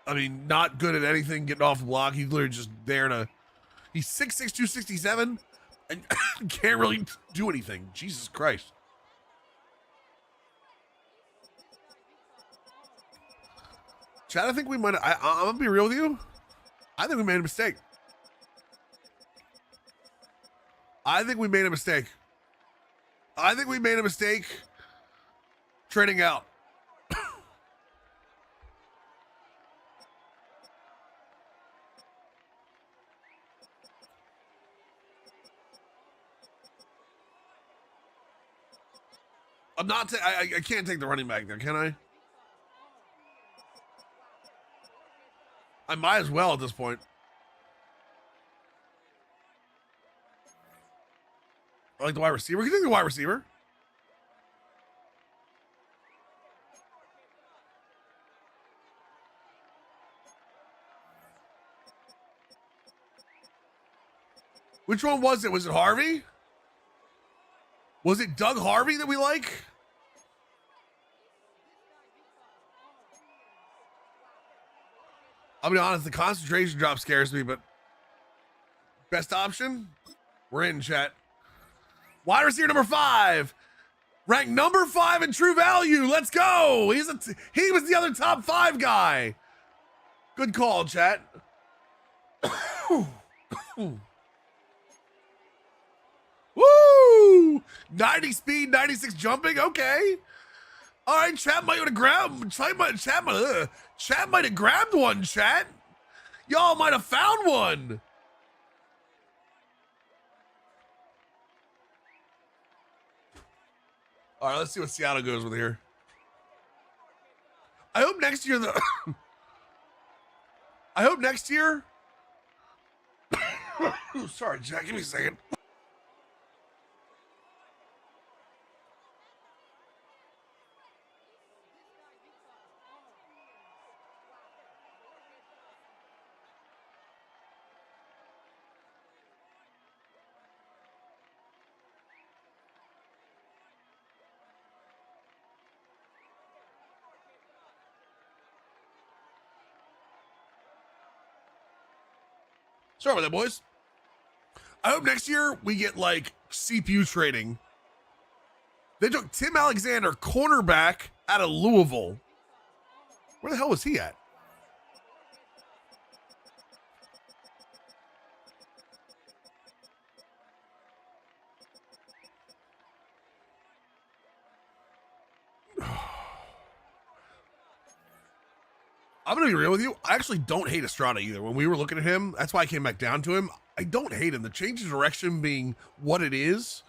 I mean, not good at anything getting off the block. He's literally just there to. He's 6'6", 267, and can't really do anything. Jesus Christ. Chad, I think we might. I'm gonna be real with you. I think we made a mistake. I think we made a mistake. I think we made a mistake trading out. I'm not. I can't take the running back there, can I? I might as well at this point. I like the wide receiver. Can you take the wide receiver? Which one was it? Was it Harvey? Was it Doug Harvey that we like? I'll be honest, the concentration drop scares me, but best option? We're in, chat. Wide receiver number 5. Ranked number 5 in true value. Let's go. He was the other top 5 guy. Good call, chat. Woo! 90 speed, 96 jumping. Okay. All right, chat might have grabbed. Chat might have grabbed one. Chat, y'all might have found one. All right, let's see what Seattle goes with here. I hope next year I hope next year. Sorry, Jack. Give me a second. Sorry about that, boys. I hope next year we get like CPU trading. They took Tim Alexander, cornerback out of Louisville. Where the hell was he at? I'm going to be real with you. I actually don't hate Estrada either. When we were looking at him, that's why I came back down to him. I don't hate him. The change of direction being what it is,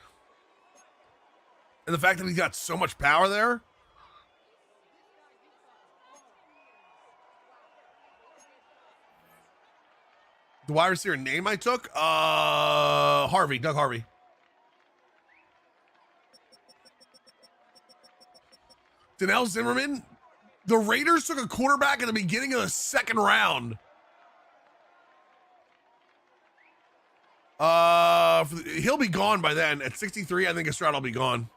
and the fact that he's got so much power there. The wide receiver name I took? Harvey, Doug Harvey. Donnell Zimmerman. The Raiders took a quarterback at the beginning of the 2nd round. He'll be gone by then. At 63, I think Estrada will be gone.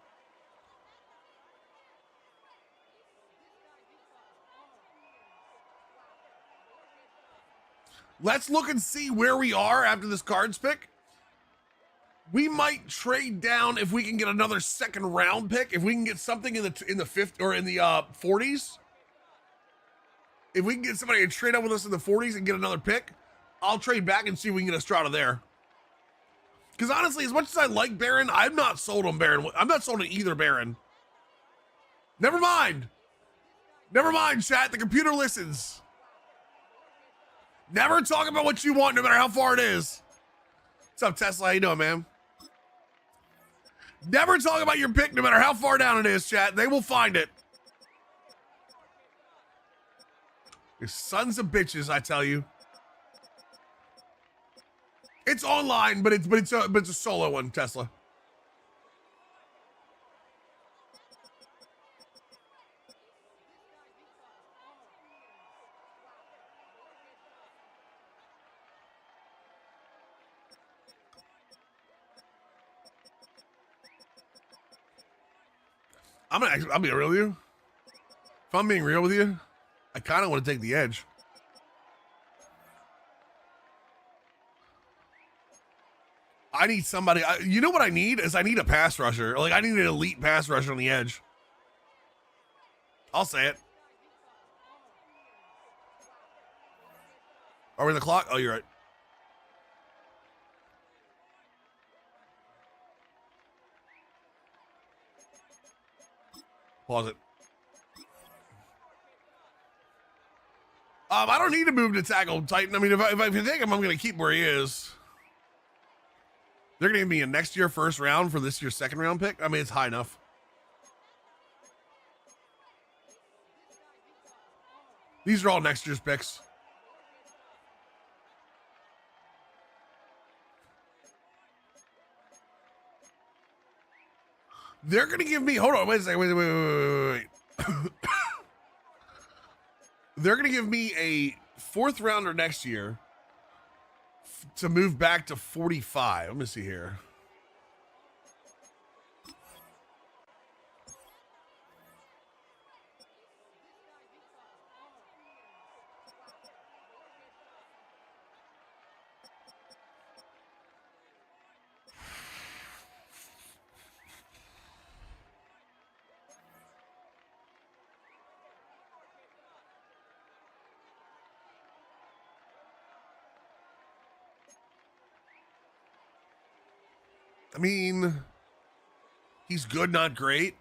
Let's look and see where we are after this cards pick. We might trade down if we can get another 2nd round pick. If we can get something in the 5th or in the 40s. If we can get somebody to trade up with us in the 40s and get another pick, I'll trade back and see if we can get Estrada there. Because honestly, as much as I like Barron, I'm not sold on Barron. I'm not sold on either Barron. Never mind. Never mind, chat. The computer listens. Never talk about what you want, no matter how far it is. What's up, Tesla? How you doing, man? Never talk about your pick, no matter how far down it is, chat. They will find it. You sons of bitches, I tell you. It's online, but it's a solo one, Tesla. I'll be real with you. If I'm being real with you, I kind of want to take the edge. I need somebody. You know what I need is I need a pass rusher. Like I need an elite pass rusher on the edge. I'll say it. Are we in the clock? Oh, you're right. Pause it. I don't need to move to tackle Titan. I mean, if I take him, I'm going to keep where he is. They're going to give me a next year first round for this year's second round pick. I mean, it's high enough. These are all next year's picks. They're going to give me, hold on, wait a second, wait. They're going to give me a fourth rounder next year to move back to 45. Let me see here. I mean, he's good, not great.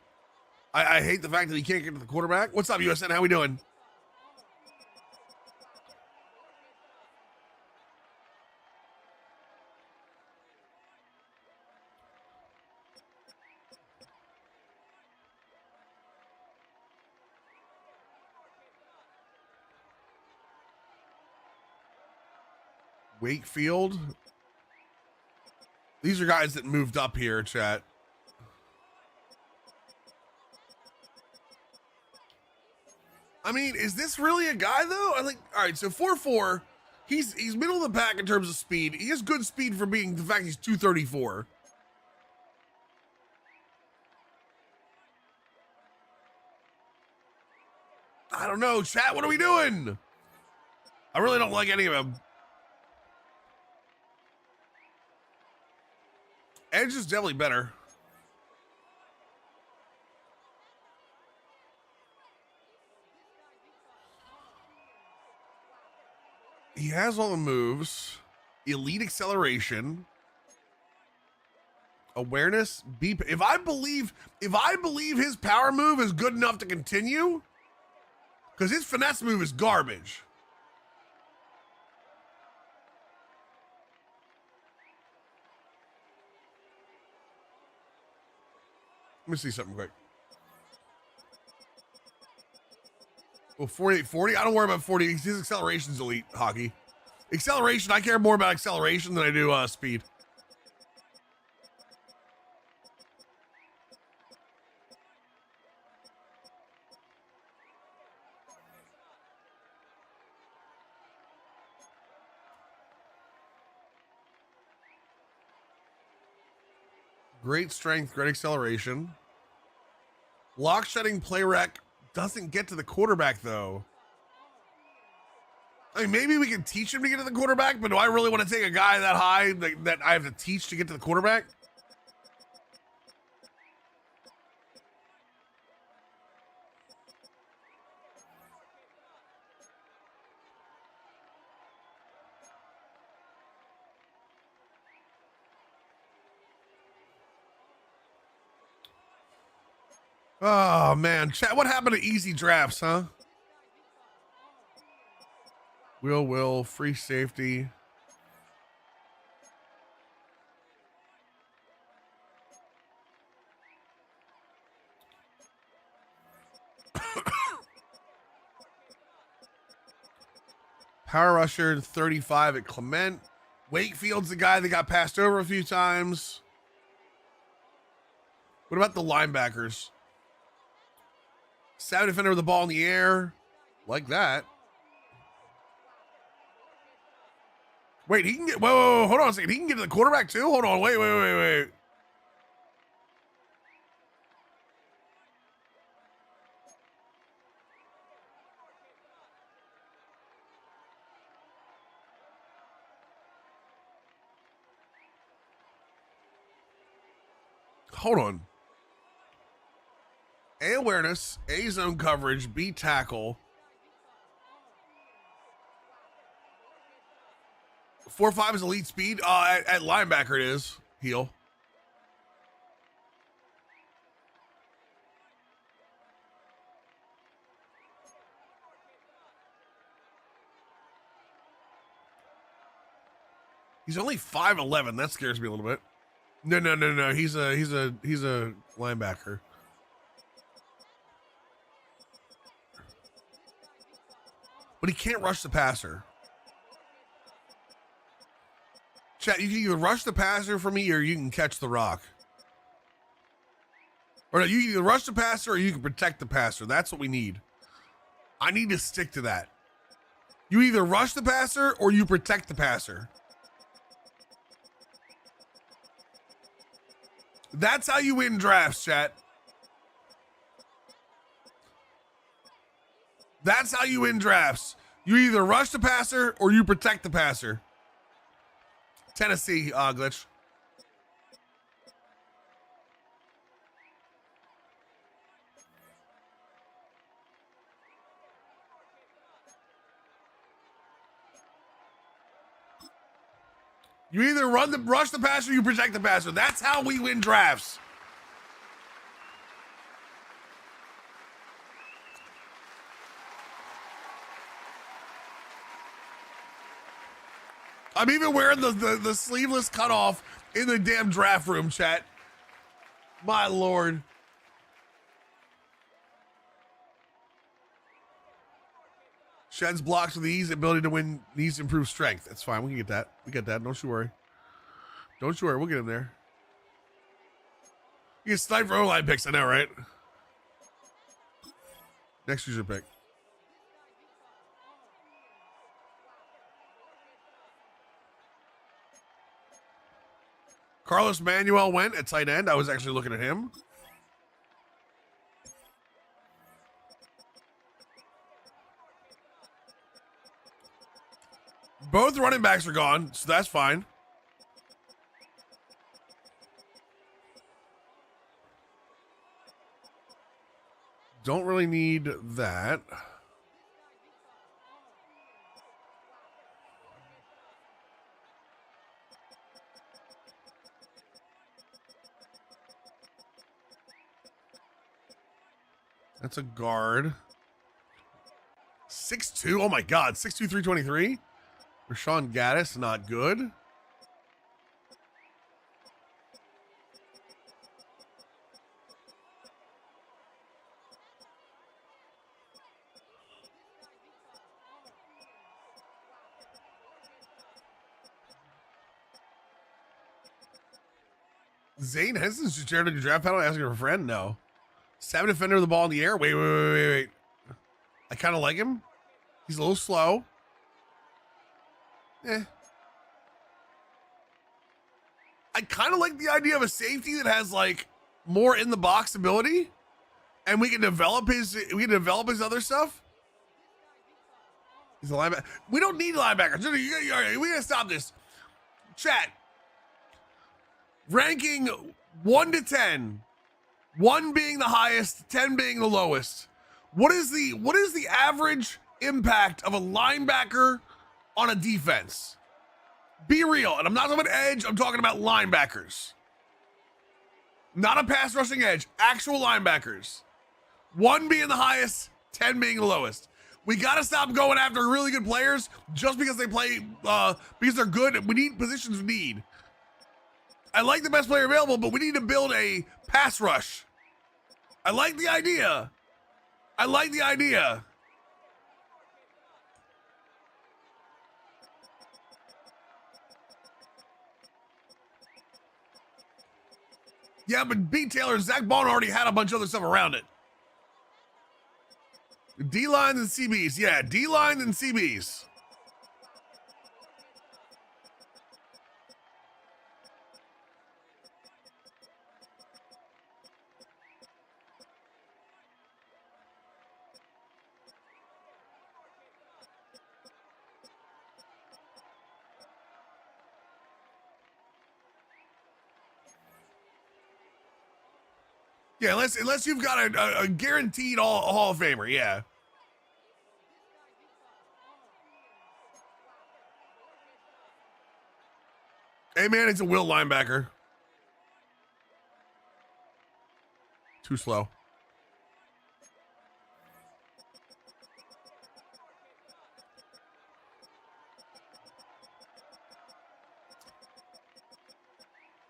I hate the fact that he can't get to the quarterback. What's up, USN? How we doing? Wakefield. These are guys that moved up here, chat. I mean, is this really a guy though? I think. All right, so 4.4. He's middle of the pack in terms of speed. He has good speed for being the fact he's 234. I don't know, chat. What are we doing? I really don't like any of them. Edge is definitely better. He has all the moves. Elite acceleration. Awareness. If I believe his power move is good enough to continue, because his finesse move is garbage. Let me see something quick. Well, 48-40. I don't worry about 40. His acceleration's elite, hockey. Acceleration, I care more about acceleration than I do speed. Great strength, great acceleration. Lock shedding, play rec doesn't get to the quarterback though. I mean, maybe we can teach him to get to the quarterback, but do I really want to take a guy that high that I have to teach to get to the quarterback? Oh man, chat, what happened to easy drafts, huh? Will, free safety. Power rusher, 35 at Clement. Wakefield's the guy that got passed over a few times. What about the linebackers? Savvy defender with the ball in the air. Like that. Wait, he can get... Whoa, hold on a second. He can get to the quarterback too? Hold on. Wait. Hold on. A awareness, A zone coverage, B tackle. 4.5 is elite speed. At linebacker it is. Heel. He's only 5'11". That scares me a little bit. No. He's a linebacker. But he can't rush the passer. Chat, you can either rush the passer for me or you can catch the rock. Or no, you can either rush the passer or you can protect the passer. That's what we need. I need to stick to that. You either rush the passer or you protect the passer. That's how you win drafts, chat. That's how you win drafts. You either rush the passer or you protect the passer. Tennessee, glitch. You either rush the passer or you protect the passer. That's how we win drafts. I'm even wearing the sleeveless cutoff in the damn draft room, chat. My lord. Sheds blocks with ease, ability to win needs to improve strength. That's fine. We can get that. We get that. Don't you worry. Don't you worry. We'll get him there. You can snipe for O-line picks. I know, right? Next user pick. Carlos Manuel went at tight end. I was actually looking at him. Both running backs are gone, so that's fine. Don't really need that. That's a guard. 6'2". Oh my God. 6'2", 323. Rashawn Gaddis, not good. Zane Henson's just shared on your draft panel asking for a friend? No. 7 defender of the ball in the air? Wait. I kind of like him. He's a little slow. I kind of like the idea of a safety that has like more in the box ability, and we can develop his other stuff. He's a linebacker. We don't need linebackers. We gotta stop this. Chat. Ranking 1 to 10. 1 being the highest, 10 being the lowest. What is the average impact of a linebacker on a defense? Be real. And I'm not talking about edge, I'm talking about linebackers. Not a pass rushing edge, actual linebackers. 1 being the highest, 10 being the lowest. We got to stop going after really good players just because they play, because they're good. We need positions of need. I like the best player available, but we need to build a pass rush. I like the idea. Yeah, but B. Taylor, Zach Bond already had a bunch of other stuff around it. D-lines and CBs. Yeah, D-lines and CBs. Yeah, unless you've got a guaranteed Hall of Famer, yeah. Hey man, it's a will linebacker. Too slow.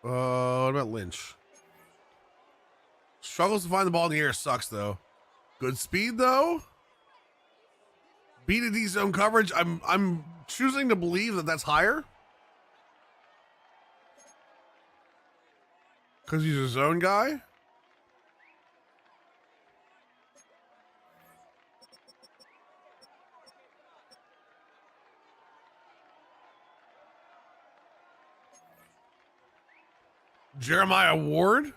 What about Lynch? Struggles to find the ball in the air, sucks though. Good speed though. BDD zone coverage. I'm choosing to believe that that's higher because he's a zone guy. Jeremiah Ward.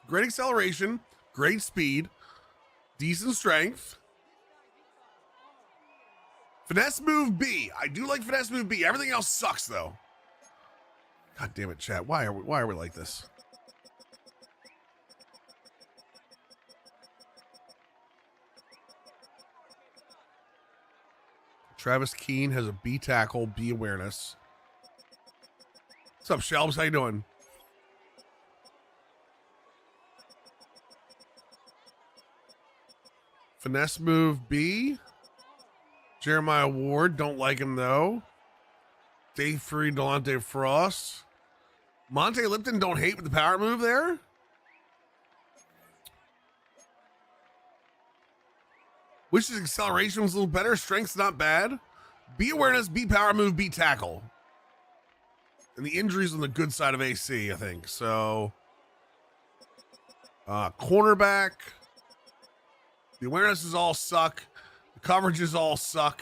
Great acceleration, great speed, decent strength. Finesse move B. I do like finesse move B. Everything else sucks though. God damn it, chat. Why are we like this? Travis Keene has a B tackle, B awareness. What's up, Shelbs? How you doing? Finesse move B. Jeremiah Ward, don't like him though. Day 3, Delonte Frost. Monte Lipton, don't hate with the power move there. Wish his acceleration was a little better. Strength's not bad. B awareness, B power move, B tackle. And the injuries on the good side of AC, I think. So, cornerback. The awarenesses all suck. The coverages all suck.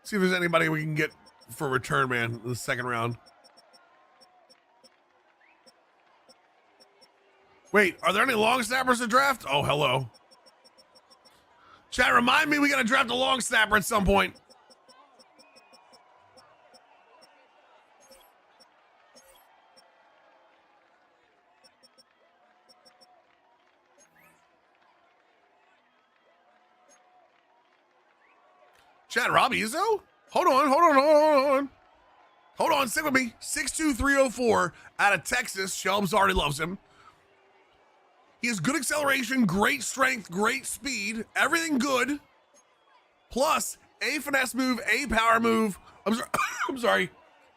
See if there's anybody we can get for return man in the second round. Wait, are there any long snappers to draft? Oh, hello. Chat, remind me we got to draft a long snapper at some point. Chat, Robbie Izzo? Hold on, stick with me. 62304 out of Texas. Shelbs already loves him. He has good acceleration, great strength, great speed, everything good. Plus, A finesse move, A power move. I'm sorry.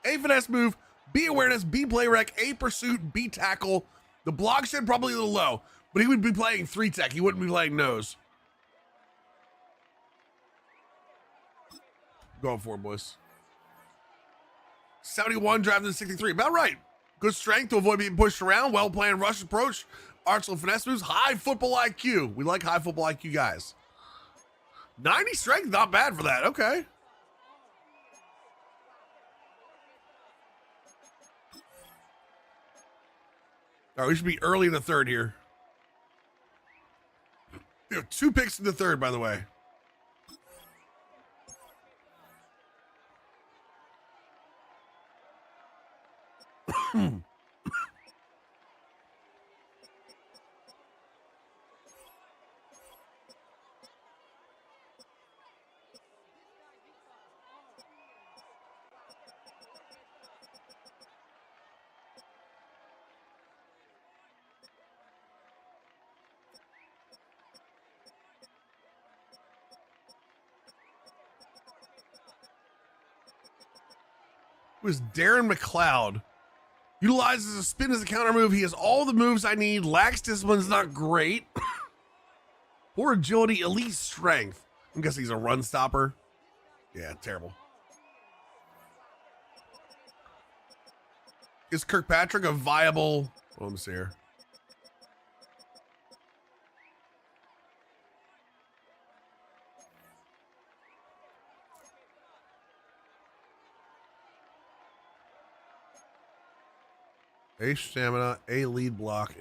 A finesse move, B awareness, B play rec, A pursuit, B tackle. The block shed probably a little low, but he would be playing 3 tech. He wouldn't be playing nose. Going for it, boys. 71 drafted 63. About right. Good strength to avoid being pushed around. Well planned rush approach. Arsenal finesse moves. High football IQ. We like high football IQ guys. 90 strength. Not bad for that. Okay. All right, we should be early in the third here. We have 2 picks in the third, by the way. Was Darren McLeod. Utilizes a spin as a counter move. He has all the moves I need. Lacks discipline's not great. Poor agility, elite strength. I'm guessing he's a run stopper. Yeah, terrible. Is Kirkpatrick a viable... Oh, let me see here. A stamina, A lead block.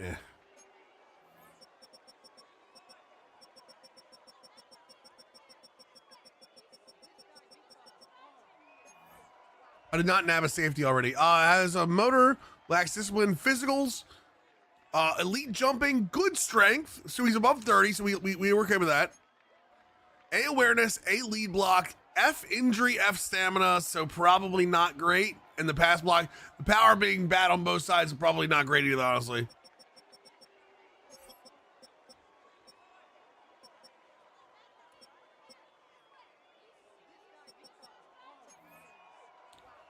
I did not nab a safety already. Has a motor, lacks discipline, physicals, elite jumping, good strength. So he's above 30, so we were okay with that. A awareness, A lead block, F injury, F stamina, so probably not great. and the pass block. The power being bad on both sides is probably not great either, honestly.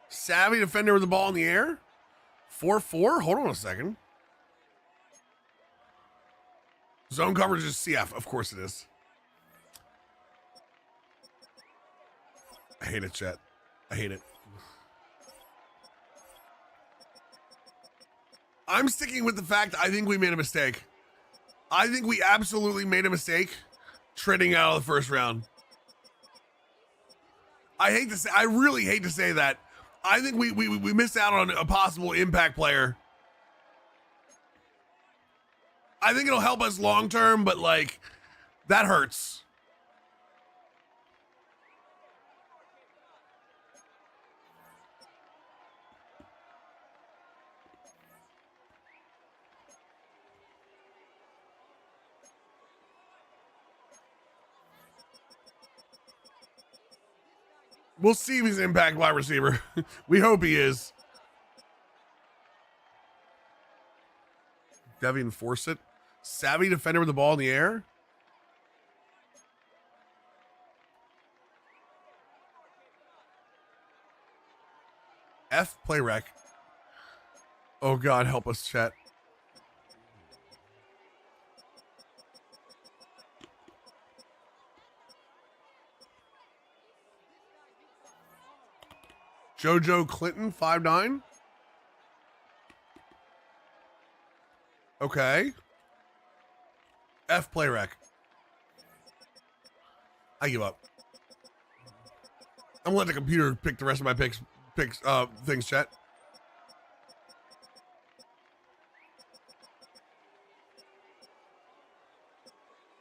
Savvy defender with the ball in the air. 4-4. Hold on a second. Zone coverage is CF. Of course it is. I hate it, chat. I hate it. I'm sticking with the fact I think we made a mistake. I think we absolutely made a mistake trading out of the first round. I really hate to say that. I think we missed out on a possible impact player. I think it'll help us long term, but like that hurts. We'll see if he's an impact wide receiver. We hope he is. Devian Forsett. Savvy defender with the ball in the air. F play rec. Oh God, help us, chat. JoJo Clinton, 5'9". Okay. F play rec. I give up. I'm gonna let the computer pick the rest of my things, chat.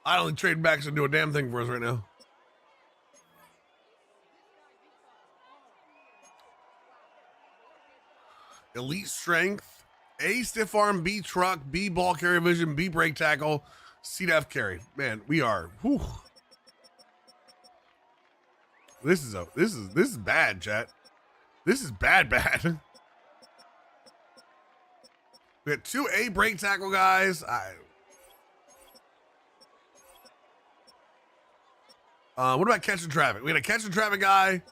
I don't think trading backs will do a damn thing for us right now. Elite strength, A stiff arm, B truck, B ball carrier vision, B break tackle, C to F carry. Man, we are. Whew. This is bad, chat. This is bad. We got 2 A break tackle guys. What about catching traffic? We got a catching traffic guy.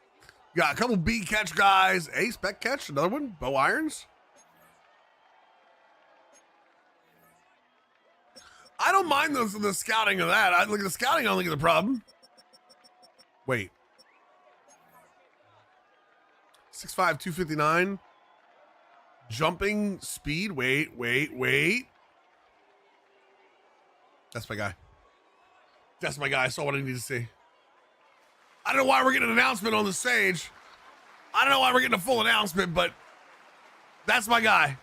Got a couple B catch guys. A spec catch, another one. Bo Irons. I don't mind the scouting of that. I look at the scouting. I don't think it's a problem. Wait. 6'5", 259. Jumping speed. Wait. That's my guy. That's my guy. I saw what I need to see. I don't know why we're getting an announcement on the stage. I don't know why we're getting a full announcement, but that's my guy.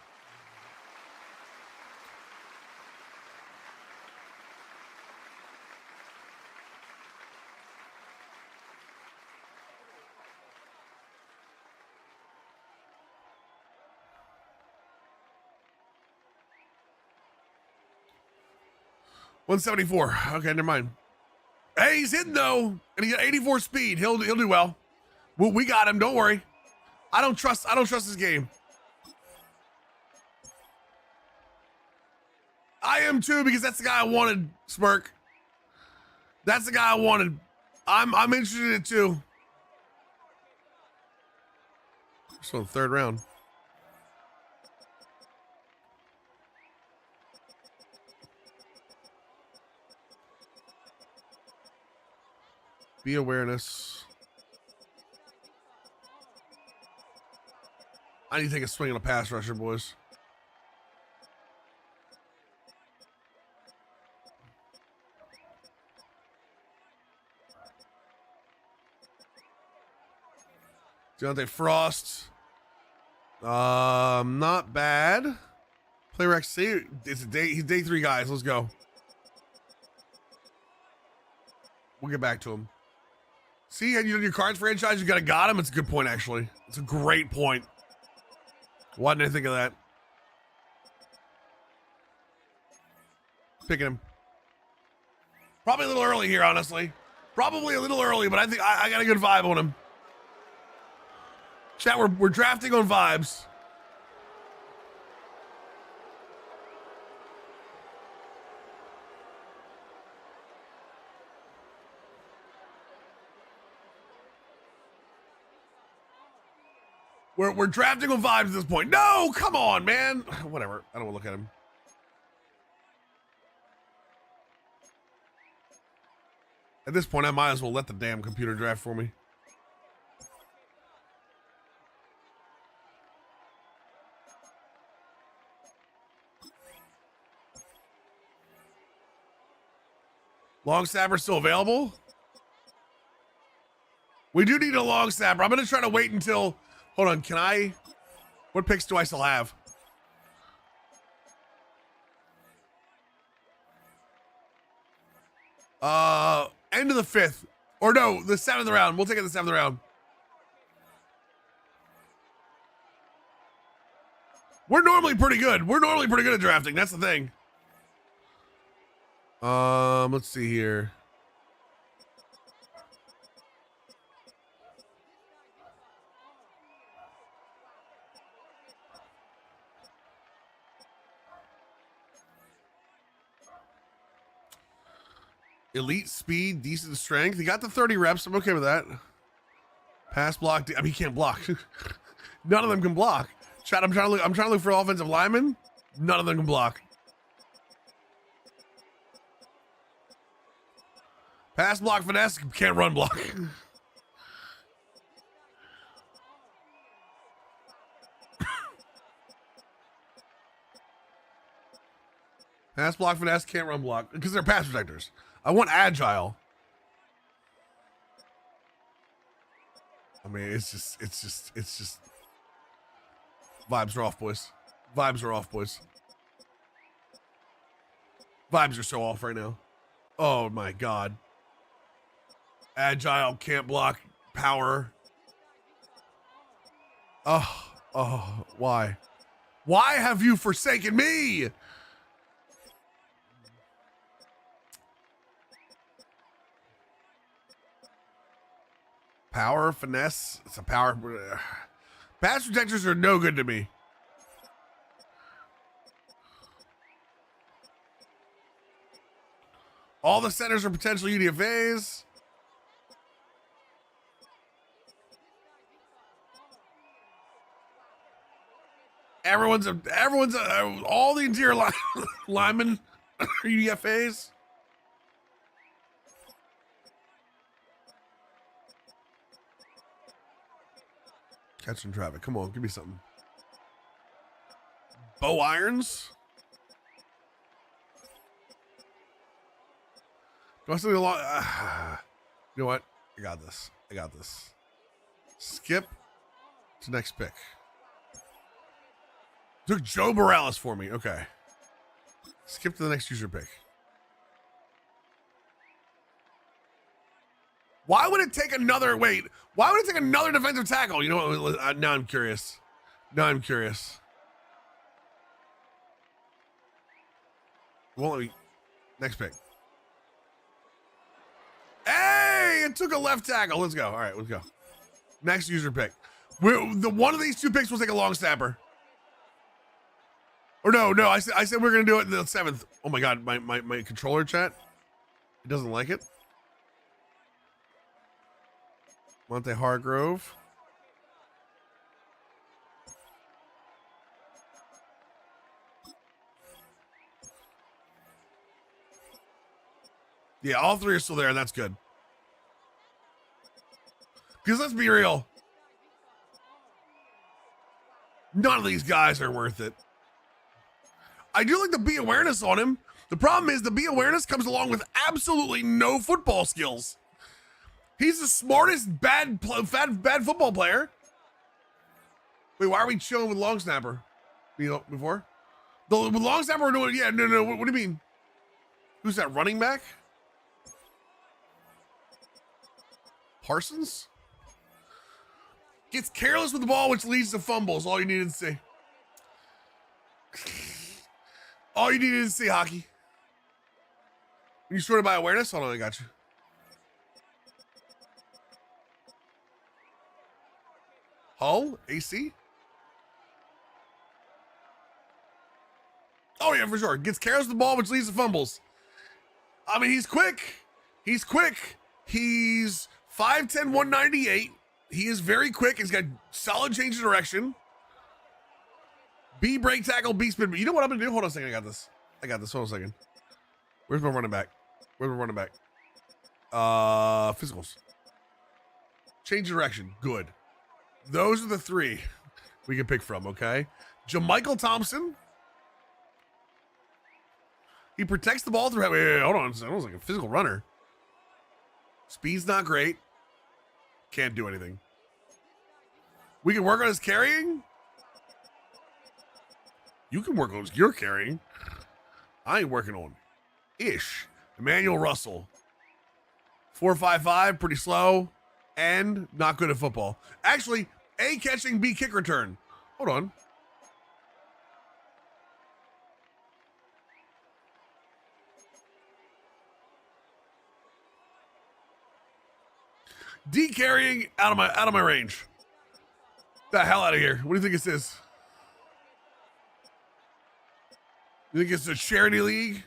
$174. Okay, never mind. Hey, he's hitting though, and he got 84 speed. He'll do well. We got him. Don't worry. I don't trust this game. I am too, because that's the guy I wanted. Smirk. That's the guy I wanted. I'm interested in it too. So 3rd round. Be awareness. I need to take a swing on a pass rusher, boys. Deontay Frost. Not bad. Play rec. See, it's he's day 3, guys. Let's go. We'll get back to him. See, had you done your cards franchise, you got him. It's a good point, actually. It's a great point. Why didn't I think of that? Picking him. Probably a little early here, honestly. Probably a little early, but I think I got a good vibe on him. Chat, we're drafting on vibes. We're drafting on vibes at this point. No, come on, man. Whatever. I don't want to look at him. At this point, I might as well let the damn computer draft for me. Long snapper still available? We do need a long snapper. I'm going to try to wait until... Hold on, can I... What picks do I still have? End of the 5th. Or no, the 7th round. We'll take it the 7th round. We're normally pretty good. We're normally pretty good at drafting. That's the thing. Let's see here. Elite speed, decent strength. He got the 30 reps. I'm okay with that. Pass block. I mean, he can't block. None of them can block. Chat, I'm trying to look for offensive linemen. None of them can block. Pass block finesse, can't run block. Pass block finesse, can't run block because they're pass protectors. I want agile. I mean, it's just vibes are off, boys. Vibes are off, boys. Vibes are so off right now. Oh my God. Agile, can't block, power. Oh, why? Why have you forsaken me? Power, finesse. It's a power. Pass protectors are no good to me. All the centers are potential UDFAs. Everyone's all the interior linemen are UDFAs. Catching traffic. Come on, give me something. Bow irons. Do I still need a lot? You know what? I got this. I got this. Skip to next pick. Took Joe Morales for me. Okay. Skip to the next user pick. Why would it take another... Wait. Why would it take another defensive tackle? You know what? Now I'm curious. Now I'm curious. Won't let me... Next pick. Hey! It took a left tackle. Let's go. All right, let's go. Next user pick. One of these two picks will take a long snapper. Or no. I said we're going to do it in the 7th. Oh my God. My controller chat. It doesn't like it. Monte Hargrove. Yeah, all three are still there, and that's good. Because let's be real. None of these guys are worth it. I do like the B awareness on him. The problem is the B awareness comes along with absolutely no football skills. He's the smartest bad football player. Wait, why are we chilling with long snapper? You know, before? With long snapper we're doing, yeah, no. What do you mean? Who's that, running back? Parsons? Gets careless with the ball, which leads to fumbles. All you needed to see. All you needed to see, hockey. When you sorted by awareness? Hold on, I got you. Hull, AC. Oh yeah, for sure. Gets carries the ball, which leads to fumbles. I mean, he's quick. He's quick. He's 5'10", 198. He is very quick. He's got solid change of direction. B break tackle, B spin. But you know what I'm gonna do? Hold on a second. I got this. Hold on a second. Where's my running back? Physicals. Change of direction. Good. Those are the three we can pick from, okay? Jamichael Thompson. He protects the ball through. Wait, hold on. Sounds like a physical runner. Speed's not great. Can't do anything. We can work on his carrying. You can work on your carrying. I ain't working on ish. Emmanuel Russell. 4.55, pretty slow, and not good at football. Actually, A catching, B kick return. Hold on. D carrying out of my range. The hell out of here. What do you think this is? You think it's a charity league?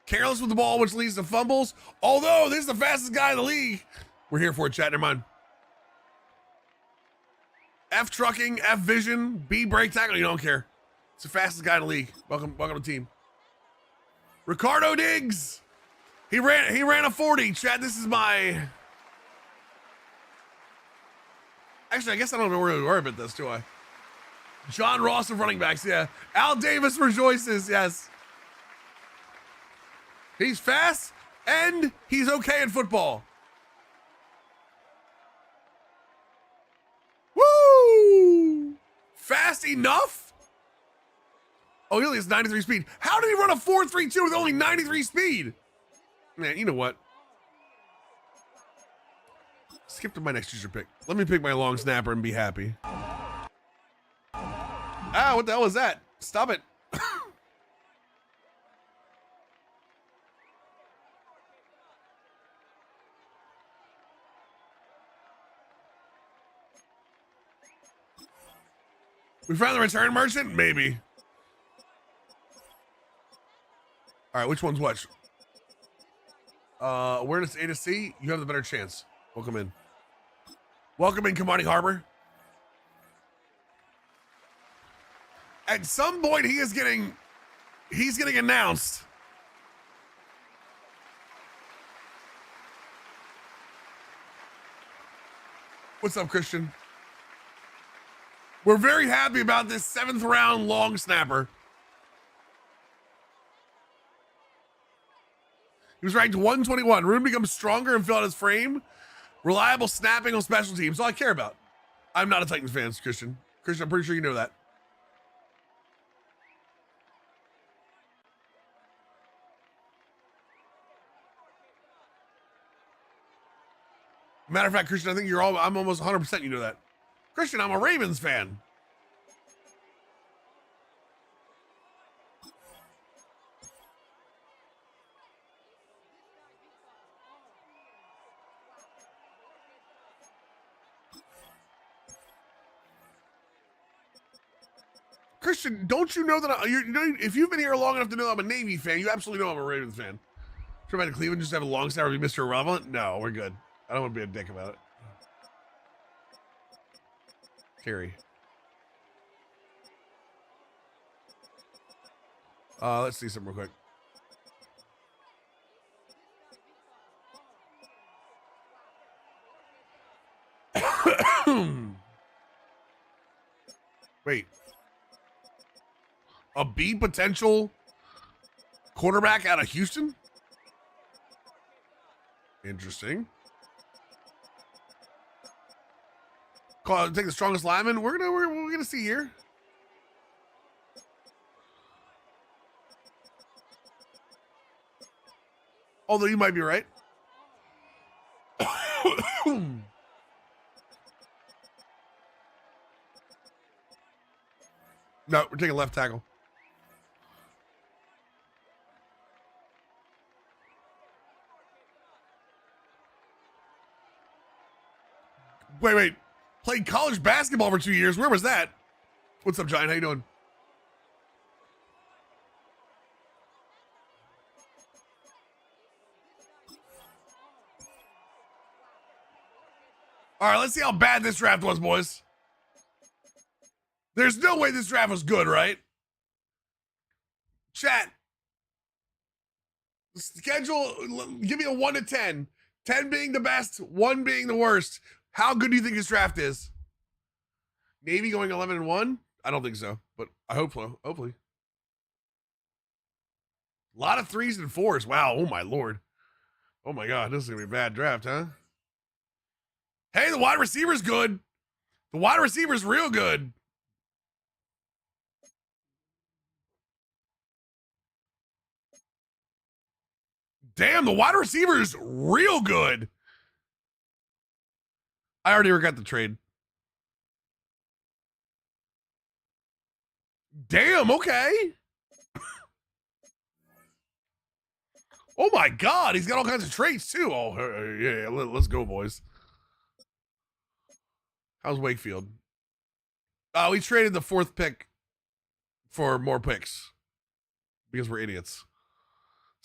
Careless with the ball, which leads to fumbles. Although this is the fastest guy in the league. We're here for it, chat. Never mind. F trucking, F vision, B break tackle. You don't care. It's the fastest guy in the league. Welcome to the team. Ricardo Diggs. He ran a 40. Chad, this is my. Actually, I guess I don't really worry about this, do I? John Ross of running backs, yeah. Al Davis rejoices, yes. He's fast and he's okay in football. Woo! Fast enough? Oh, he only has 93 speed. How did he run a 4.32 with only 93 speed? Man, you know what? Skip to my next user pick. Let me pick my long snapper and be happy. Ah, what the hell was that? Stop it. We found the return merchant? Maybe. All right, which one's which? Awareness A to C, you have the better chance. Welcome in. Welcome in, Commodity Harbor. At some point, he's getting announced. What's up, Christian? We're very happy about this 7th round long snapper. He was ranked 121. Room becomes stronger and fill out his frame. Reliable snapping on special teams. All I care about. I'm not a Titans fan, Christian. Christian, I'm pretty sure you know that. Matter of fact, Christian, I think I'm almost 100% you know that. Christian, I'm a Ravens fan. Christian, don't you know that if you've been here long enough to know I'm a Navy fan, you absolutely know I'm a Ravens fan. Try to Cleveland just have a long snapper be Mr. Irrelevant? No, we're good. I don't want to be a dick about it. Carry. Let's see something real quick. Wait. A B potential quarterback out of Houston? Interesting. Take the strongest lineman. We're gonna see here. Although you might be right. No, we're taking left tackle. Wait. Played college basketball for 2 years. Where was that? What's up, Giant? How you doing? All right, let's see how bad this draft was, boys. There's no way this draft was good, right? Chat. Schedule, give me a 1 to 10. 10 being the best, 1 being the worst. How good do you think this draft is? Navy going 11-1? I don't think so, but I hope so. Hopefully. A lot of 3s and 4s. Wow. Oh, my Lord. Oh, my God. This is going to be a bad draft, huh? Hey, the wide receiver's good. The wide receiver's real good. Damn, the wide receiver's real good. I already regret the trade. Damn, okay. Oh my God, he's got all kinds of traits too. Oh, yeah, let's go, boys. How's Wakefield? Oh, we traded the 4th pick for more picks because we're idiots.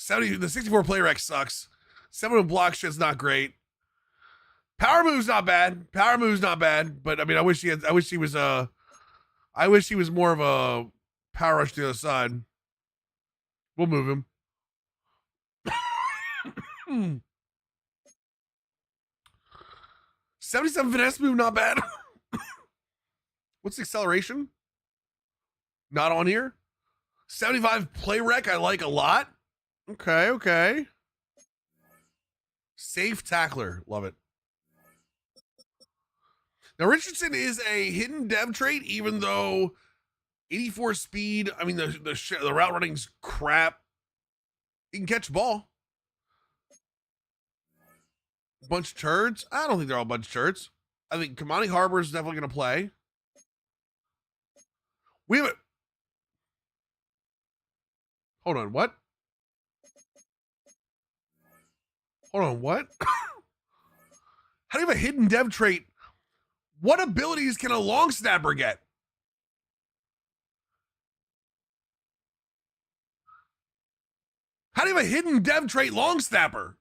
The 64 play rec sucks. 7 block shit's not great. Power move's not bad. But I mean, I wish he was more of a power rush to the other side. We'll move him. 77 finesse move, not bad. What's the acceleration? Not on here. 75 play rec, I like a lot. Okay. Safe tackler, love it. Now Richardson is a hidden dev trait, even though 84 speed. I mean the route running's crap. He can catch the ball. Bunch of turds. I don't think they're all a bunch of turds. I think Kamani Harbor is definitely going to play. We have Hold on, what? How do you have a hidden dev trait? What abilities can a long snapper get? How do you have a hidden dev trait long snapper?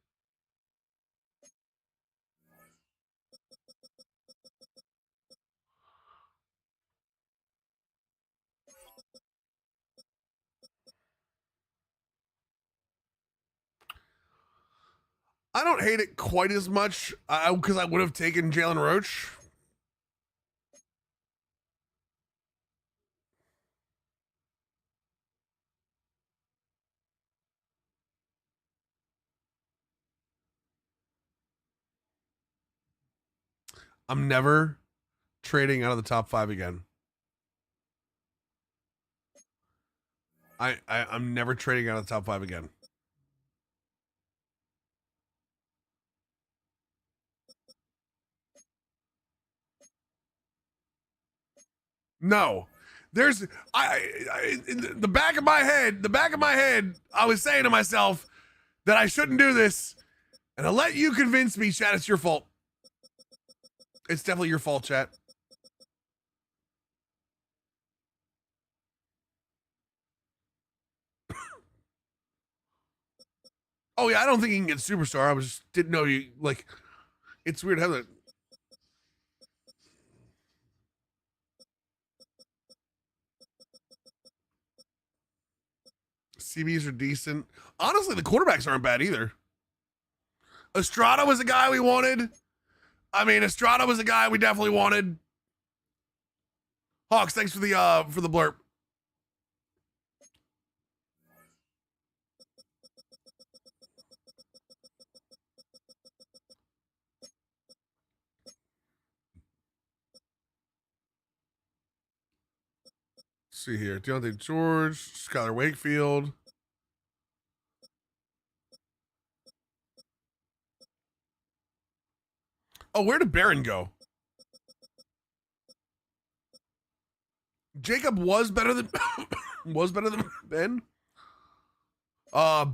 I don't hate it quite as much because I would have taken Jalen Roach. I'm never trading out of the top 5 again. I'm never trading out of the top 5 again. No, there's in the back of my head, I was saying to myself that I shouldn't do this, and I'll let you convince me, chat. It's your fault. It's definitely your fault, chat. Oh yeah, I don't think he can get superstar. I was didn't know you like. It's weird how that. CBs are decent. Honestly, the quarterbacks aren't bad either. Estrada was a guy we wanted. Estrada was a guy we definitely wanted. Hawks, thanks for the blurb. Let's see here. Deontay George, Skylar Wakefield. Oh, where did Barron go? Jacob was better than Ben.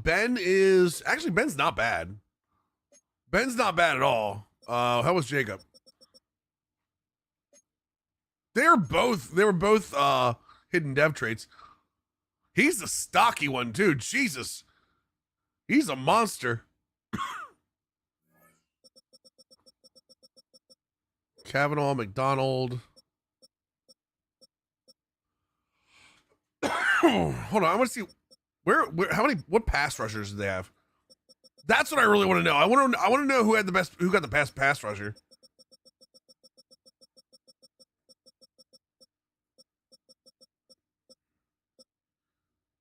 Ben's not bad. Ben's not bad at all. How was Jacob? They were both hidden dev traits. He's the stocky one too. Jesus. He's a monster. Kavanaugh, McDonald. Hold on, I want to see where what pass rushers do they have? That's what I really want to know. I want to know who got the best pass rusher.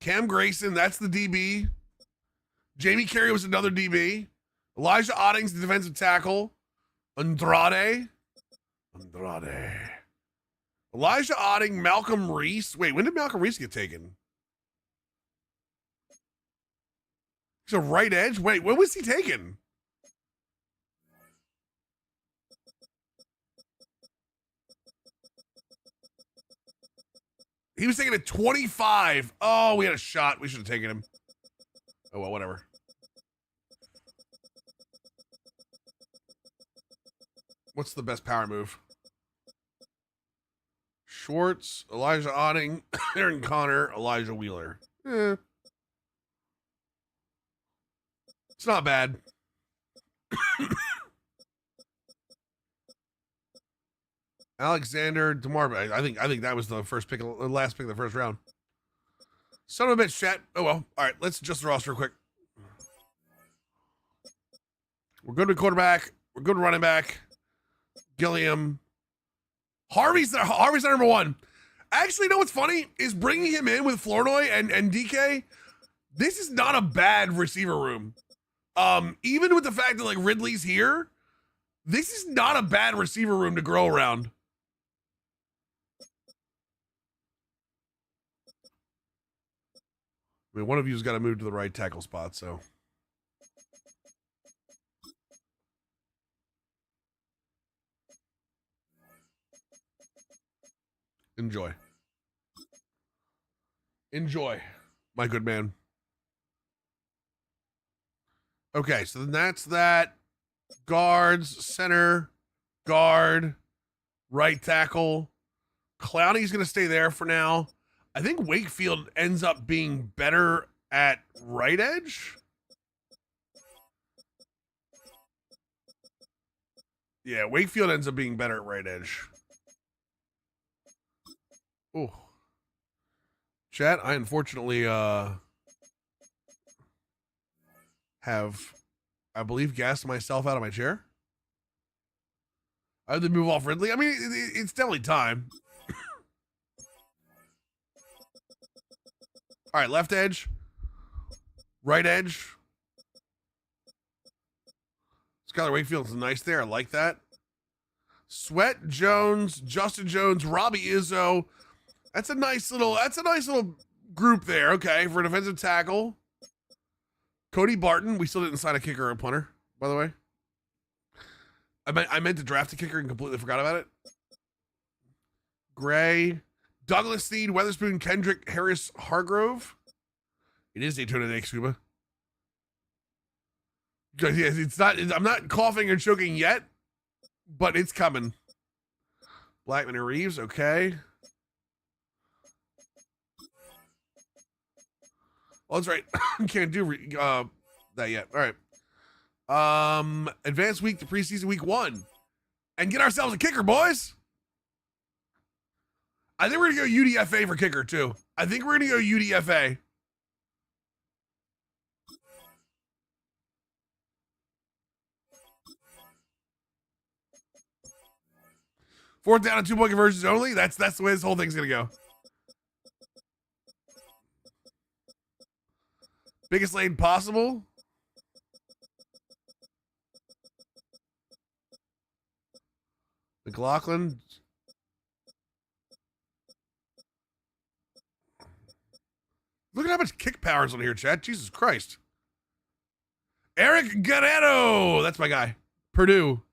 Cam Grayson, that's the DB. Jamie Carey was another DB. Elijah Otting's the defensive tackle. Andrade. Elijah Otting, Malcolm Reese. Wait, when did Malcolm Reese get taken? He's a right edge? Wait, when was he taken? He was taken at 25. Oh, we had a shot. We should have taken him. Oh, well, whatever. What's the best power move? Schwartz, Elijah Otting, Aaron Connor, Elijah Wheeler. It's not bad. Alexander DeMar. I think that was the last pick of the first round. Son of a bitch, chat. Oh well. All right, let's adjust the roster real quick. We're good with quarterback. We're good with running back. Gilliam. Harvey's the number one. Actually, you know what's funny is bringing him in with Flournoy and DK. This is not a bad receiver room. Even with the fact that like Ridley's here, this is not a bad receiver room to grow around. I mean, one of you's got to move to the right tackle spot, so. Enjoy, my good man. Okay, so then that's that. Guards, center, guard, right tackle. Clowney's going to stay there for now. I think Wakefield ends up being better at right edge. Yeah, Wakefield ends up being better at right edge. Oh. Chat, I unfortunately have, I believe, gassed myself out of my chair. I had to move off Ridley. I mean, it's definitely time. All right, left edge. Right edge. Skylar Wakefield's nice there. I like that. Sweat, Jones, Justin Jones, Robbie Izzo. That's a nice little group there. Okay, for a defensive tackle. Cody Barton. We still didn't sign a kicker or a punter, by the way. I meant to draft a kicker and completely forgot about it. Gray, Douglas Sneed, Weatherspoon, Kendrick, Harris, Hargrove. It is Daytona Day, Scuba. Yes, it's not. I'm not coughing or choking yet, but it's coming. Blackman and Reeves, okay. Oh, that's right. Can't do that yet. All right. Advanced week to preseason week 1. And get ourselves a kicker, boys. I think we're going to go UDFA for kicker, too. I think we're going to go UDFA. Fourth down and 2-point conversions only. That's the way this whole thing's going to go. Biggest lane possible. McLaughlin. Look at how much kick power's on here, chat. Jesus Christ. Eric Guerrero. That's my guy. Purdue.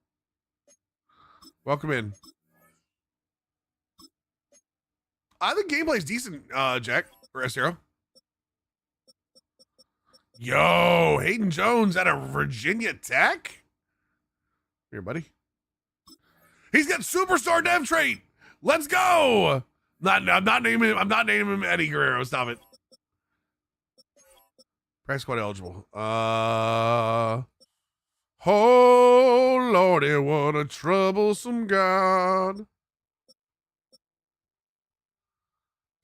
Welcome in. I think gameplay's decent, Jack. Or S-Hero. Yo, Hayden Jones out of Virginia Tech. Here, buddy. He's got superstar dev trait. Let's go. I'm not naming him Eddie Guerrero. Stop it. Practice squad eligible. Oh Lordy, what a troublesome God.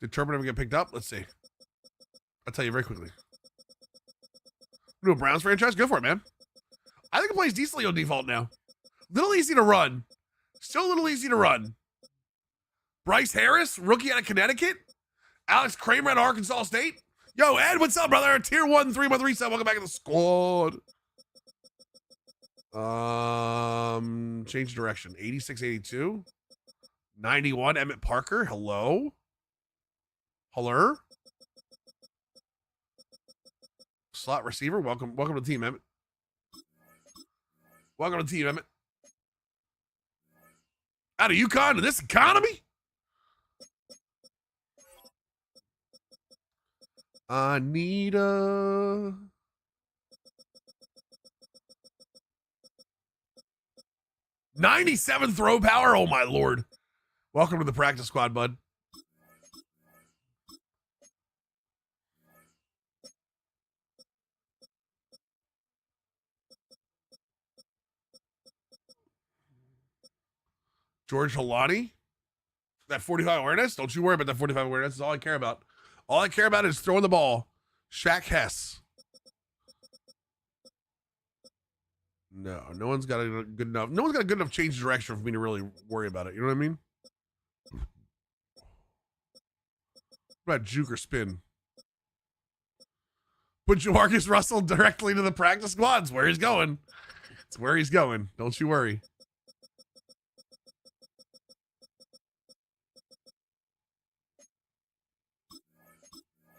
Did Turpin ever get picked up? Let's see. I'll tell you very quickly. Do a Browns franchise? Go for it, man. I think it plays decently on default now. Little easy to run. Still a little easy to run. Bryce Harris, rookie out of Connecticut. Alex Kramer at Arkansas State. Yo, Ed, what's up, brother? Tier 1, 3-month reset. Welcome back to the squad. Change direction. 86-82. 91, Emmett Parker. Hello. Hello. Slot receiver. Welcome to the team, Emmett. Welcome to the team, Emmett. Out of UConn to this economy? I need a 97 throw power. Oh my Lord. Welcome to the practice squad, bud. George Halani. That 45 awareness. Don't you worry about that 45 awareness. That's all I care about. All I care about is throwing the ball. Shaq Hess. No one's got a good enough. No one's got a good enough change of direction for me to really worry about it. You know what I mean? What about juke or spin? Put Jamarcus Russell directly to the practice squad. It's where he's going. It's where he's going. Don't you worry.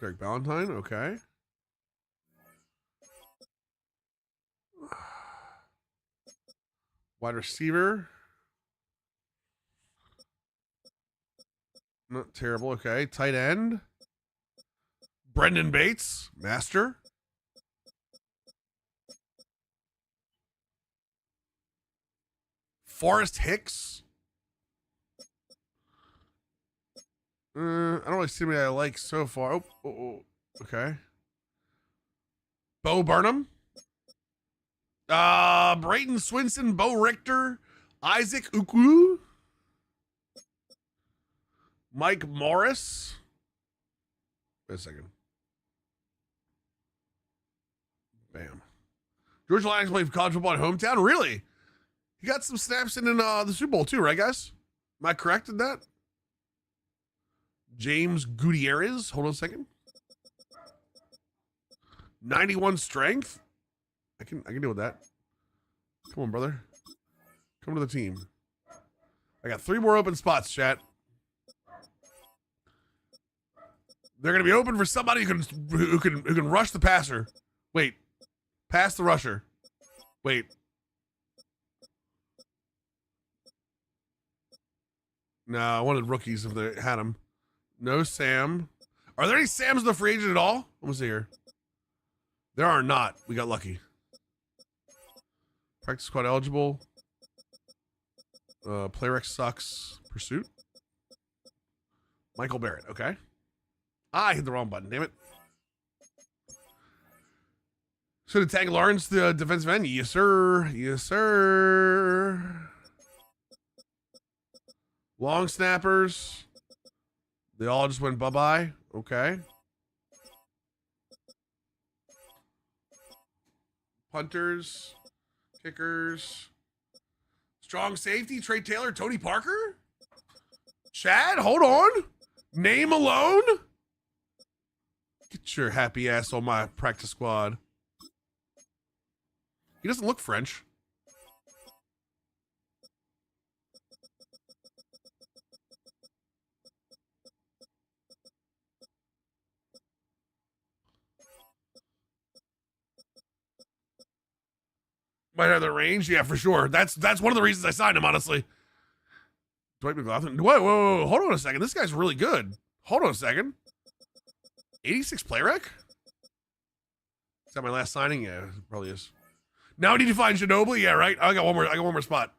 Derek Ballantyne, okay. Wide receiver. Not terrible, okay. Tight end. Brendan Bates, master. Forrest Hicks. I don't really see anybody I like so far. Oh, okay. Bo Burnham. Brayton Swinson, Bo Richter, Isaac Ukwu, Mike Morris. Wait a second. Bam. George Lyons played college football in hometown. Really? He got some snaps in the Super Bowl too, right, guys? Am I correct in that? James Gutierrez. Hold on a second. 91 strength. I can deal with that. Come on, brother. Come to the team. I got 3 more open spots, chat. They're gonna be open for somebody who can rush the passer. Wait. Pass the rusher. Wait. No, I wanted rookies if they had them. No Sam. Are there any Sams in the free agent at all? Let me see here. There are not. We got lucky. Practice squad eligible. Playrec sucks. Pursuit. Michael Barrett. Okay. I hit the wrong button. Damn it. So did Tank Lawrence the defensive end? Yes, sir. Yes, sir. Long snappers. They all just went bye-bye. Okay. Punters. Kickers. Strong safety. Trey Taylor. Tony Parker. Chad, hold on. Name alone. Get your happy ass on my practice squad. He doesn't look French. Might have the range, yeah, for sure. That's one of the reasons I signed him, honestly. Dwight McLaughlin. Whoa, hold on a second. This guy's really good. Hold on a second. 86 play rec? Is that my last signing? Yeah, it probably is. Now I need to find Ginobili. Yeah, right. I got one more spot.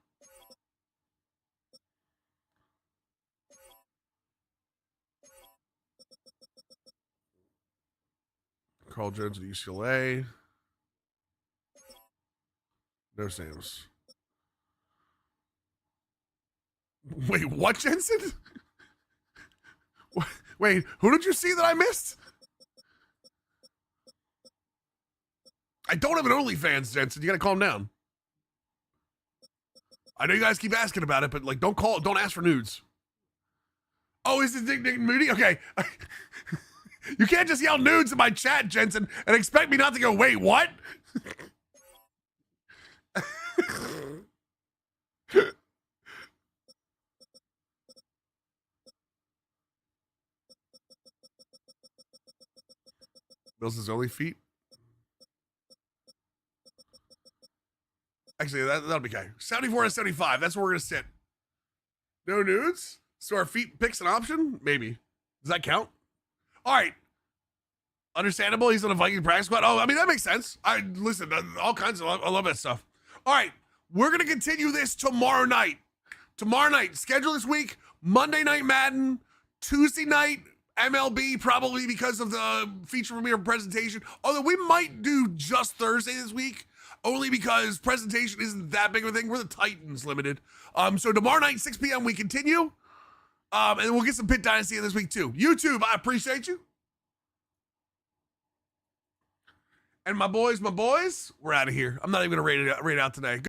Carl Jones at UCLA. No Sams. Wait, what, Jensen? Wait, who did you see that I missed? I don't have an OnlyFans, Jensen. You gotta calm down. I know you guys keep asking about it, but like, don't ask for nudes. Oh, is it Dick Moody? Okay. You can't just yell nudes in my chat, Jensen, and expect me not to go, wait, what? Those his only feet? Actually, that'll be okay. 74 to 75. That's where we're going to sit. No nudes? So our feet picks an option? Maybe. Does that count? All right. Understandable. He's on a Viking practice squad. Oh, I mean, that makes sense. Listen, all kinds of, I love that stuff. All right. We're going to continue this tomorrow night. Tomorrow night. Schedule this week. Monday night Madden. Tuesday night MLB, probably because of the feature premiere presentation. Although we might do just Thursday this week, only because presentation isn't that big of a thing. We're the Titans limited. So tomorrow night, 6 p.m., we continue. And we'll get some Pit Dynasty in this week too. YouTube, I appreciate you. And my boys, we're out of here. I'm not even going to rate it out today.